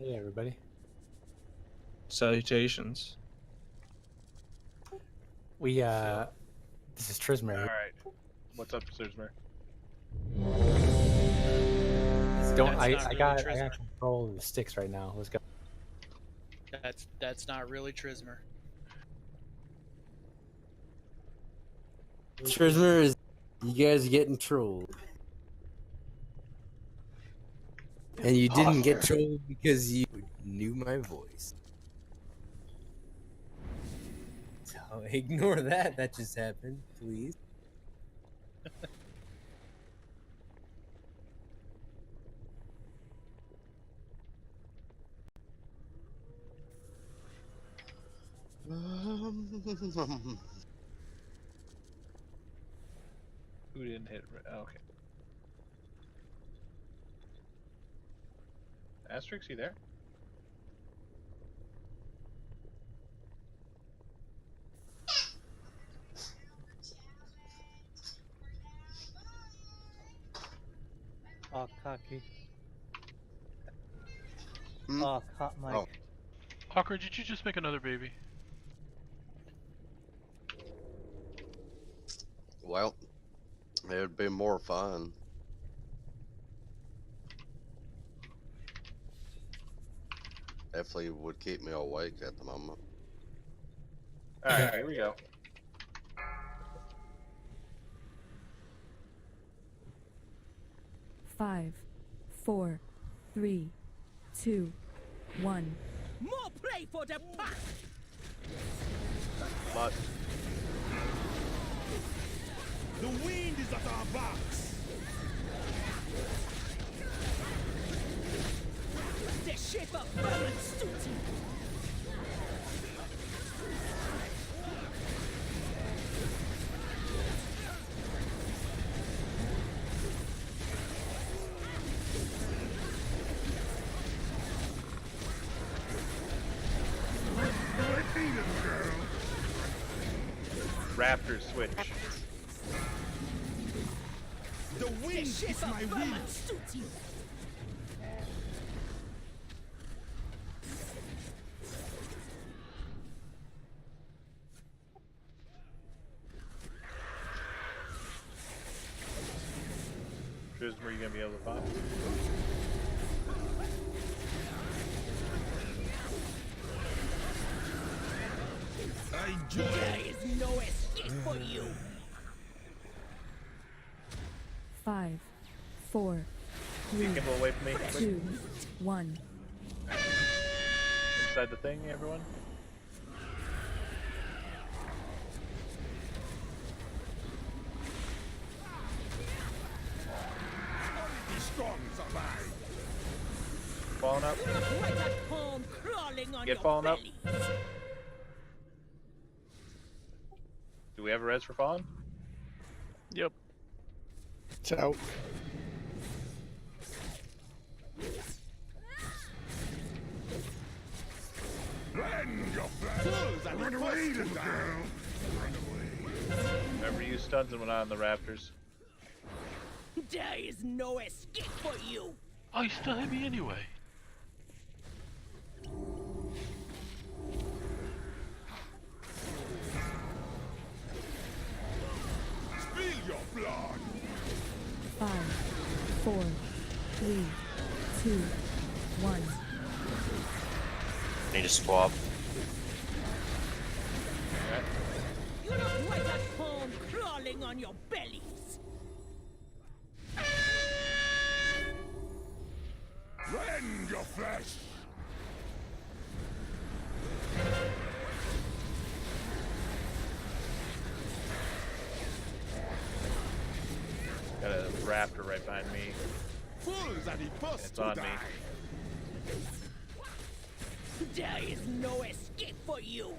Hey, everybody. Salutations. We, this is Trismer. Alright. What's up, Sirsmer? Don't, That's I, not I really got, I Trismer. got control of the sticks right now. Let's go. That's not really Trismer. Trismer is. You guys are getting trolled. And you didn't get trolled because you knew my voice. So ignore that. That just happened, please. Who didn't hit? Okay. Asterix, you there? Oh, cocky. Hmm? Oh, caught Mike. Oh. Hawker, did you just make another baby? Well, it would be more fun. Definitely would keep me awake at the moment. Alright, here we go. Five, 4, 3, 2, 1. More play for the pack. But The wind is at our backs. The shape of balance suits you. Raptors switch. The wind is my will. Suits you. Trismer, you gonna be able to find? There is no escape for you. 5, 4, 3, Get Kimball away from me. 2, 1. Inside the thing, everyone. The strong survive. Falling up. Right at home, crawling on Get your fallen up. bellies. Do we have a res for falling? Yep. It's out. Run, your fools, and run away, little girl. Run away. Remember, use stuns and whatnot on the Raptors. There is no escape for you. Oh, you still hit me anyway. Spill your blood. 5, 4, 3, 2, 1. Need a swap. You look right at home, crawling on your bellies. Rend your flesh. Got a Raptor right behind me. Fools are the first It's to on die. me. There is no escape for you.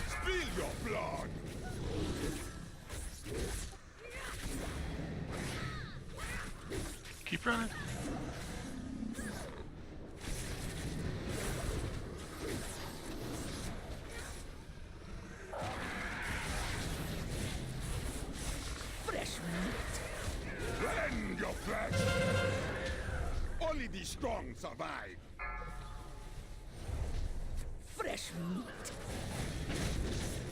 Spill your blood. Keep running. Fresh meat. Rend your flesh. Only the strong survive. Fresh meat.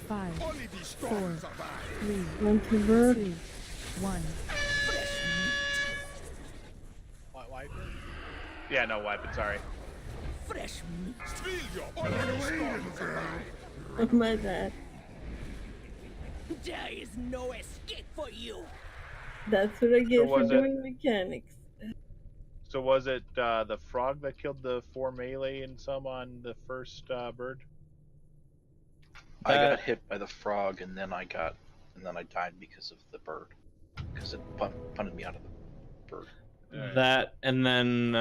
5, Only the 4, strong survive. 3, Want to bird? 2, 1. Fresh meat. Wipe it. Yeah, no, wipe it. Sorry. Fresh meat. Spill your only the strong survive. Oh my bad. There is no escape for you. That's what I get for was it- doing mechanics. So was it the frog that killed the 4 melee and some on the first bird? I got hit by the frog, and then I died because of the bird, because it punted me out of the bird. That, and then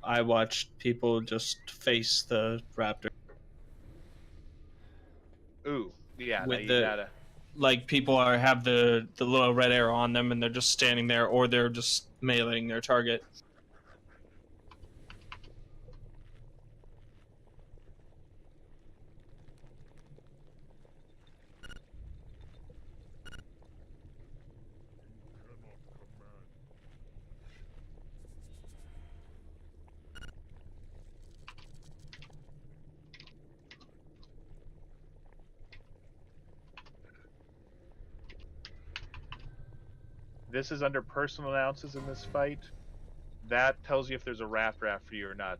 I watched people just face the raptor. Ooh, yeah. With you the gotta. like people have the little red arrow on them, and they're just standing there, or they're just meleeing their target. This is under personal announces in this fight. That tells you if there's a raptor after you or not.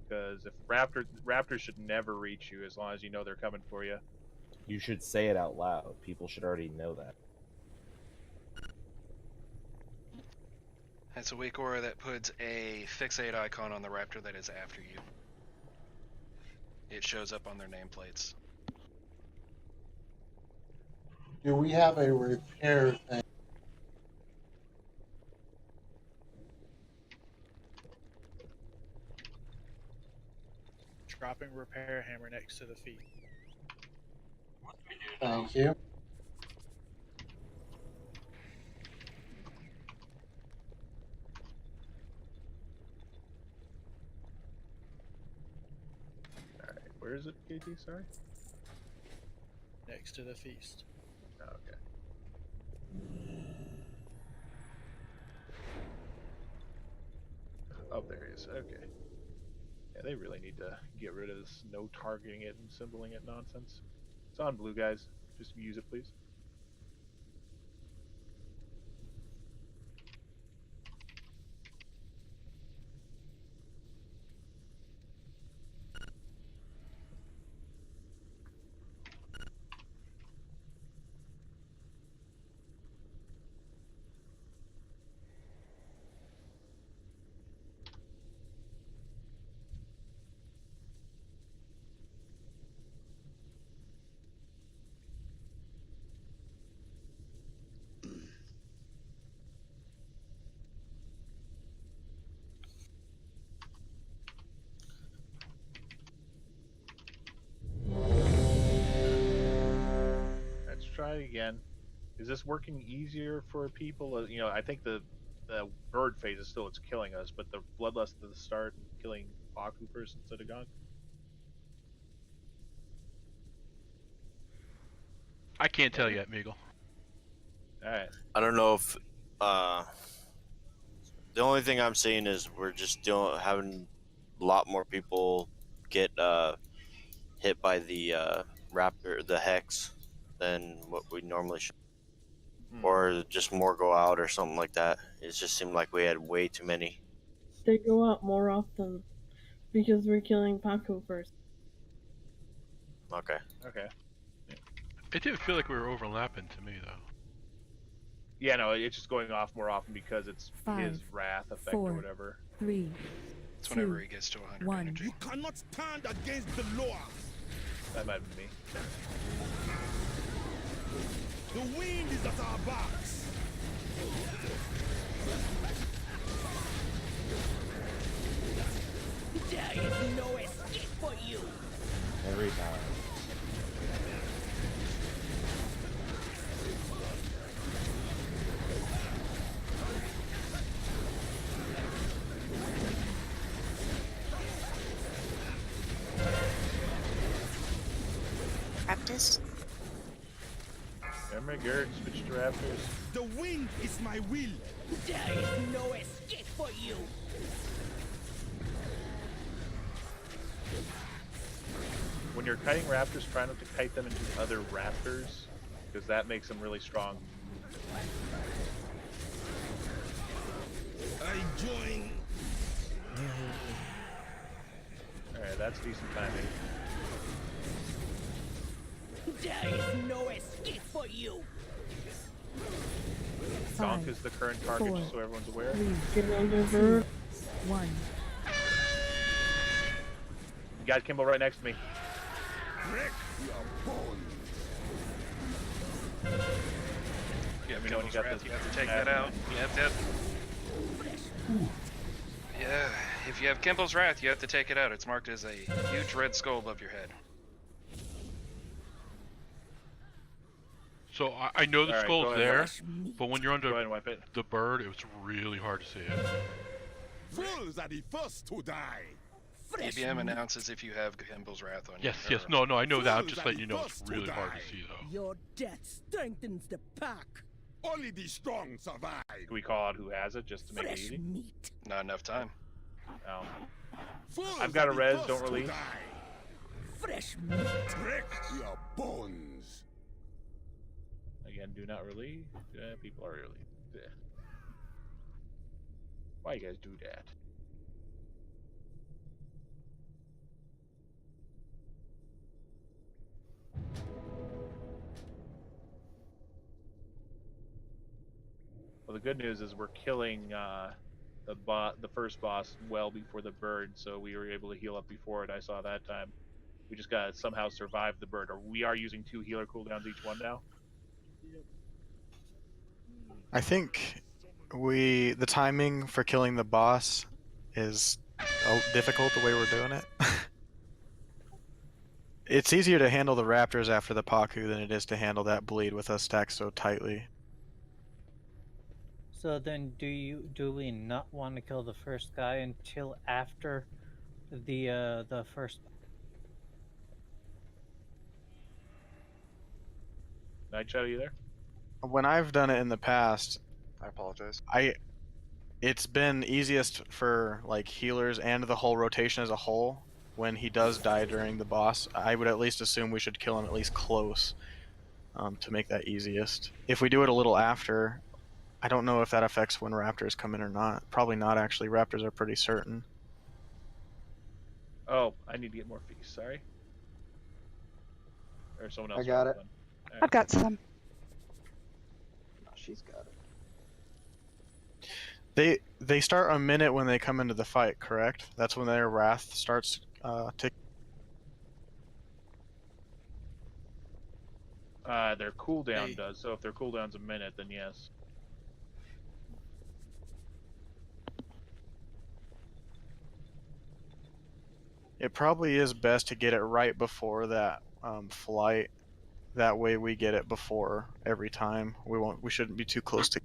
Because if raptors should never reach you as long as you know they're coming for you. You should say it out loud. People should already know that. That's a weak aura that puts a fixate icon on the raptor that is after you. It shows up on their nameplates. Do we have a repair thing? Dropping repair hammer next to the feet. Thank you. Alright, where is it, KT? Sorry? Next to the feast. Oh, okay. Oh, there he is. Okay. Yeah, they really need to get rid of this no targeting it and symboling it nonsense. It's on blue, guys. Just use it, please. Let's try it again. Is this working easier for people? You know, I think the bird phase is still it's killing us, but the bloodlust at the start and killing Baku first instead of Gong. I can't tell yet, Meagle. Alright. I don't know if the only thing I'm seeing is we're just having a lot more people get hit by the raptor, the hex, than what we normally should. Or just more go out or something like that. It just seemed like we had way too many. They go out more often because we're killing Paco first. Okay. Okay. It did feel like we were overlapping to me, though. Yeah, no, it's just going off more often because it's 5, his wrath effect 4, or whatever. 3, It's 2, whenever he gets to 100 1. energy. You cannot stand against the law. That might be me. The wind is at our backs. There is no escape for you. Every time. Raptors? Remember, Gerd switched to raptors. The wind is my will. There is no escape for you. you're kiting raptors, try not to kite them into other raptors, because that makes them really strong. I join. Alright, that's decent timing. There is no escape for you. Gonk is the current target, just so everyone's aware. Get under her. 1. You got Kimball right next to me. Break your bones. Yeah, Let me know when you got this. You have to take that out. You have to. Yeah, if you have Kimball's Wrath, you have to take it out. It's marked as a huge red skull above your head. So I know the Alright, skull's go ahead, there, wipe but when you're Go ahead under and wipe it. the bird, it's really hard to see it. Fools are the first to die. EBM announces if you have Kimball's Wrath on Yes, you. yes, no, I know that. I'm Fools just are letting you the know it's first to really hard to die. see, though. Your death strengthens the pack. Only the strong survive. Can we call out who has it, just to make it Fresh easy? meat. Not enough time. No. Fools I've got are a the res, first don't to release. die. Fresh meat. Break your bones. Again, do not release. People are early. Why you guys do that? Well, the good news is we're killing the first boss well before the bird, so we were able to heal up before it. I saw that time. We just gotta somehow survive the bird. Or we are using 2 healer cooldowns each one now. I think the timing for killing the boss is difficult the way we're doing it. It's easier to handle the raptors after the Paku than it is to handle that bleed with us stacked so tightly. So then, do we not want to kill the first guy until after the first? Night Shadow, you there? When I've done it in the past, I apologize. It's been easiest for like healers and the whole rotation as a whole. When he does die during the boss, I would at least assume we should kill him at least close to make that easiest. If we do it a little after, I don't know if that affects when raptors come in or not. Probably not, actually. Raptors are pretty certain. Oh, I need to get more feast. Sorry. Or someone else. I got it. Right. I've got some. Oh, she's got it. They start a minute when they come into the fight, correct? That's when their wrath starts ticking. Their cooldown does. So if their cooldown's a minute, then yes. It probably is best to get it right before that flight. That way we get it before every time. We shouldn't be too close to.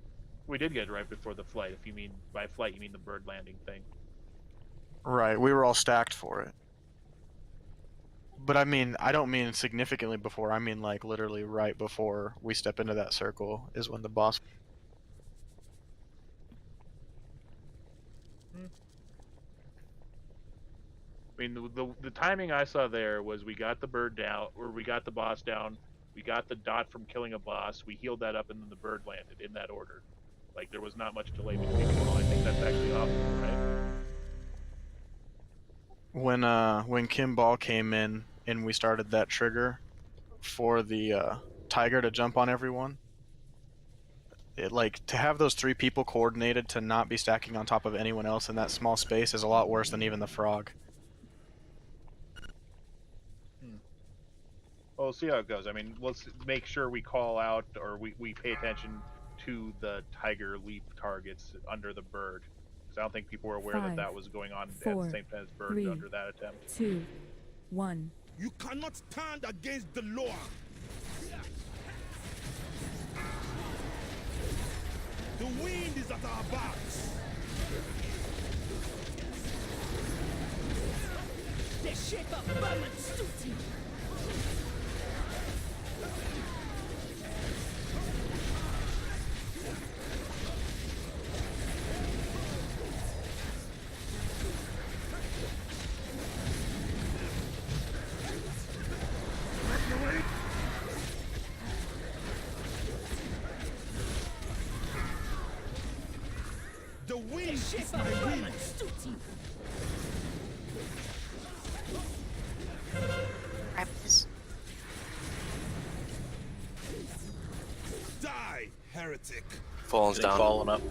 We did get it right before the flight. If you mean by flight, you mean the bird landing thing. Right, we were all stacked for it. But I mean, I don't mean significantly before. I mean like literally right before we step into that circle is when the boss. I mean, the timing I saw there was we got the bird down, or we got the boss down, we got the dot from killing a boss, we healed that up, and then the bird landed in that order. Like, there was not much delay between them all. I think that's actually awesome, right? When Kim Ball came in and we started that trigger for the tiger to jump on everyone, it like to have those 3 people coordinated to not be stacking on top of anyone else in that small space is a lot worse than even the frog. Well, we'll see how it goes. I mean, let's make sure we call out, or we pay attention to the tiger leap targets under the bird. Because I don't think people were aware that that was going on at the same time as bird 3, under that attempt. 2, 1. You cannot stand against the law. The wind is at our backs. The shape of Berman suits you. is my will. Raptors. Die, heretic. Fallen's down. Falling up.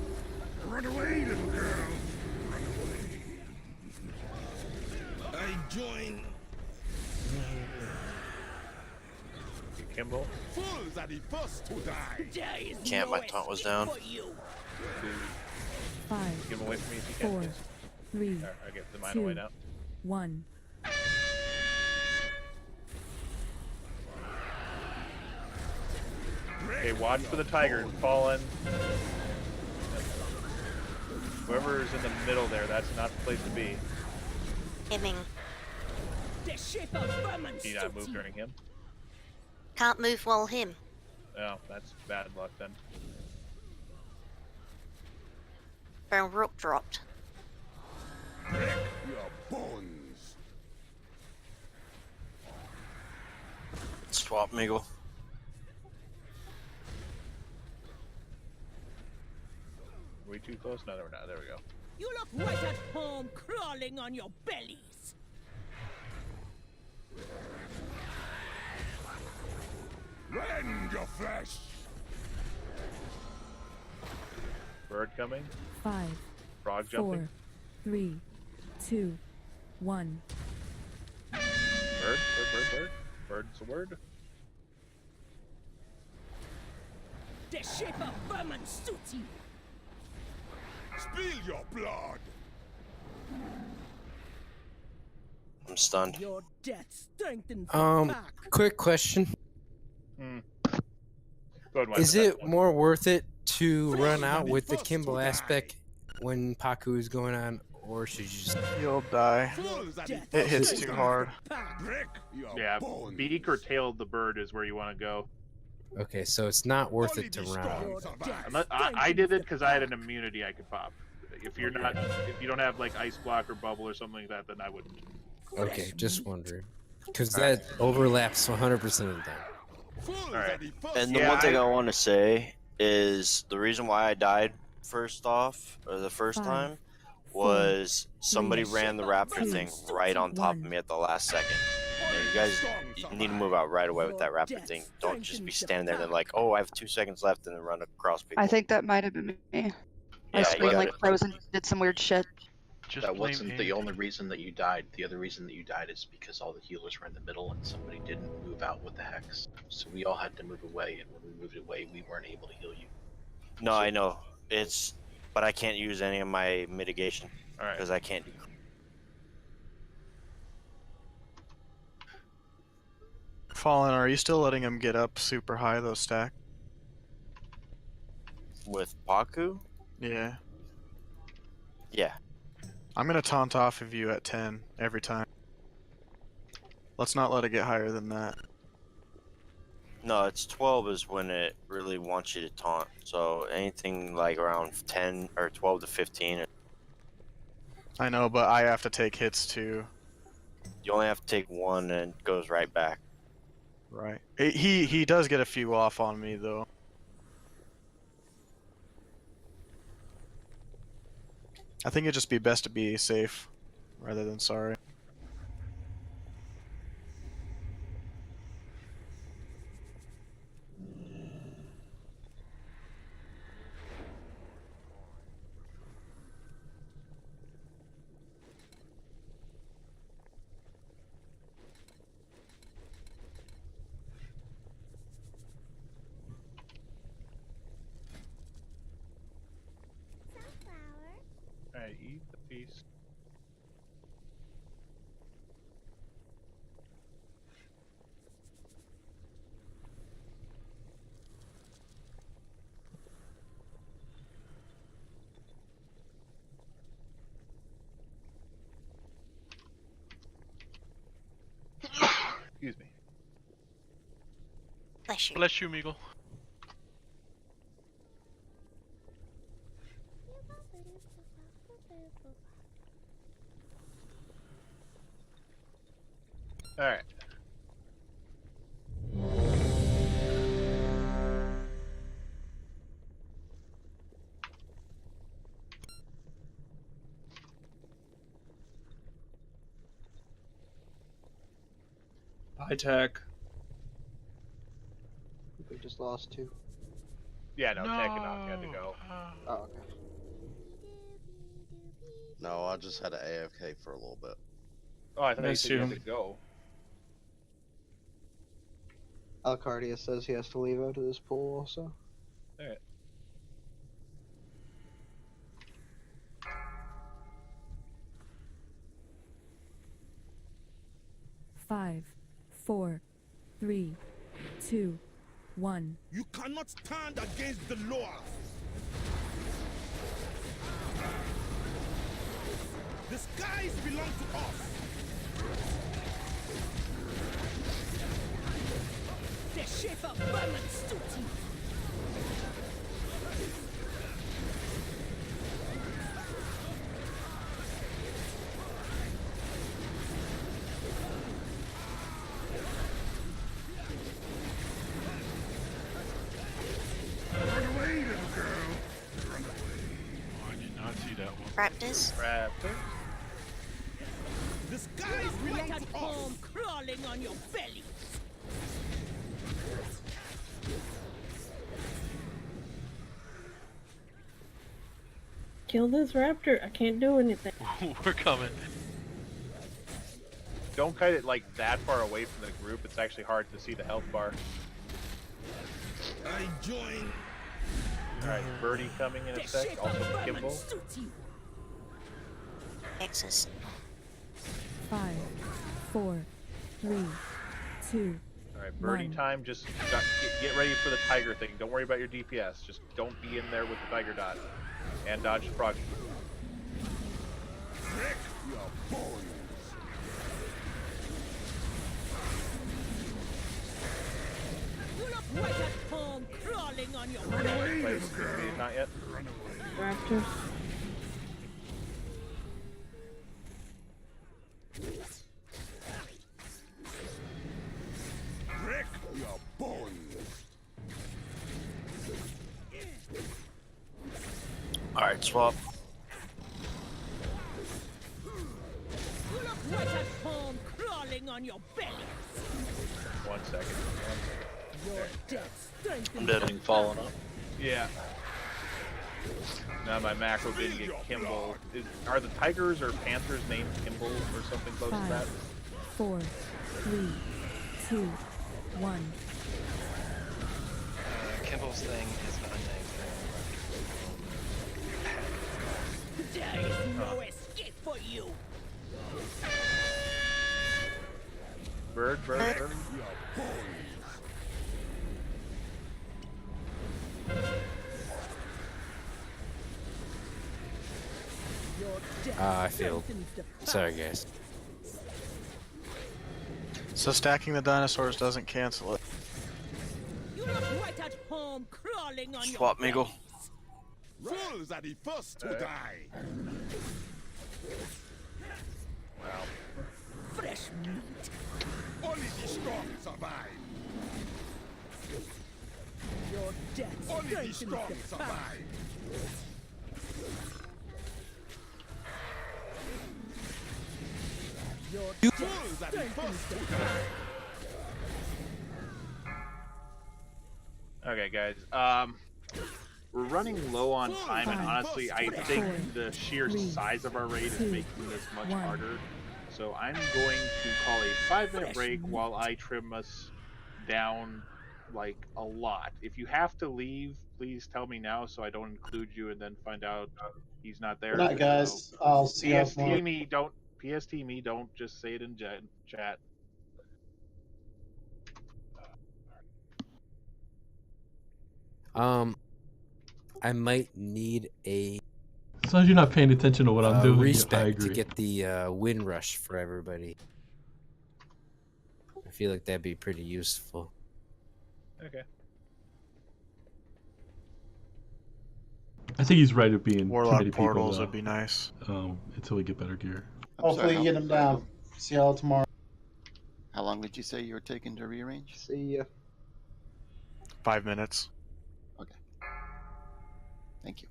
Run away, little girl. Run away. I join. Kimball. Fools are the first to die. Can't, my taunt was down. 5, Get him away from me if you can. 4, please. 3, I get the mine away 2, now. 1. Okay, watch for the tiger. Fallen. Whoever's in the middle there, that's not the place to be. Hemming. Do you not move during him? Can't move while him. Oh, that's bad luck then. Brown rook dropped. Break your bones. Swap Meagle. Are we too close? No, we're not. There we go. You look right at home crawling on your bellies. Rend your flesh. Bird coming. 5, Frog 4, jumping. 3, 2, 1. Bird. Bird's a word. The shape of vermin suits you. Spill your blood. I'm stunned. Your death strengthens the back. Quick question. Go ahead, Is it more worth it to run out with the Kimball aspect when Paku is going on, or should you just... You'll die. It hits too hard. Yeah, beak or tail of the bird is where you want to go. Okay, so it's not worth it to run out. I did it because I had an immunity I could pop. If you're not, if you don't have like ice block or bubble or something like that, then I wouldn't. Okay, just wondering. Because that overlaps 100% of the time. Alright. And the one thing I want to say is the reason why I died first off, or the first time, was somebody ran the raptor thing right on top of me at the last second. And you guys need to move out right away with that raptor thing. Don't just be standing there and like, oh, I have 2 seconds left, and then run across people. I think that might have been me. My Yeah, screen you like got it. froze and did some weird shit. That wasn't the only reason that you died. The other reason that you died is because all the healers were in the middle and somebody didn't move out with the hex. So we all had to move away, and when we moved away, we weren't able to heal you. No, I know. But I can't use any of my mitigation because I can't do. Fallen, are you still letting him get up super high, those stack? With Paku? Yeah. Yeah. I'm gonna taunt off of you at 10 every time. Let's not let it get higher than that. No, it's 12 is when it really wants you to taunt. So anything like around 10 or 12 to 15. I know, but I have to take hits too. You only have to take one and it goes right back. Right. He does get a few off on me though. I think it'd just be best to be safe rather than sorry. Alright, eat the piece. Excuse me. Bless you. Bless you, Meagle. Alright. high tech. We just lost 2. Yeah, no, Tech and Knock had to go. Oh, okay. No, I just had to AFK for a little bit. Oh, I thought you Nice said you had too. to go. Alcardia says he has to leave out of this pool also. Alright. Five, 4, 3, 2, 1. You cannot stand against the law. The skies belong to us. Der Schäfer Vermans tut ihm. Run away, little girl. Run away. Oh, I did not see that one. Raptors. Raptor. The skies belong Right at to us. home, crawling on your belly. Kill this raptor. I can't do anything. We're coming. Don't kite it like that far away from the group. It's actually hard to see the health bar. I join. Alright, Birdie coming in a Der sec. Schäfer Also Vermans Kimball. tut ihm. Texas. 5, 4, 3, 2. Alright, Birdie 1. time. Just get ready for the tiger thing. Don't worry about your DPS. Just don't be in there with the tiger dot. And dodge the frog. Wreck your bones. You look right at home, crawling on your Run belly. away, Wait, little girl. not yet. Run away. Raptors. Wreck your bones. Alright, swap. You look right at home, crawling on your belly. 1 second. Your death strengthens I'm dead. the Falling up. Yeah. Now my macro didn't get Kimball. Are the tigers or panthers named Kimball or something close to that? 5, 4, 3, 2, 1. Kimball's thing is the unnamed thing. There is no escape for you. Bird. Your death I failed. strengthens the Sorry, guys. So stacking the dinosaurs doesn't cancel it. You look right at home, crawling on Swap, your Meagle. bellies. Fools are the first to die. Wow. Fresh meat. Only the strong survive. Your death Only the strengthens strong the survive. Your Fools are the first to die. Okay, guys. We're running low on time, and honestly, I think the sheer size of our raid is making this much harder. So I'm going to call a 5-minute break while I trim us down like a lot. If you have to leave, please tell me now so I don't include you and then find out he's not there. Good night, guys. I'll see you tomorrow. PST me, don't just say it in chat. I might need a As long as you're not paying attention to what I'm doing, I respec agree. to get the win rush for everybody. I feel like that'd be pretty useful. Okay. I think he's right at being Warlock too many portals people, would be nice. Until we get better gear. Hopefully, you get them down. See y'all tomorrow. How long did you say you were taking to rearrange? See ya. 5 minutes. Okay. Thank you.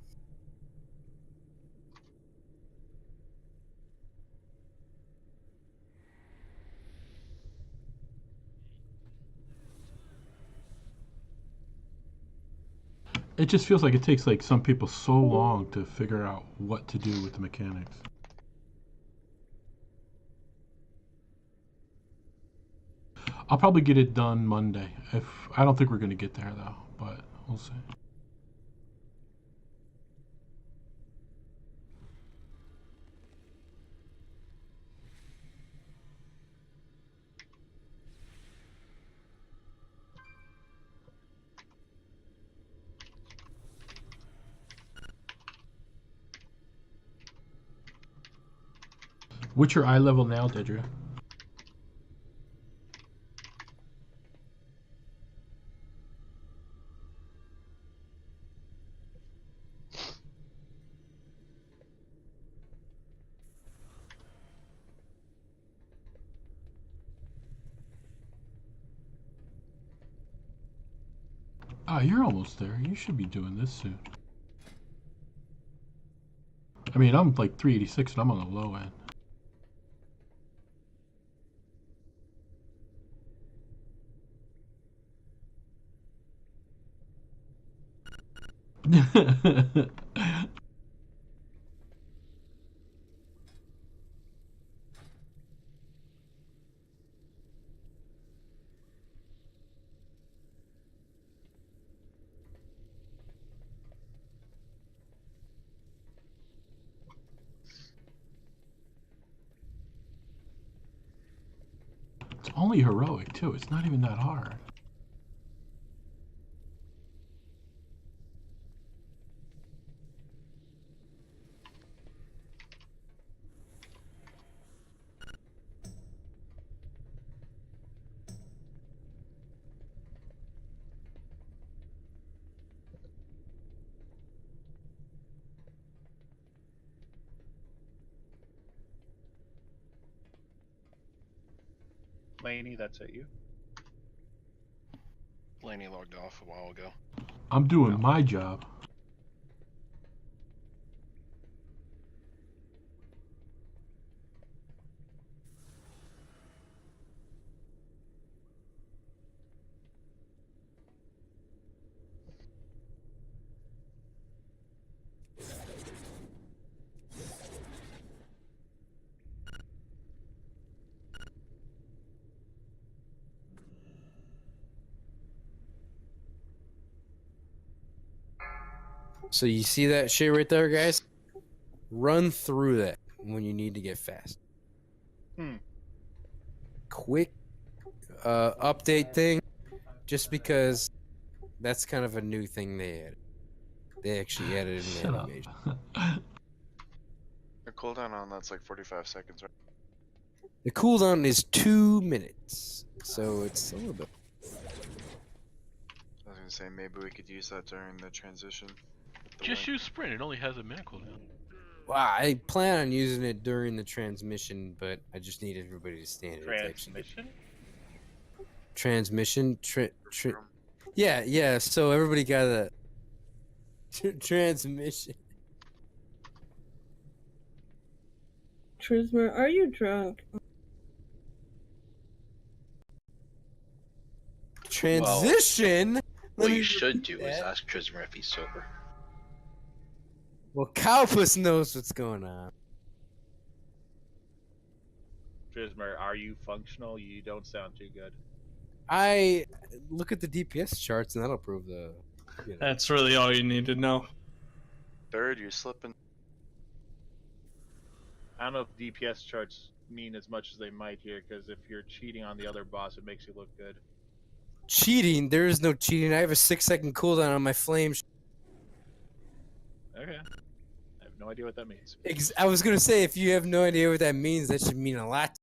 It just feels like it takes like some people so long to figure out what to do with the mechanics. I'll probably get it done Monday. If I don't think we're gonna get there though, but we'll see. What's your eye level now, Dedra? Ah, you're almost there. You should be doing this soon. I mean, I'm like 386 and I'm on the low end. It's only heroic too. It's not even that hard. Laney, that's at you. Laney logged off a while ago. I'm doing my job. So you see that shit right there, guys? Run through that when you need to get fast. Quick update thing, just because that's kind of a new thing they added. They actually added an animation. The cooldown on that's like 45 seconds, right? The cooldown is 2 minutes, so it's a little bit. I was gonna say maybe we could use that during the transition. Just use sprint. It only has a minute cooldown. Wow, I plan on using it during the transmission, but I just need everybody to stand it. Transmission? Transmission? Yeah, so everybody got a transmission. Trismer, are you drunk? Transition? What you should do is ask Trismer if he's sober. Well, Cowpuss knows what's going on. Trismer, are you functional? You don't sound too good. I look at the DPS charts and that'll prove the. You know. That's really all you need to know. Third, you're slipping. I don't know if DPS charts mean as much as they might here, because if you're cheating on the other boss, it makes you look good. Cheating? There is no cheating. I have a 6-second cooldown on my flame. Okay. I have no idea what that means. I was gonna say, if you have no idea what that means, that should mean a lot.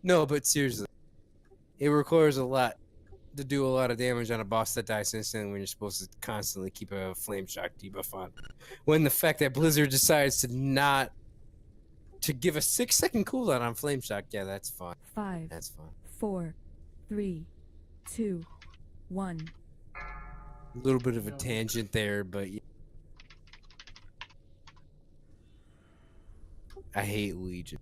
No, but seriously, it requires a lot to do a lot of damage on a boss that dies instantly when you're supposed to constantly keep a flame shock debuff on. When the fact that Blizzard decides to give a 6-second cooldown on flame shock, yeah, that's fine. 5. That's fine. 4, 3, 2, 1. A little bit of a tangent there, but I hate Legion.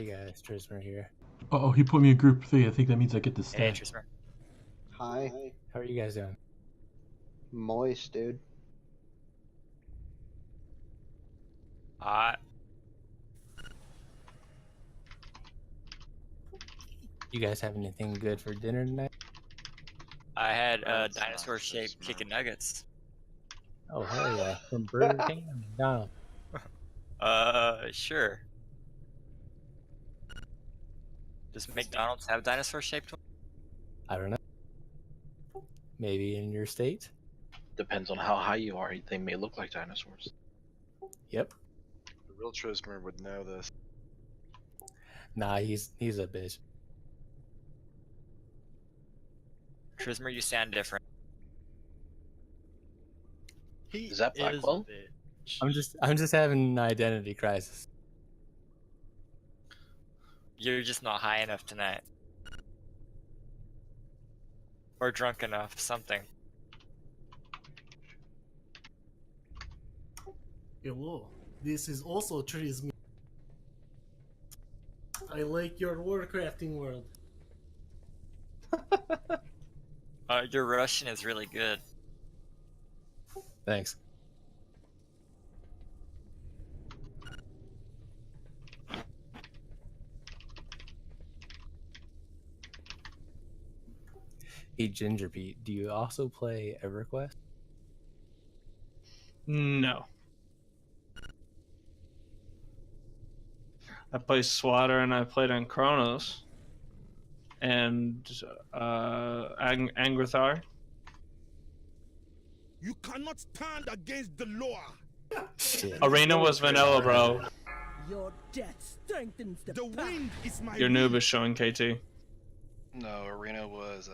Hey guys, Trismer here. Oh, he put me in group 3. I think that means I get the Hey, stat. Trismer. Hi. How are you guys doing? Moist, dude. Hot. You guys have anything good for dinner tonight? I had That's not dinosaur-shaped chicken nuggets. Oh hell yeah! From Burger King or McDonald's? Sure. Does McDonald's have dinosaur-shaped ones? I don't know. Maybe in your state? Depends on how high you are. They may look like dinosaurs. Yep. The real Trismer would know this. Nah, he's a bitch. Trismer, you sound different. Is that Blackwell? I'm just having an identity crisis. You're just not high enough tonight. Or drunk enough, something. Hello, this is also Trisme. I like your warcrafting world. Your Russian is really good. Thanks. Hey Ginger Pete, do you also play EverQuest? No. I play Swatter and I played on Chronos. And Angrathar. You cannot stand against the law. Arena was vanilla, bro. Your death strengthens The wind is my Your noob is showing KT. No, Arena was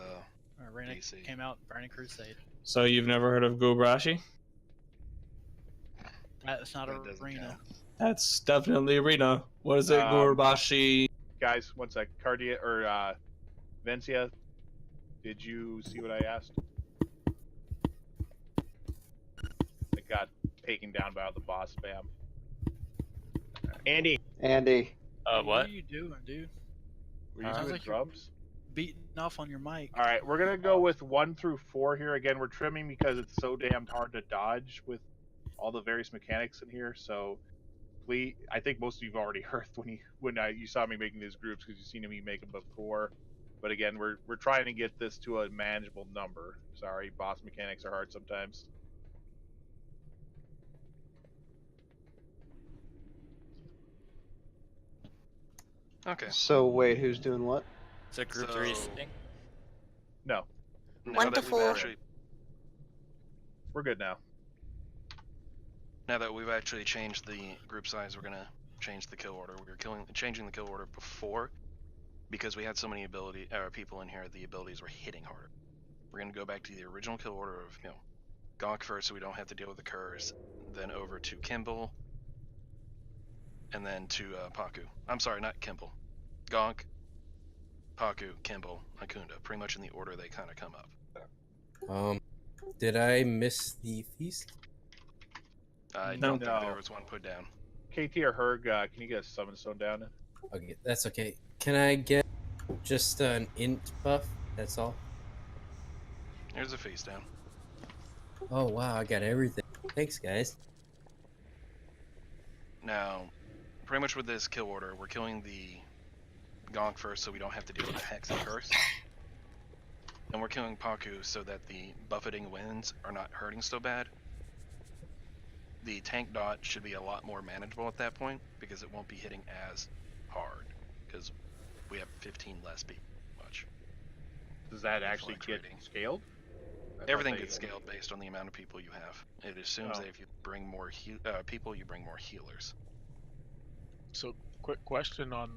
Arena DC. came out Burning Crusade. So you've never heard of Gubrashi? That's not Arena. That's definitely Arena. What is it, Gubrashi? Guys, one sec. Cardia or Vencia, did you see what I asked? I got taken down by the boss spam. Andy. What are you doing, dude? Were you doing drums? Beating off on your mic. All right, we're gonna go with 1 through 4 here. Again, we're trimming because it's so damn hard to dodge with all the various mechanics in here. So, please, I think most of you've already heard when you saw me making these groups because you've seen me make them before. But again, we're trying to get this to a manageable number. Sorry, boss mechanics are hard sometimes. Okay. So wait, who's doing what? So group 3 is sitting? No. Wonderful. We're good now. Now that we've actually changed the group size, we're gonna change the kill order. We were changing the kill order before because we had so many people in here. The abilities were hitting harder. We're gonna go back to the original kill order of Gonk first, so we don't have to deal with the curse. Then over to Kimball, and then to Paku. I'm sorry, not Kimball. Gonk, Paku, Kimball, Akunda. Pretty much in the order they kind of come up. Did I miss the feast? I don't think there was one put down. KT or Herg, can you get a summon stone down? Okay, that's okay. Can I get just an int buff? That's all. There's a feast down. Oh wow, I got everything. Thanks, guys. Now, pretty much with this kill order, we're killing the Gonk first so we don't have to deal with the Hex and Curse. And we're killing Paku so that the buffeting winds are not hurting so bad. The tank dot should be a lot more manageable at that point because it won't be hitting as hard because we have 15 less people. Much. Does that actually get scaled? Everything gets scaled based on the amount of people you have. It assumes that if you bring more people, you bring more healers. So, quick question on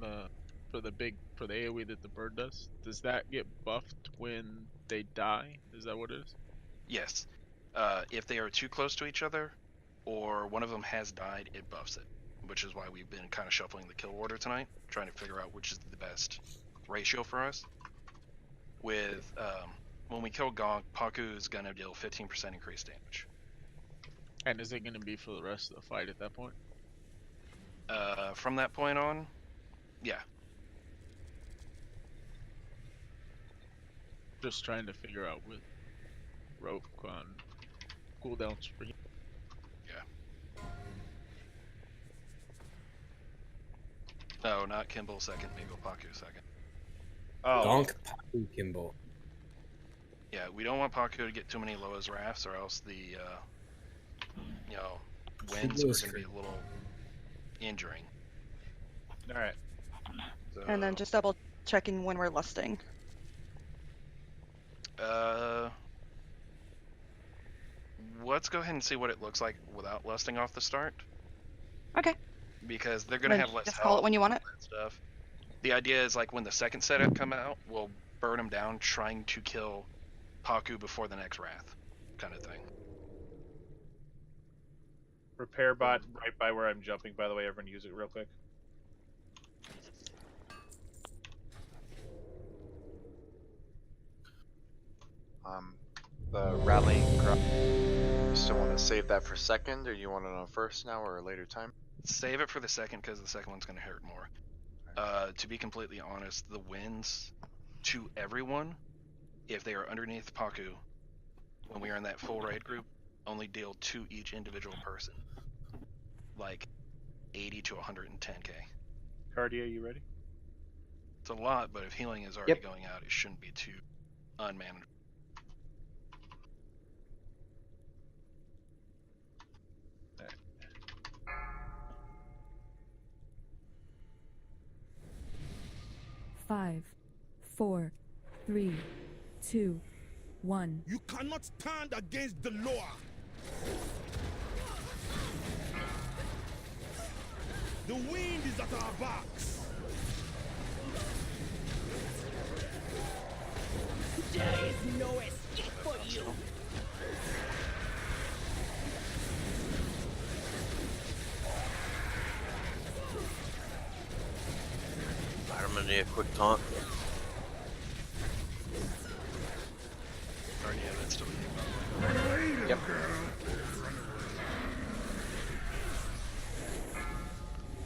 for the AoE that the bird does. Does that get buffed when they die? Is that what it is? Yes. If they are too close to each other, or one of them has died, it buffs it. Which is why we've been kind of shuffling the kill order tonight, trying to figure out which is the best ratio for us. With when we kill Gonk, Paku is gonna deal 15% increased damage. And is it going to be for the rest of the fight at that point? From that point on, Yeah. Just trying to figure out with rope on cooldowns for him. Yeah. No, not Kimball second, Eagle Paku second. Oh. Donk Paku Kimball. Yeah, we don't want Paku to get too many Loa's rafts, or else the winds are going to be a little injuring. All right. So, And then just double checking when we're lusting. Let's go ahead and see what it looks like without lusting off the start. Okay. Because they're going to Then have less just health. call it when you want it. And stuff. The idea is like when the second setup come out, we'll burn them down, trying to kill Paku before the next wrath, kind of thing. Repair bot right by where I'm jumping, by the way. Everyone use it real quick. The rallying cry. You still want to save that for second, or you want to know first now, or a later time? Save it for the second, because the second one's going to hurt more. To be completely honest, the wins to everyone, if they are underneath Paku, when we are in that full raid group, only deal to each individual person. Like 80 to 110k. Cardia, you ready? It's a lot, but if healing is already going out, it shouldn't be too unmanageable. Five, 4, 3, 2, 1. You cannot stand against the law. The wind is at our backs. There is no escape for you. I'm gonna need a quick taunt. Already have that still. Yep.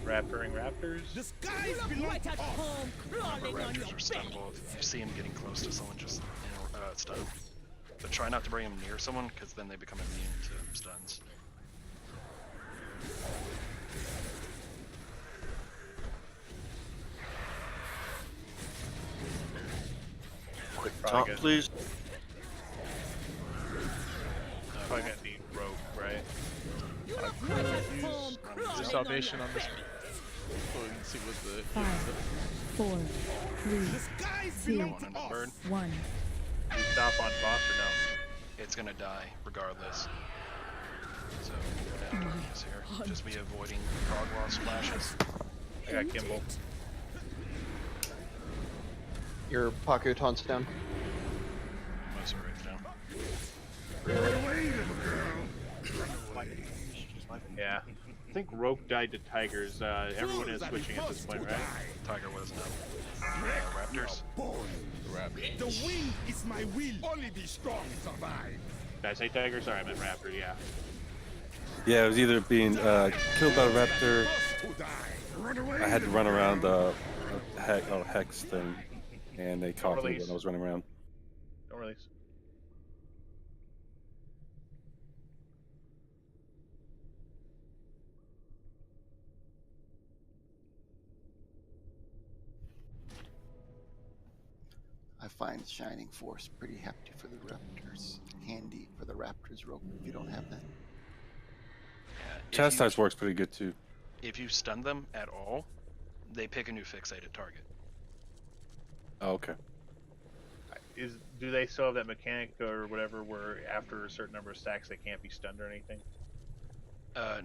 Raptoring raptors. The skies belong Right at home, crawling on your Raptors are belly. stunnable. If you see them getting close to someone, just stun. But try not to bring them near someone, because then they become immune to stuns. Quick taunt, please. Probably gonna need rope, right? You look right at home, Use crawling salvation on on your this belly. so we can see what the 5, 4, 3, 2, Bird. 1. Do you stop on boss or no? It's gonna die regardless. So go down to these here. Just be avoiding frog loss flashes. I got Kimball. Your Paku taunts down. Most are right down. Run away, little girl. Yeah. I think Rope died to Tigers. Everyone is switching at this point, right? Tiger wasn't up. Raptors. The wind is my will. Only the strong survive. Did I say Tiger? Sorry, I meant Raptor, yeah. Yeah, it was either being killed by a raptor. I had to run around the hex thing, and they caught me when I was running around. Don't release. I find Shining Force pretty hefty for the Raptors. Handy for the Raptors rope if you don't have that. Chastise works pretty good too. If you stun them at all, they pick a new fixated target. Oh, okay. Do they still have that mechanic or whatever where after a certain number of stacks they can't be stunned or anything?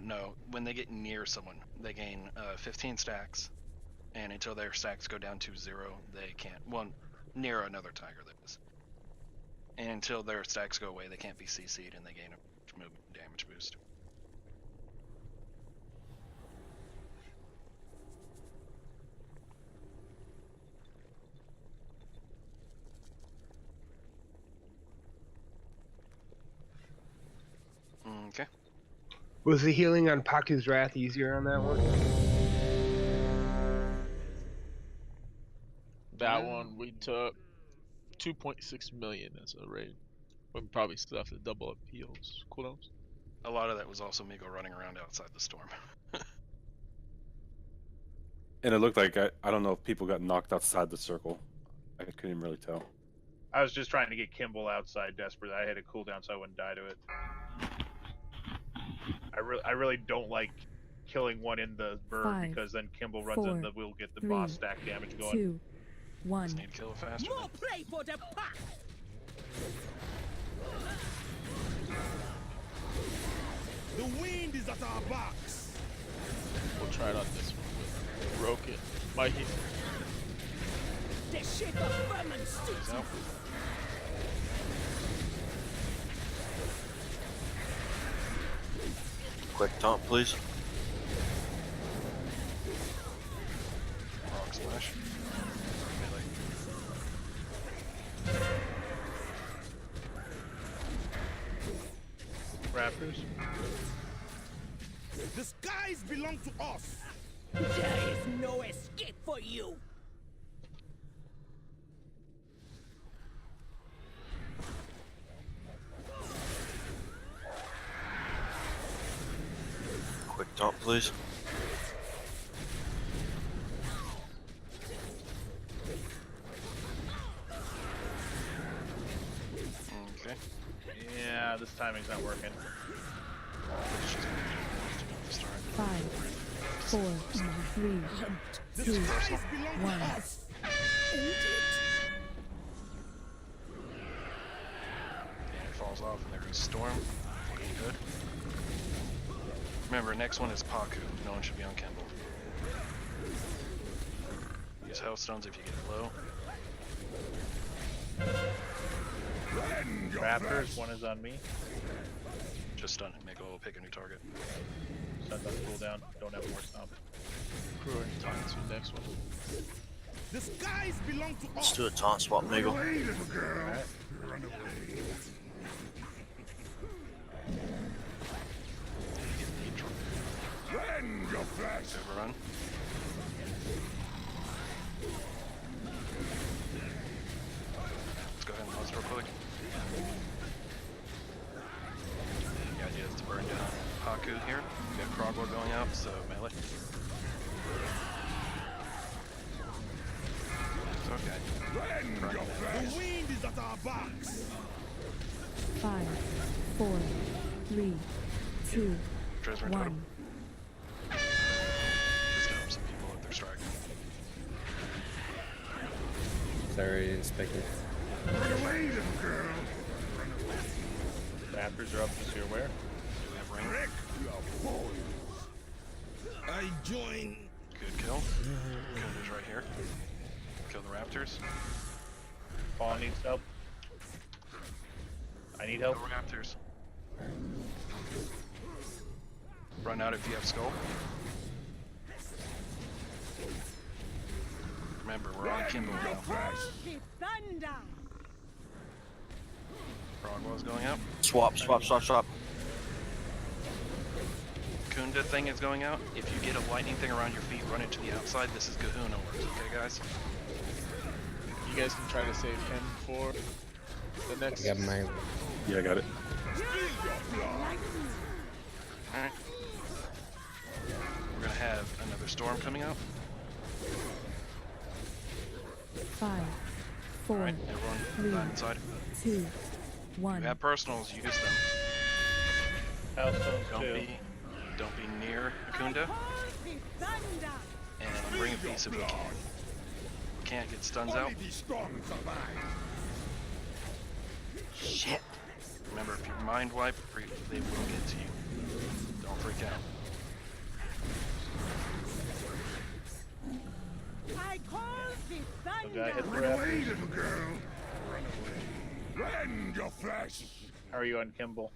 No. When they get near someone, they gain 15 stacks, and until their stacks go down to 0, they can't. Well, near another tiger, that is. And until their stacks go away, they can't be CC'd, and they gain a movement damage boost. Okay. Was the healing on Paku's Wrath easier on that one? that one we took 2.6 million as a raid. We probably still have to double up heals cooldowns. A lot of that was also Migo running around outside the storm. And it looked like I don't know if people got knocked outside the circle. I couldn't even really tell. I was just trying to get Kimball outside desperate. I had a cooldown so I wouldn't die to it. I really don't like killing one in the bird 5, because then Kimball runs 4, in the we'll get the 3, boss stack damage going. 2, 1. Just need to kill it faster. More play for the pack. The wind is at our backs. We'll try it on this one with Rocket. Mikey. The shape of vermin sticks. Quick taunt, please. Rock smash. Melee. Raptors. The skies belong to us. There is no escape for you. Quick taunt, please. Okay. Yeah, this timing's not working. 5, 4, 3, 2, 1. And it falls off, and there goes Storm. Looking good. Remember, next one is Paku. No one should be on Kimball. Use Hellstones if you get low. Raptors, one is on me. Just stun it. Make a pick a new target. Sun's on cooldown. Don't have more stomp. Crew and Titans for the next one. The skies belong to us. Let's do a taunt swap, Run Niggle. away, little girl. Run away. Run, your flash. Overrun. Let's go ahead and bust real quick. The idea is to burn down Haku here. We have Krogor going out, so melee. It's okay. Run, your flash. The wind is at our backs. 5, 4, 3, 2, Dresmer totem. 1. Just help some people if they're striking. Sorry, inspector. Run away, little girl. Run away. Raptors are up this year. Where? Do we have ring? Wreck your boy. I join. Good kill. Kunda's right here. Kill the Raptors. Paul needs help. I need help. Kill Raptors. Run out if you have skull. Remember, we're on Kimbo now. Thunder. Frogwell's going out. Swap. Kunda thing is going out. If you get a lightning thing around your feet, run it to the outside. This is Kahuna works, okay guys? You guys can try to save him for the next. I got mine. Yeah, I got it. Alright. We're gonna have another storm coming out. 5, 4, Alright, everyone 3, back inside. 2, 1. You have personals, use them. Hellstones Don't be near Kunda. Thunder. And bring a piece if we can. We can't get stuns out. Shit. Remember, if you mind wipe, they will get to you. Don't freak out. I call the guy hit the thunder. Run away, Raptors. little girl. Run away. Run, your flash. How are you on Kimball?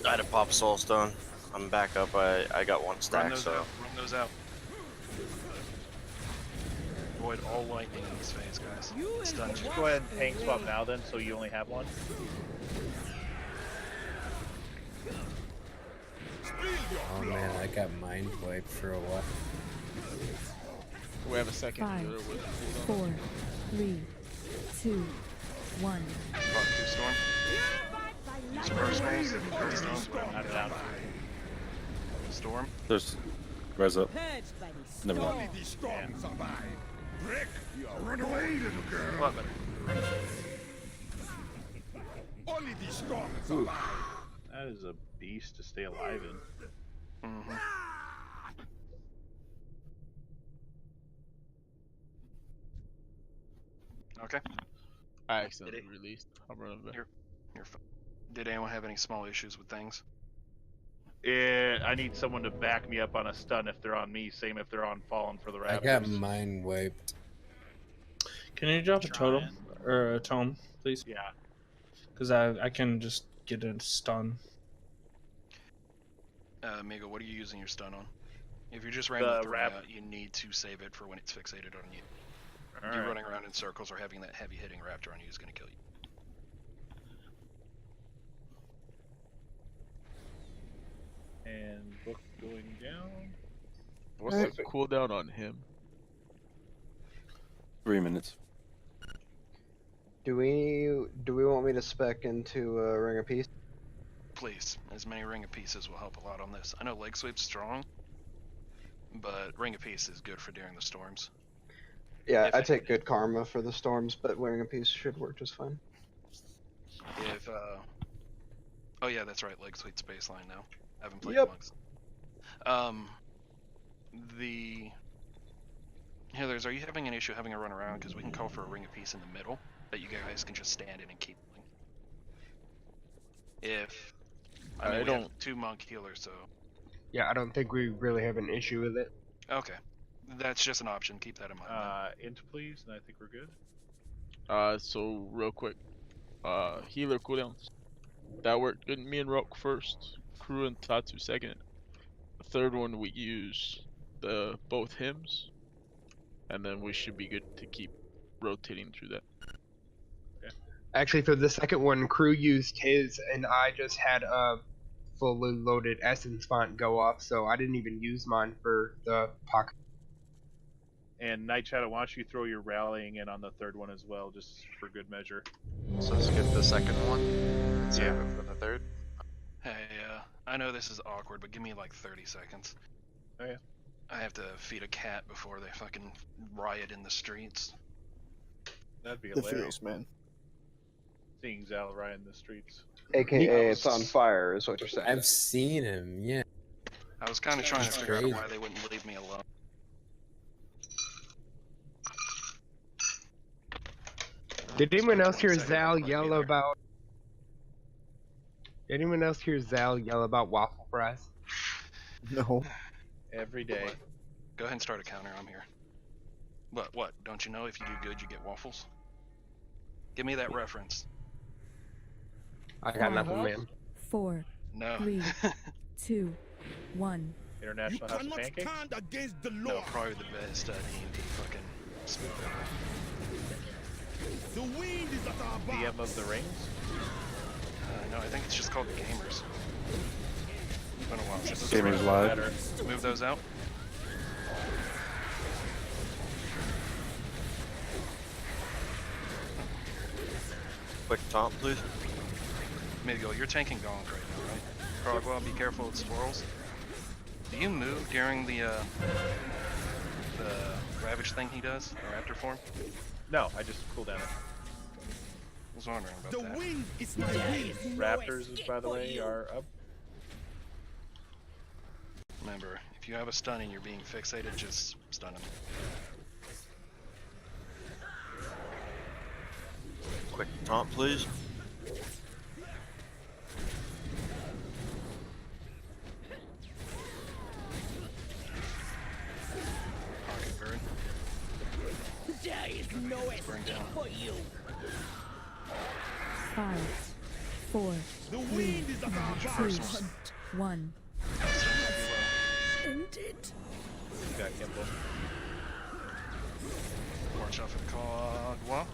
I had to pop Soul Stone. I'm back up. I got one Run stack, those so. out. Run those out. Avoid all lightning in this phase, guys. It's done. Just go ahead and tank swap now then, so you only have one. Oh man, I got mind wiped for a while. We have a second 5, healer with cooldown. 4, 3, 2, 1. Fuck you, Storm. Use personals. Personals, whatever. Not allowed. Storm. There's res up. Purged by the Never storm. mind. The strong survive. Rick, run away, little girl. A lot better. Only the strong survive. That is a beast to stay alive in. Mm-hmm. Okay. I accidentally released. I'm running back. You're fine. Did anyone have any small issues with things? I need someone to back me up on a stun if they're on me. Same if they're on Fallen for the Raptors. I got mine wiped. Can you drop a totem or a tome, please? Yeah. Because I can just get a stun. Migo, what are you using your stun on? If you're just The randomly throwing rap- out, you need to save it for when it's fixated on you. All You right. running around in circles or having that heavy hitting raptor on you is going to kill you. And book going down. What's the cooldown on him? 3 minutes. Do we want me to spec into Ring of Peace? Please, as many Ring of Pieces will help a lot on this. I know Leg Sweep's strong, but Ring of Peace is good for during the storms. Yeah, I take good karma for the storms, but Ring of Peace should work just fine. If oh yeah, that's right, Leg Sweep's baseline now. I haven't played Yep. monks. The Healers, are you having an issue having a run around? Because we can call for a Ring of Peace in the middle that you guys can just stand in and keep pulling. If I mean, we have 2 monk healers, so Yeah, I don't think we really have an issue with it. okay, that's just an option. Keep that in mind. Int, please, and I think we're good. So real quick, healer cooldowns. That worked good. Me and Rock first, Crew and Tatsu second. The third one we use both hymns, and then we should be good to keep rotating through that. Actually, for the second one, Crew used his, and I just had a fully loaded Essence font go off, so I didn't even use mine for the pocket. And Night Shadow, why don't you throw your rallying in on the third one as well, just for good measure. So skip the second one and save Yeah. it for the third. Hey, I know this is awkward, but give me like 30 seconds. Oh yeah. I have to feed a cat before they fucking riot in the streets. That'd be The hilarious. feels, man. Seeing Zal right in the streets. AKA, it's on fire, is what you're saying. I've seen him, yeah. I was kind of trying to That's figure out crazy. why they wouldn't leave me alone. Did anyone else hear Second Zal before I yell get there. about? Did anyone else hear Zal yell about waffle fries? No. Every day. Go ahead and start a counter. I'm here. What? Don't you know if you do good, you get waffles? Give me that reference. I got nothing, man. 4, No. 3, 2, 1. International House of Pancakes? stand against the No, law. probably the best D&D fucking smooth ever. The wind is at our back. DM of the Rings? No, I think it's just called Gamers. It's been a while since it's Gamers been Live. better. Move those out. Quick top, please. Migo, you're tanking Gonk right now, right? Crogwell, be careful with swirls. Do you move during the Ravage thing he does, the Raptor form? No, I just cool down it. I was wondering about The that. wind is my will. Raptors, by the way, are up. Remember, if you have a stun and you're being fixated, just stun him. Quick top, please. Pocket bird. There is no escape for you. 5, 4, The 3, wind is at our back. 2, 1. End it. You got Kimball. Watch out for the Cogwa.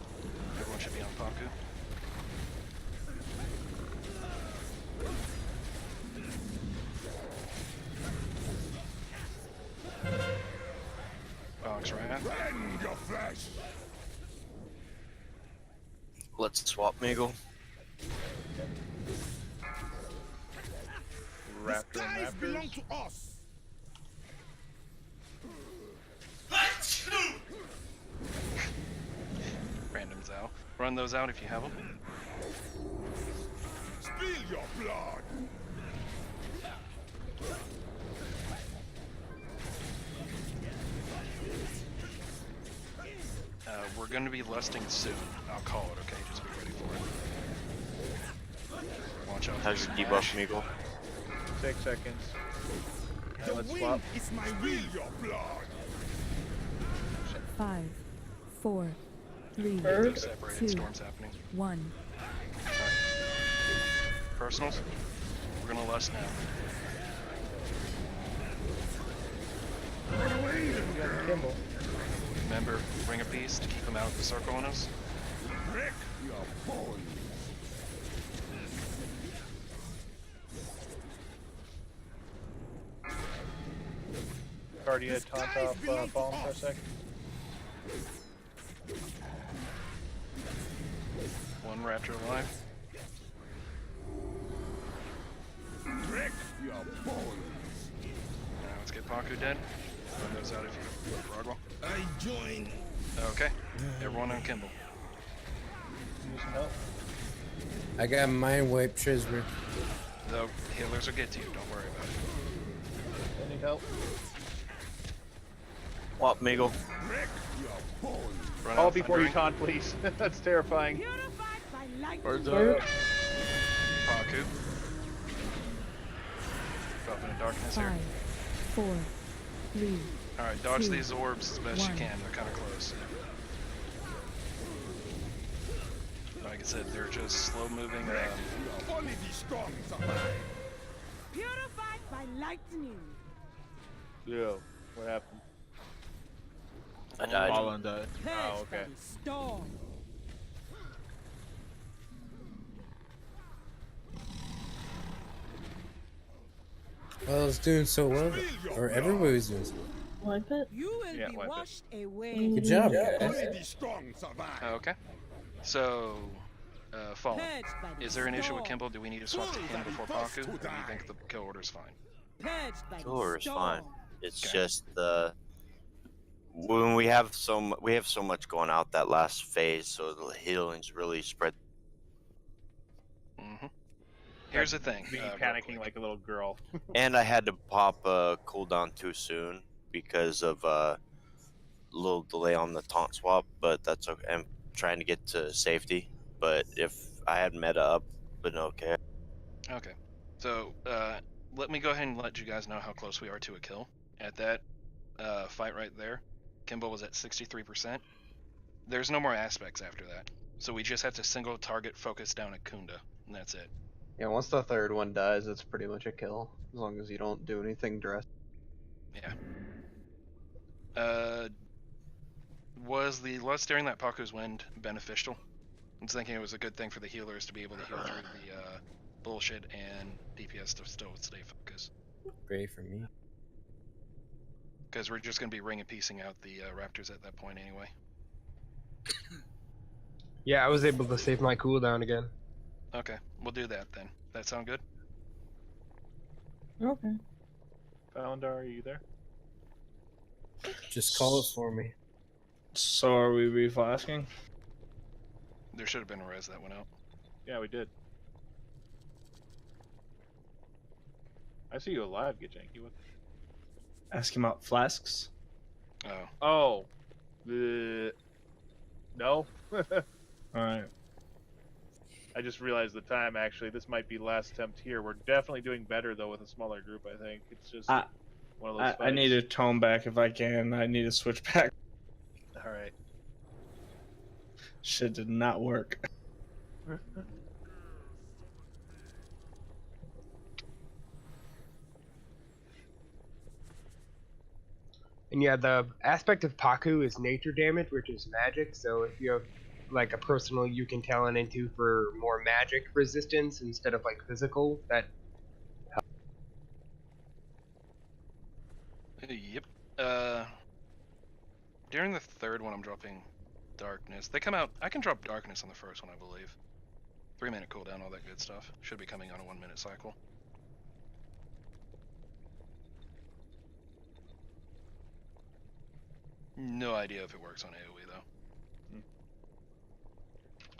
Everyone should be on Paku. Bog's Wrath. Okay. Rend your flesh. Let's swap Meagle. The Raptor and skies belong Raptors. to us. Random Zao. Run those out if you have them. Spill your blood. We're going to be lusting soon. I'll call it, okay? Just be ready for it. Watch out. How's your debuff, Meagle? 6 seconds. The Let's wind swap. is my will. Your blood. 5, 4, 3, They're separated. 2, Storm's happening. 1. Personals. We're going to lust now. Run away, little girl. Kimball. Remember, ring a piece to keep them out of the circle on us. Wreck your bones. Cardi had taunt off Fallen for a sec. One Raptor alive. Wreck your bones. Now let's get Paku dead. Run those out if you Broadwell. I join. Okay. Everyone on Kimball. Need some help? I got mind wipe Trisber. The healers will get to you. Don't worry about it. I need help. Swap Meagle. Wreck your bones. Run All out before you Thundering. taunt, please. That's terrifying. Purified by lightning. Birds bolt. up. Paku. Drop into darkness here. 5, 4, 3. Alright, dodge 2, these orbs as best you 1. can. They're kind of close. Like I said, they're just slow moving. Only the strong survive. Purified by lightning. Yo, what happened? I died. Fallen died. Oh, Cursed by okay. the storm. Well, I was doing so well. Or everybody was doing so well. You will Yeah, be wipe it. washed away. Good job, guys. Only the strong survive. Okay. So, Fallen. Purged by the Is there an issue with storm. Kimball? Do we need to swap to him before Paku? Or do you think the kill order's fine? Purged by the Sure, it's fine. storm. It's Okay. just when we have so much going out that last phase, so the healing's really spread. Mm-hmm. Here's the thing. Me real panicking quick. like a little girl. And I had to pop a cooldown too soon because of a little delay on the taunt swap, but that's okay. I'm trying to get to safety, but if I had meta up, been okay. Okay. So, let me go ahead and let you guys know how close we are to a kill. At that fight right there, Kimball was at 63%. There's no more aspects after that. So we just have to single target focus down at Kunda, and that's it. Yeah, once the third one dies, it's pretty much a kill. As long as you don't do anything drastic. Yeah. Was the lust during that Paku's Wind beneficial? I was thinking it was a good thing for the healers to be able to heal through the bullshit and DPS to still stay focused. Great for me. Because we're just going to be ring and piecing out the Raptors at that point anyway. Yeah, I was able to save my cooldown again. Okay, we'll do that then. That sound good? Okay. Falendar, are you there? Just call it for me. So are we reflasking? There should have been a res that went out. Yeah, we did. I see you alive, get janky. What? Asking about flasks? Oh. Oh. No. Alright. I just realized the time, actually. This might be last attempt here. We're definitely doing better, though, with a smaller group, I think. It's just one of those fights. I need to tone back if I can. I need to switch back. Alright. Shit did not work. And yeah, the aspect of Paku is nature damage, which is magic. So if you have like a personal you can talent into for more magic resistance instead of like physical, that Yep. during the third one, I'm dropping darkness. They come out. I can drop darkness on the first one, I believe. 3-minute cooldown, all that good stuff. Should be coming on a 1-minute cycle. No idea if it works on AoE though.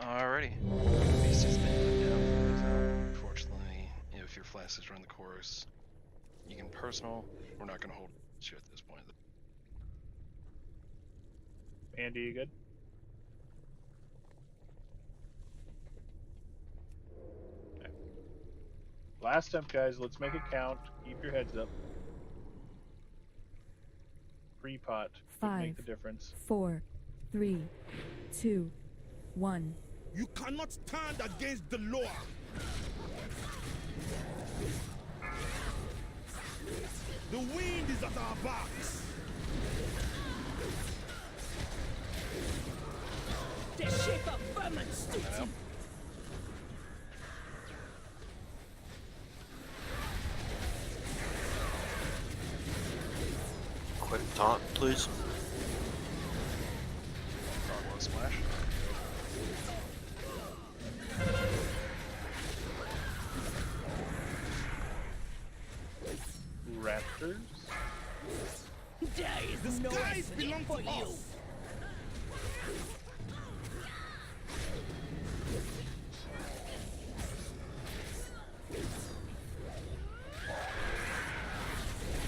Alrighty. Beast has been put down. Unfortunately, if your flashes run the course, you can personal. We're not going to hold you at this point. Andy, you good? Okay. Last step, guys. Let's make it count. Keep your heads up. Pre-pot could make the difference. 4, 3, 2, 1. You cannot stand against the law. The wind is at our backs. The shape of vermin suits you. Quick taunt, please. Carlo splash. Raptors. There is no escape for you.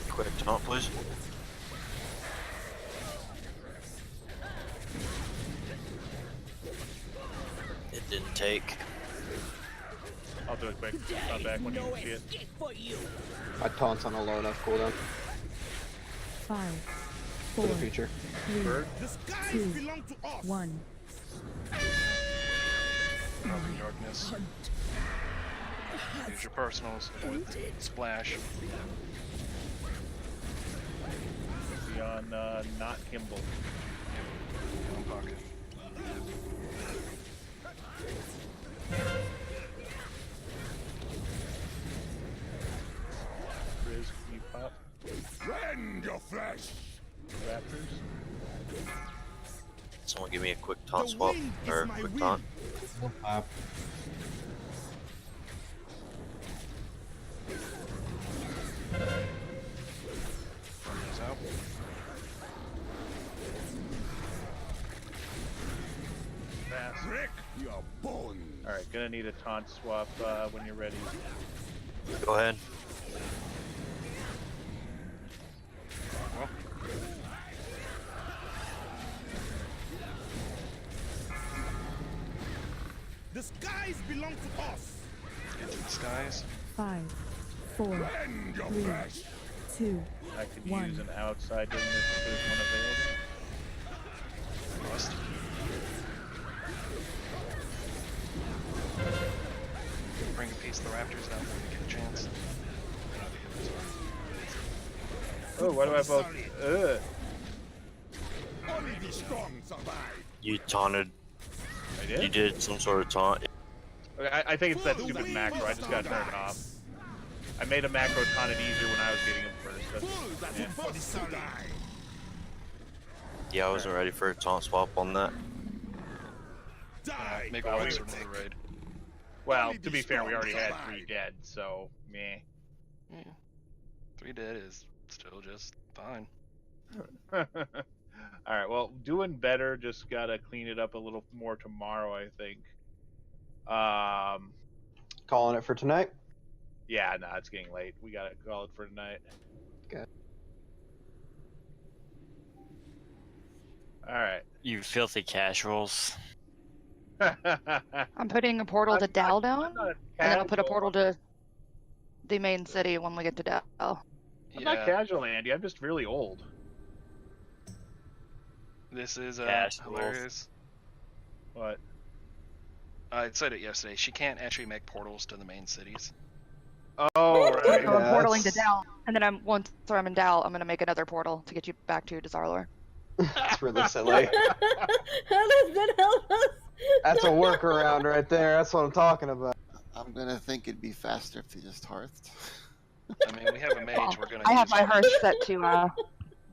Quick taunt, please. It didn't take. I'll do it quick. Come back when you see it. My taunt's on a low enough cooldown 5, for 4, the future. 3, Bird. 2, 1. Dropping darkness. Use your personals with splash. Be on not Kimball. One pocket. Riz, you pop. Rend your flesh. Raptors. Someone give me a quick taunt swap or a quick taunt. We'll pop. Those out. Fast. Break your bones. Alright, gonna need a taunt swap when you're ready. Go ahead. Well, The skies belong to us. get to the skies. 5, 4, Rend your 3, flesh. 2, I could 1. use an outside during this if there's one available. Rust. Bring a piece of the Raptors out when we get a chance. I know the healers are. Oh, why do I both? Ugh. Only the strong survive. You taunted. I did? You did some sort of taunt. Okay, I think it's that stupid macro. I just gotta turn it off. I made a macro taunt it easier when I was getting him first. That's, yeah. For the sun. Yeah, I wasn't ready for a taunt swap on that. Die. Make a Well, wide we- sword in the raid. Well, to be fair, we already had 3 dead, so meh. Yeah. 3 dead is still just fine. Alright, well, doing better, just gotta clean it up a little more tomorrow, I think. Calling it for tonight. Yeah, nah, it's getting late. We gotta call it for tonight. Okay. Alright. You filthy casuals. I'm putting a portal to Dal down, not and then I'll put a casual. portal to the main city when we get to Dal. I'm not casual, Andy. I'm just really old. This is Casuals. hilarious. What? I said it yesterday. She can't actually make portals to the main cities. Oh, right. So I'm portaling to Dal, and then once I'm in Dal, I'm gonna make another portal to get you back to Dazarlor. That's really silly. How does that help us? That's a workaround right there. That's what I'm talking about. I'm gonna think it'd be faster if they just hearthed. I mean, we have a mage. We're gonna. I have use my it. hearth set to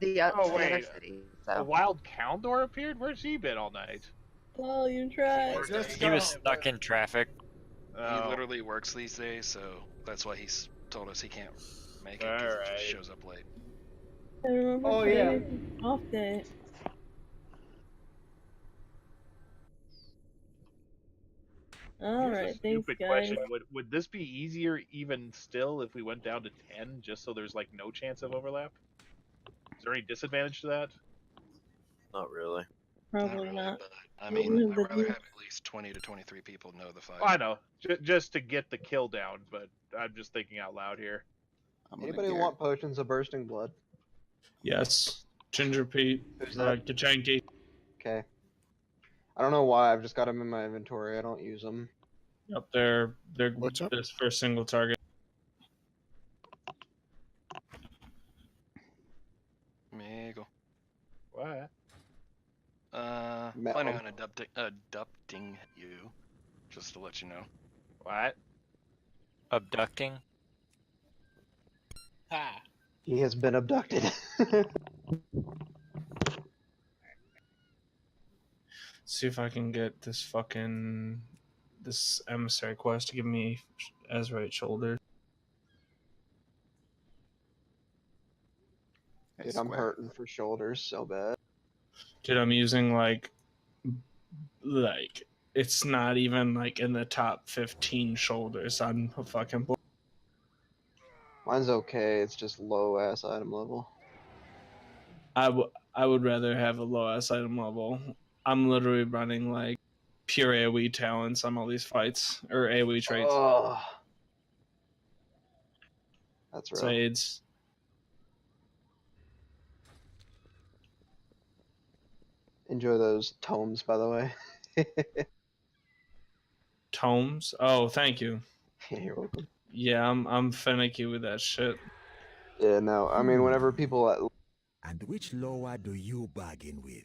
the Oh, other wait. city. A wild Caldor appeared? Where's he been all night? Well, you tried. He was stuck in traffic. He Oh. literally works these days, so that's why he's told us he can't make it All because he right. just shows up late. I remember Oh, today yeah. is an off day. Alright, Here's a thanks stupid guys. question. Would this be easier even still if we went down to 10 just so there's like no chance of overlap? Is there any disadvantage to that? Not really. Probably not. But I What mean, would I'd rather the- have at least 20 to 23 people know the fight. I know, just to get the kill down, but I'm just thinking out loud here. Anybody want potions of bursting blood? Yes. Ginger Pete. Who's that? Kachanki. Okay. I don't know why. I've just got them in my inventory. I don't use them. Yep, they're this for a single target. Meagle. What? Planning on adopting you, just to let you know. What? Abducting? Ha! He has been abducted. See if I can get this emissary quest to give me Ezraite shoulders. Dude, I'm hurting for shoulders so bad. Dude, I'm using like it's not even like in the top 15 shoulders. I'm a fucking boy. Mine's okay. It's just low ass item level. I would rather have a low ass item level. I'm literally running like pure AoE talents on all these fights or AoE traits. Oh, that's rough. Sades. Enjoy those tomes, by the way. Tomes? Oh, thank you. You're welcome. Yeah, I'm finicky with that shit. Yeah, no. I mean, whenever people And which lower do you bargain with?